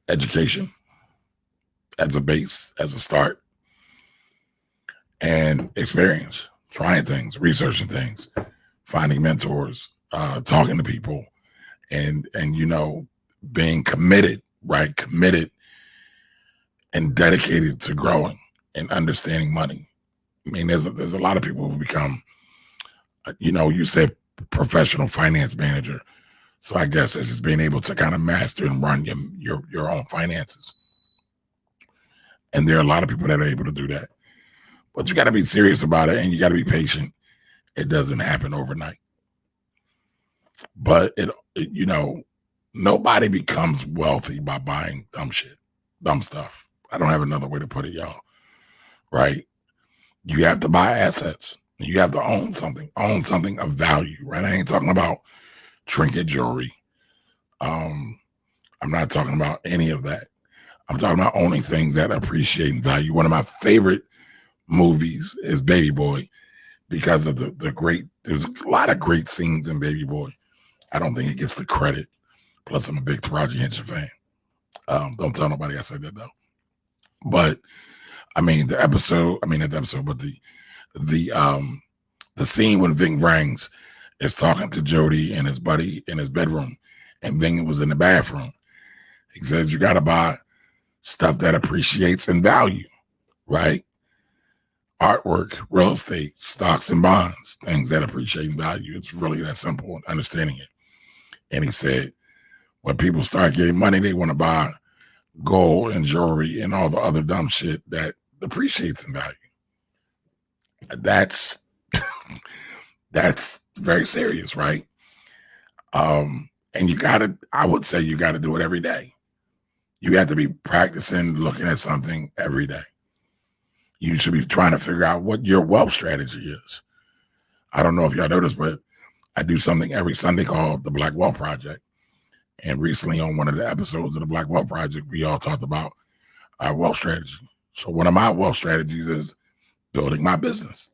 Education as a base, as a start, and experience, trying things, researching things, finding mentors, talking to people, and you know, being committed, right? Committed and dedicated to growing and understanding money. I mean, there's a lot of people who become, you know, you said professional finance manager. So I guess it's just being able to kind of master and run your own finances. And there are a lot of people that are able to do that. But you got to be serious about it and you got to be patient. It doesn't happen overnight. But it, you know, nobody becomes wealthy by buying dumb shit, dumb stuff. I don't have another way to put it, y'all. right? You have to buy assets. You have to own something of value, right? I ain't talking about trinket jewelry. I'm not talking about any of that. I'm talking about owning things that appreciate in value. One of my favorite movies is Baby Boy because of the great, there's a lot of great scenes in Baby Boy. I don't think it gets the credit. Plus, I'm a big Taraji Henson fan. Don't tell nobody I said that though. But I mean, the episode, I mean, not the episode, but the scene when Ving Rhames is talking to Jody and his buddy in his bedroom, and Ving was in the bathroom. He says, you got to buy stuff that appreciates in value, right? Artwork, real estate, stocks and bonds, things that appreciate in value. It's really that simple, understanding it. And he said, when people start getting money, they want to buy gold and jewelry and all the other dumb shit that appreciates in value. That's that's very serious, right? And I would say you gotta do it every day. You have to be practicing looking at something every day. You should be trying to figure out what your wealth strategy is. I don't know if y'all noticed, but I do something every Sunday called the Black Wealth Project. And recently on one of the episodes of the Black Wealth Project, we all talked about our wealth strategy. So one of my wealth strategies is building my business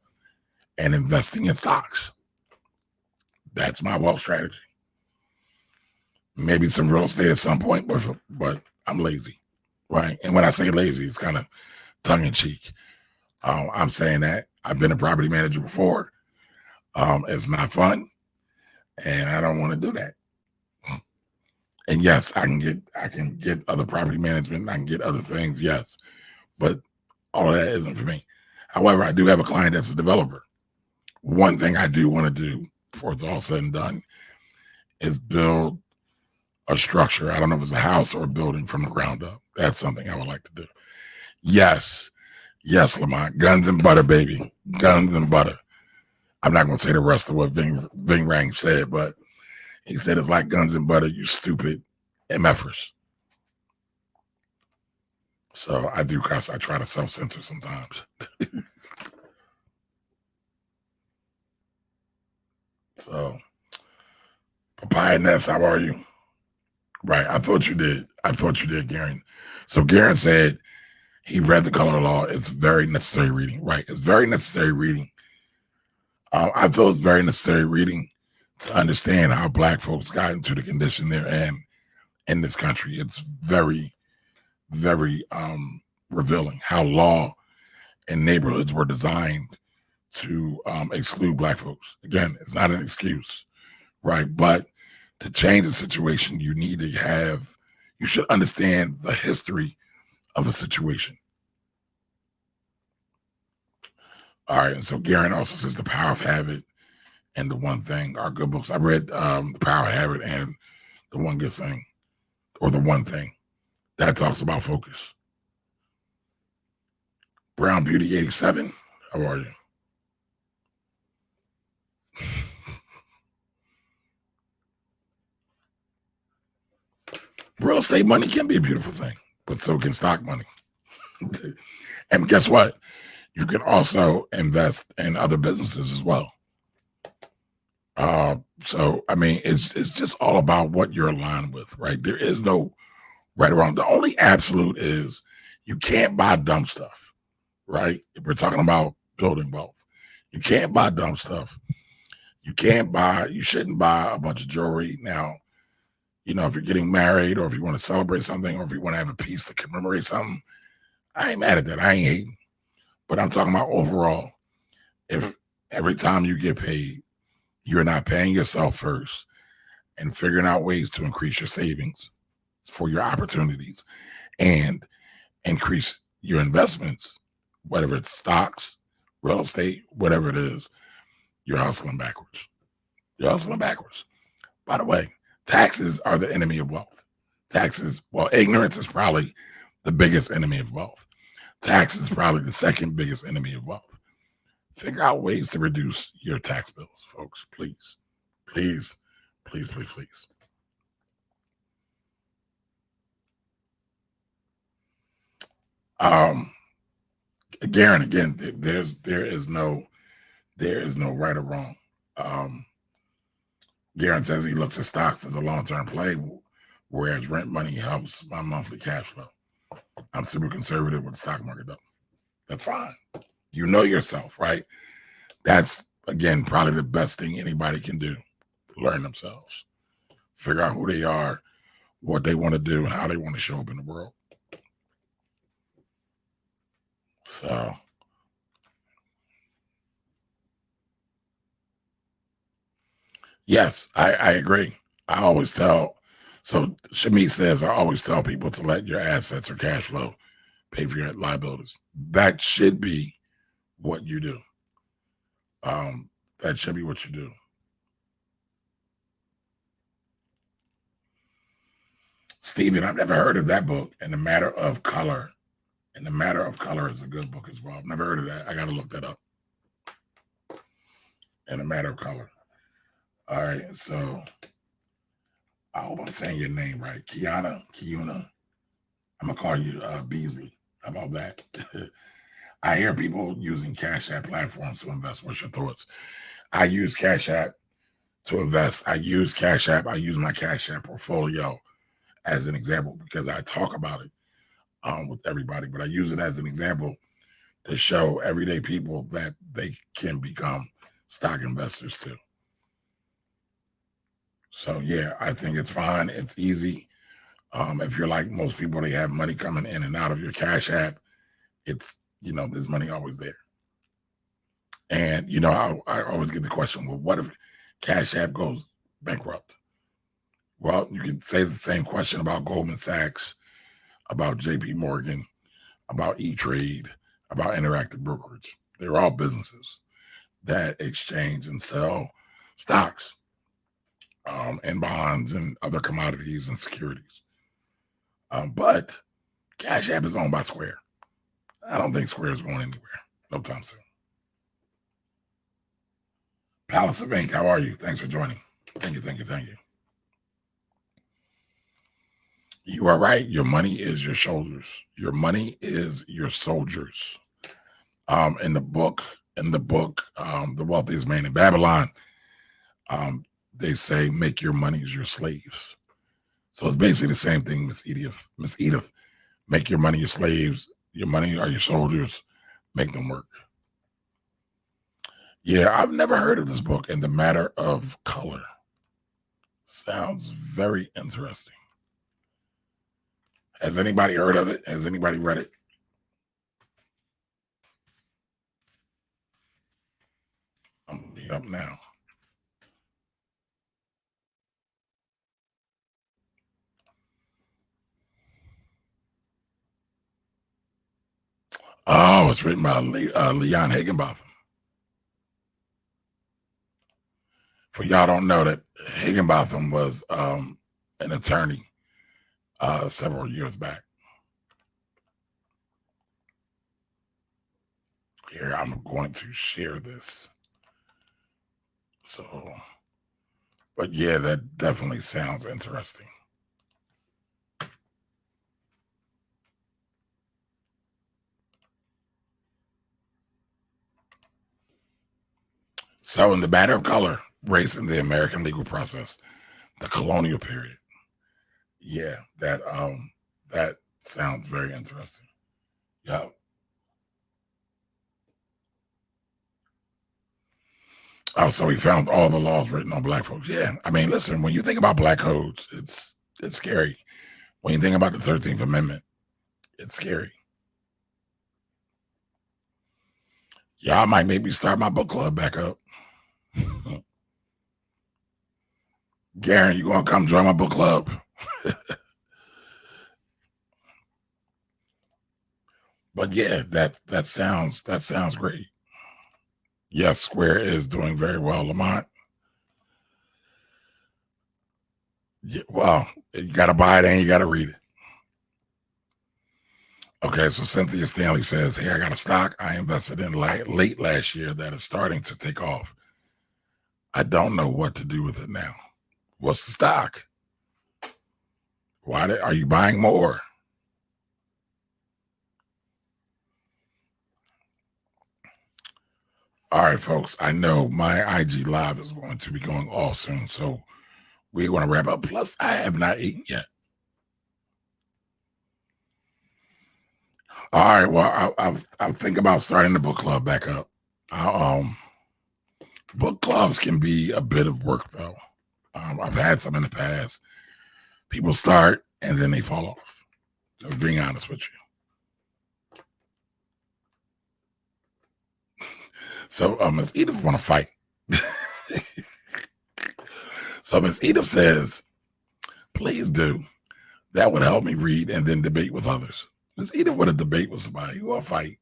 and investing in stocks. That's my wealth strategy. Maybe some real estate at some point, but I'm lazy, right? And when I say lazy, it's kind of tongue in cheek. I'm saying that I've been a property manager before. It's not fun, and I don't want to do that. And yes, I can get other property management. I can get other things, yes, but all of that isn't for me. However, I do have a client that's a developer. One thing I do want to do before it's all said and done is build a structure. I don't know if it's a house or a building from the ground up. That's something I would like to do. Yes, Lamont. Guns and butter, baby. Guns and butter. I'm not going to say the rest of what Ving Rhames said, but he said it's like guns and butter, you stupid MFers. So I do cuss. I try to self-censor sometimes. So, Papaya Ness, how are you? Right. I thought you did, Garen. So Garen said he read The Color Law. It's very necessary reading. Right. It's very necessary reading. I feel it's very necessary reading to understand how Black folks got into the condition they're in this country. It's very, very revealing how law and neighborhoods were designed to exclude Black folks. Again, it's not an excuse, right? But to change the situation, you should understand the history of a situation. All right, and so Garen also says The Power of Habit and The One Thing are good books. I read The Power of Habit and The One Good Thing, or The One Thing. That talks about focus. Brown Beauty 87, how are you? Real estate money can be a beautiful thing, but so can stock money. And guess what? You can also invest in other businesses as well. So I mean, it's just all about what you're aligned with, right? There is no right or wrong. The only absolute is you can't buy dumb stuff, right? If we're talking about building wealth, you can't buy dumb stuff. You shouldn't buy a bunch of jewelry. Now, you know, if you're getting married or if you want to celebrate something or if you want to have a piece to commemorate something, I ain't mad at that. I ain't hating. But I'm talking about overall. If every time you get paid, you're not paying yourself first and figuring out ways to increase your savings for your opportunities and increase your investments, whether it's stocks, real estate, whatever it is, you're hustling backwards. You're hustling backwards. By the way, taxes are the enemy of wealth. Ignorance is probably the biggest enemy of wealth. Taxes is probably the second biggest enemy of wealth. Figure out ways to reduce your tax bills, folks. Please, please, please, please, please. Garen, again, there is no right or wrong. Garen says he looks at stocks as a long-term play, whereas rent money helps my monthly cash flow. I'm super conservative with the stock market, though. That's fine. You know yourself, right? That's, again, probably the best thing anybody can do. Learn themselves. Figure out who they are, what they want to do, and how they want to show up in the world. So, yes, I agree. I always tell, so Shamit says, I always tell people to let your assets or cash flow pay for your liabilities. That should be what you do. That should be what you do. Stephen, I've never heard of that book. In the Matter of Color. In the Matter of Color is a good book as well. I've never heard of that. I got to look that up. In the Matter of Color. All right, so I hope I'm saying your name right. Kiuna. I'm gonna call you Beasley. How about that? I hear people using Cash App platforms to invest. What's your thoughts? I use Cash App to invest. I use Cash App. I use my Cash App portfolio as an example because I talk about it with everybody, but I use it as an example to show everyday people that they can become stock investors too. So yeah, I think it's fine. It's easy. If you're like most people, they have money coming in and out of your Cash App. It's, there's money always there. And, I always get the question, well, what if Cash App goes bankrupt? Well, you could say the same question about Goldman Sachs, about JP Morgan, about E-Trade, about Interactive Brokerage. They're all businesses that exchange and sell stocks and bonds and other commodities and securities. But Cash App is owned by Square. I don't think Square is going anywhere no time soon. Palace of Ink, how are you? Thanks for joining. Thank you. You are right. Your money is your shoulders. Your money is your soldiers. In the book, The Wealthiest Man in Babylon, they say make your monies your slaves. So it's basically the same thing, Miss Edith. Make your money your slaves. Your money are your soldiers. Make them work. Yeah, I've never heard of this book, In the Matter of Color. Sounds very interesting. Has anybody heard of it? Has anybody read it? I'm going to be up now. Oh, it's written by Leon Higginbotham. For y'all don't know that Higginbotham was an attorney several years back. Here, I'm going to share this. So, but yeah, that definitely sounds interesting. So, in the matter of color, race in the American legal process, the colonial period. Yeah, that sounds very interesting. Yeah. Oh, so he found all the laws written on black folks. Yeah. I mean, listen, when you think about black codes, it's scary. When you think about the 13th Amendment, it's scary. Yeah, I might maybe start my book club back up. Garen, you gonna come join my book club? But yeah, that sounds great. Yes, Square is doing very well, Lamont. Yeah, well, you got to buy it and you got to read it. Okay, so Cynthia Stanley says, hey, I got a stock I invested in late last year that is starting to take off. I don't know what to do with it now. What's the stock? Are you buying more? All right, folks. I know my IG live is going to be going off soon, so we're going to wrap up. Plus, I have not eaten yet. All right. Well, I'll think about starting the book club back up. Book clubs can be a bit of work, though. I've had some in the past. People start and then they fall off. So being honest with you. So Ms. Edith want to fight. So Ms. Edith says, please do. That would help me read and then debate with others. Ms. Edith want to debate with somebody. You want to fight.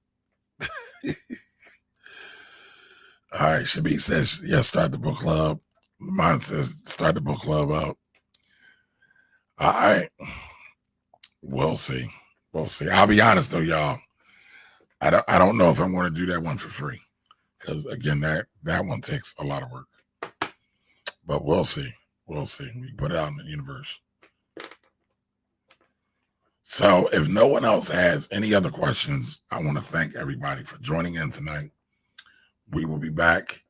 All right. Shabi says, yes, start the book club. Mine says, start the book club up. All right. We'll see. We'll see. I'll be honest though, y'all. I don't know if I'm going to do that one for free. Because again, that one takes a lot of work. But we'll see. We'll see. We put it out in the universe. So if no one else has any other questions, I want to thank everybody for joining in tonight. We will be back.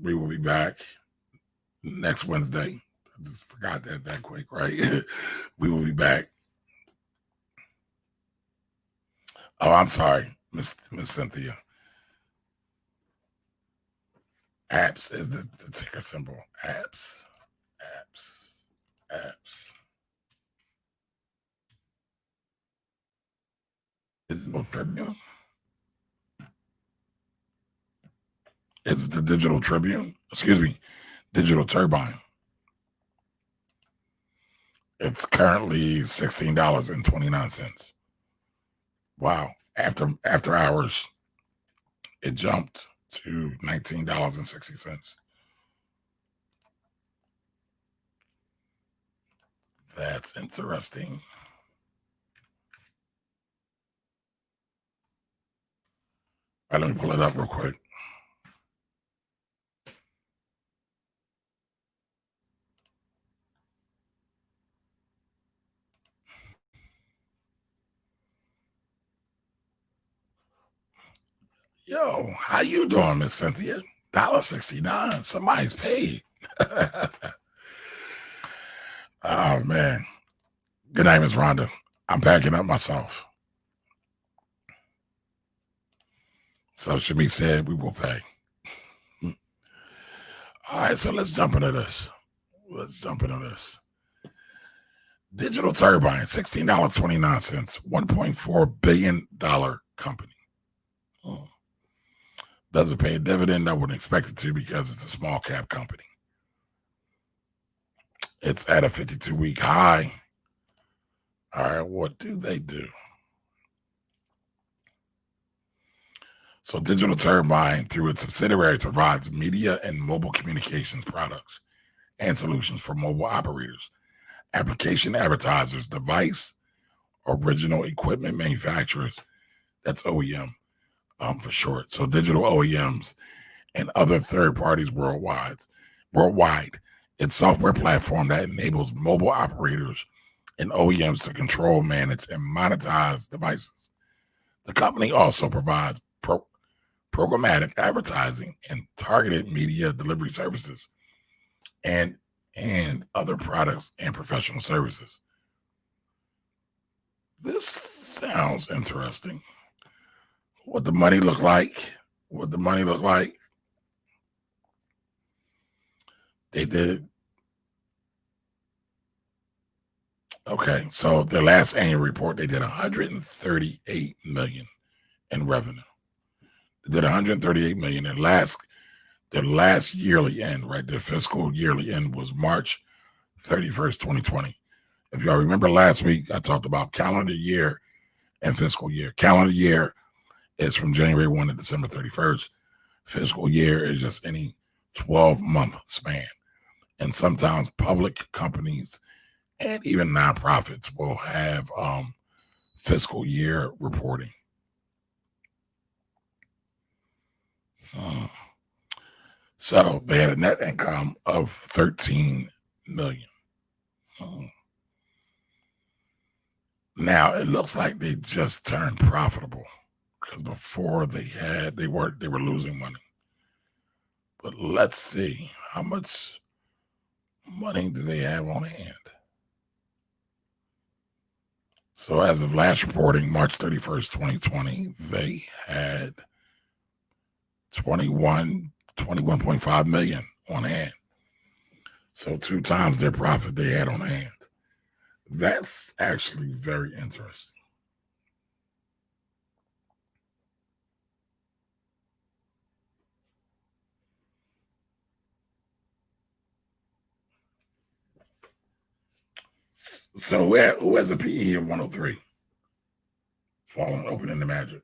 We will be back next Wednesday. I just forgot that quick, right? We will be back. Oh, I'm sorry, Miss Cynthia. Apps is the ticker symbol. Apps. Digital Tribune. It's the Digital Tribune. Excuse me, Digital Turbine. It's currently $16.29. Wow. After hours, it jumped to $19.60. That's interesting. All right, let me pull it up real quick. Yo, how you doing, Miss Cynthia? $1.69. Somebody's paid. Oh man. Good night, Miss Rhonda. I'm packing up myself. So Shami said we will pay. All right, so let's jump into this. Digital Turbine, $16.29, $1.4 billion company. Doesn't pay a dividend. I wouldn't expect it to because it's a small cap company. It's at a 52-week high. All right, what do they do? So Digital Turbine, through its subsidiaries, provides media and mobile communications products and solutions for mobile operators, application advertisers, device, original equipment manufacturers, that's OEM for short. So digital OEMs and other third parties worldwide. It's software platform that enables mobile operators and OEMs to control, manage, and monetize devices. The company also provides programmatic advertising and targeted media delivery services and other products and professional services. This sounds interesting. What the money look like? They did. Okay, so their last annual report, they did 138 million in revenue. They did 138 million. Their last yearly end, right? Their fiscal yearly end was March 31st, 2020. If y'all remember last week, I talked about calendar year and fiscal year. Calendar year is from January 1 to December 31st. Fiscal year is just any 12-month span. And sometimes public companies and even nonprofits will have fiscal year reporting. So they had a net income of 13 million. Now it looks like they just turned profitable because before they were losing money. But let's see, how much money do they have on hand? So as of last reporting, March 31st, 2020, they had 21.5 million on hand. So 2 times their profit they had on hand. That's actually very interesting. So who has a PE of 103? Falling open in the Magic.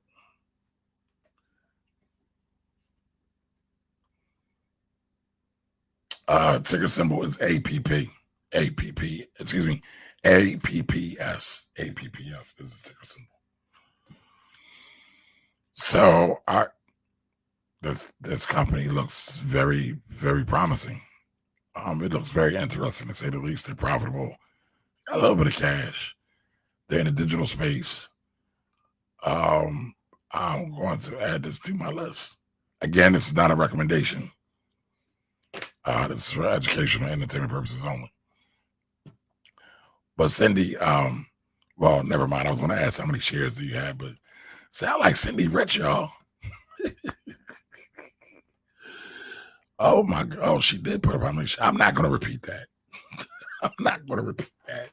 Ticker symbol is APP. Excuse me, APPS. APPS is the ticker symbol. So this company looks very, very promising. It looks very interesting, to say the least. They're profitable, a little bit of cash. They're in the digital space. I'm going to add this to my list. Again, this is not a recommendation. This is for educational and entertainment purposes only. But Cindy, well, never mind. I was going to ask how many shares do you have, but sound like Cindy rich, y'all. Oh my God! Oh, she did put up how many. I'm not going to repeat that. I'm not going to repeat that.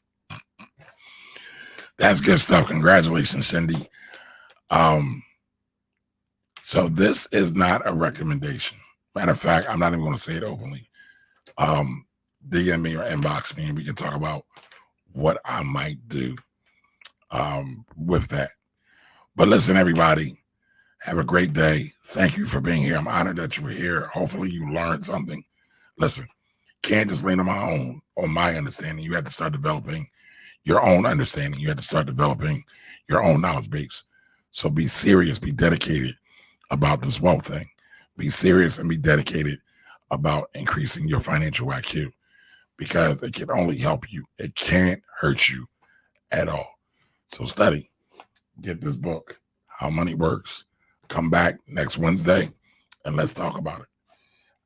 That's good stuff. Congratulations, Cindy. So this is not a recommendation. Matter of fact, I'm not even going to say it openly. DM me or inbox me, and we can talk about what I might do with that. But listen, everybody, have a great day. Thank you for being here. I'm honored that you were here. Hopefully you learned something. Listen, can't just lean on my understanding. You have to start developing your own understanding. You have to start developing your own knowledge base. So be serious, be dedicated about this wealth thing. Be serious and be dedicated about increasing your financial IQ, because it can only help you. It can't hurt you at all. So study, get this book, How Money Works. Come back next Wednesday and let's talk about it.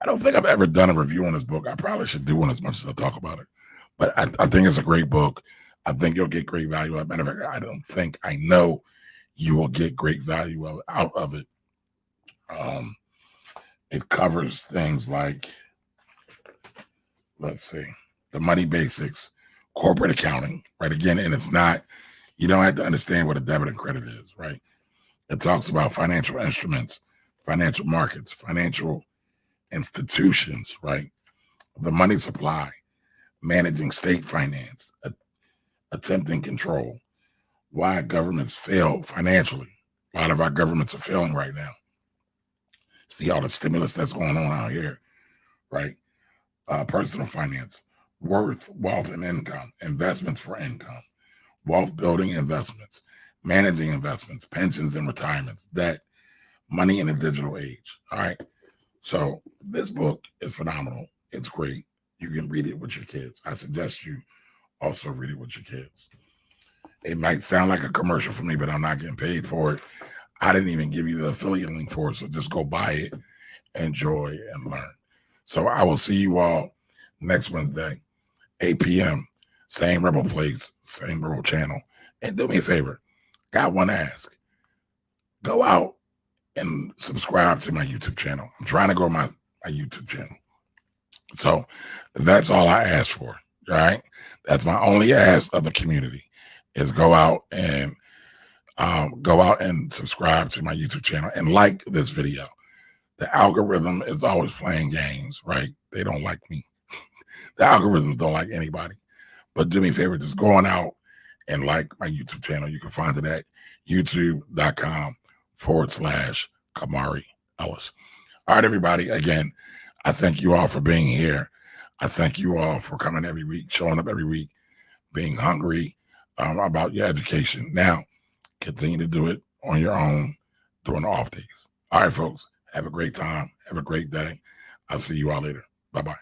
I don't think I've ever done a review on this book. I probably should do one as much as I talk about it. But I think it's a great book. I think you'll get great value. As a matter of fact, I know you will get great value out of it. It covers things like, let's see, the money basics, corporate accounting, right? Again, and it's not, you don't have to understand what a debit and credit is, right? It talks about financial instruments, financial markets, financial institutions, right? The money supply, managing state finance, attempting control, why governments fail financially. A lot of our governments are failing right now. See all the stimulus that's going on out here, right? Personal finance, wealth and income, investments for income, wealth building investments, managing investments, pensions and retirements, debt, money in the digital age. All right. So this book is phenomenal. It's great. You can read it with your kids. I suggest you also read it with your kids. It might sound like a commercial for me, but I'm not getting paid for it. I didn't even give you the affiliate link for it. So just go buy it, enjoy, and learn. So I will see you all next Wednesday, 8 p.m. Same Rebel place, same Rebel channel. And do me a favor. Got one ask. Go out and subscribe to my YouTube channel. I'm trying to grow my YouTube channel. So that's all I ask for. All right. That's my only ask of the community, is go out and subscribe to my YouTube channel and like this video. The algorithm is always playing games, right? They don't like me. The algorithms don't like anybody. But do me a favor, just go on out and like my YouTube channel. You can find it at youtube.com/Kamari Ellis. All right, everybody. Again, I thank you all for being here. I thank you all for coming every week, showing up every week, being hungry about your education. Now, continue to do it on your own during the off days. All right, folks. Have a great time. Have a great day. I'll see you all later. Bye-bye.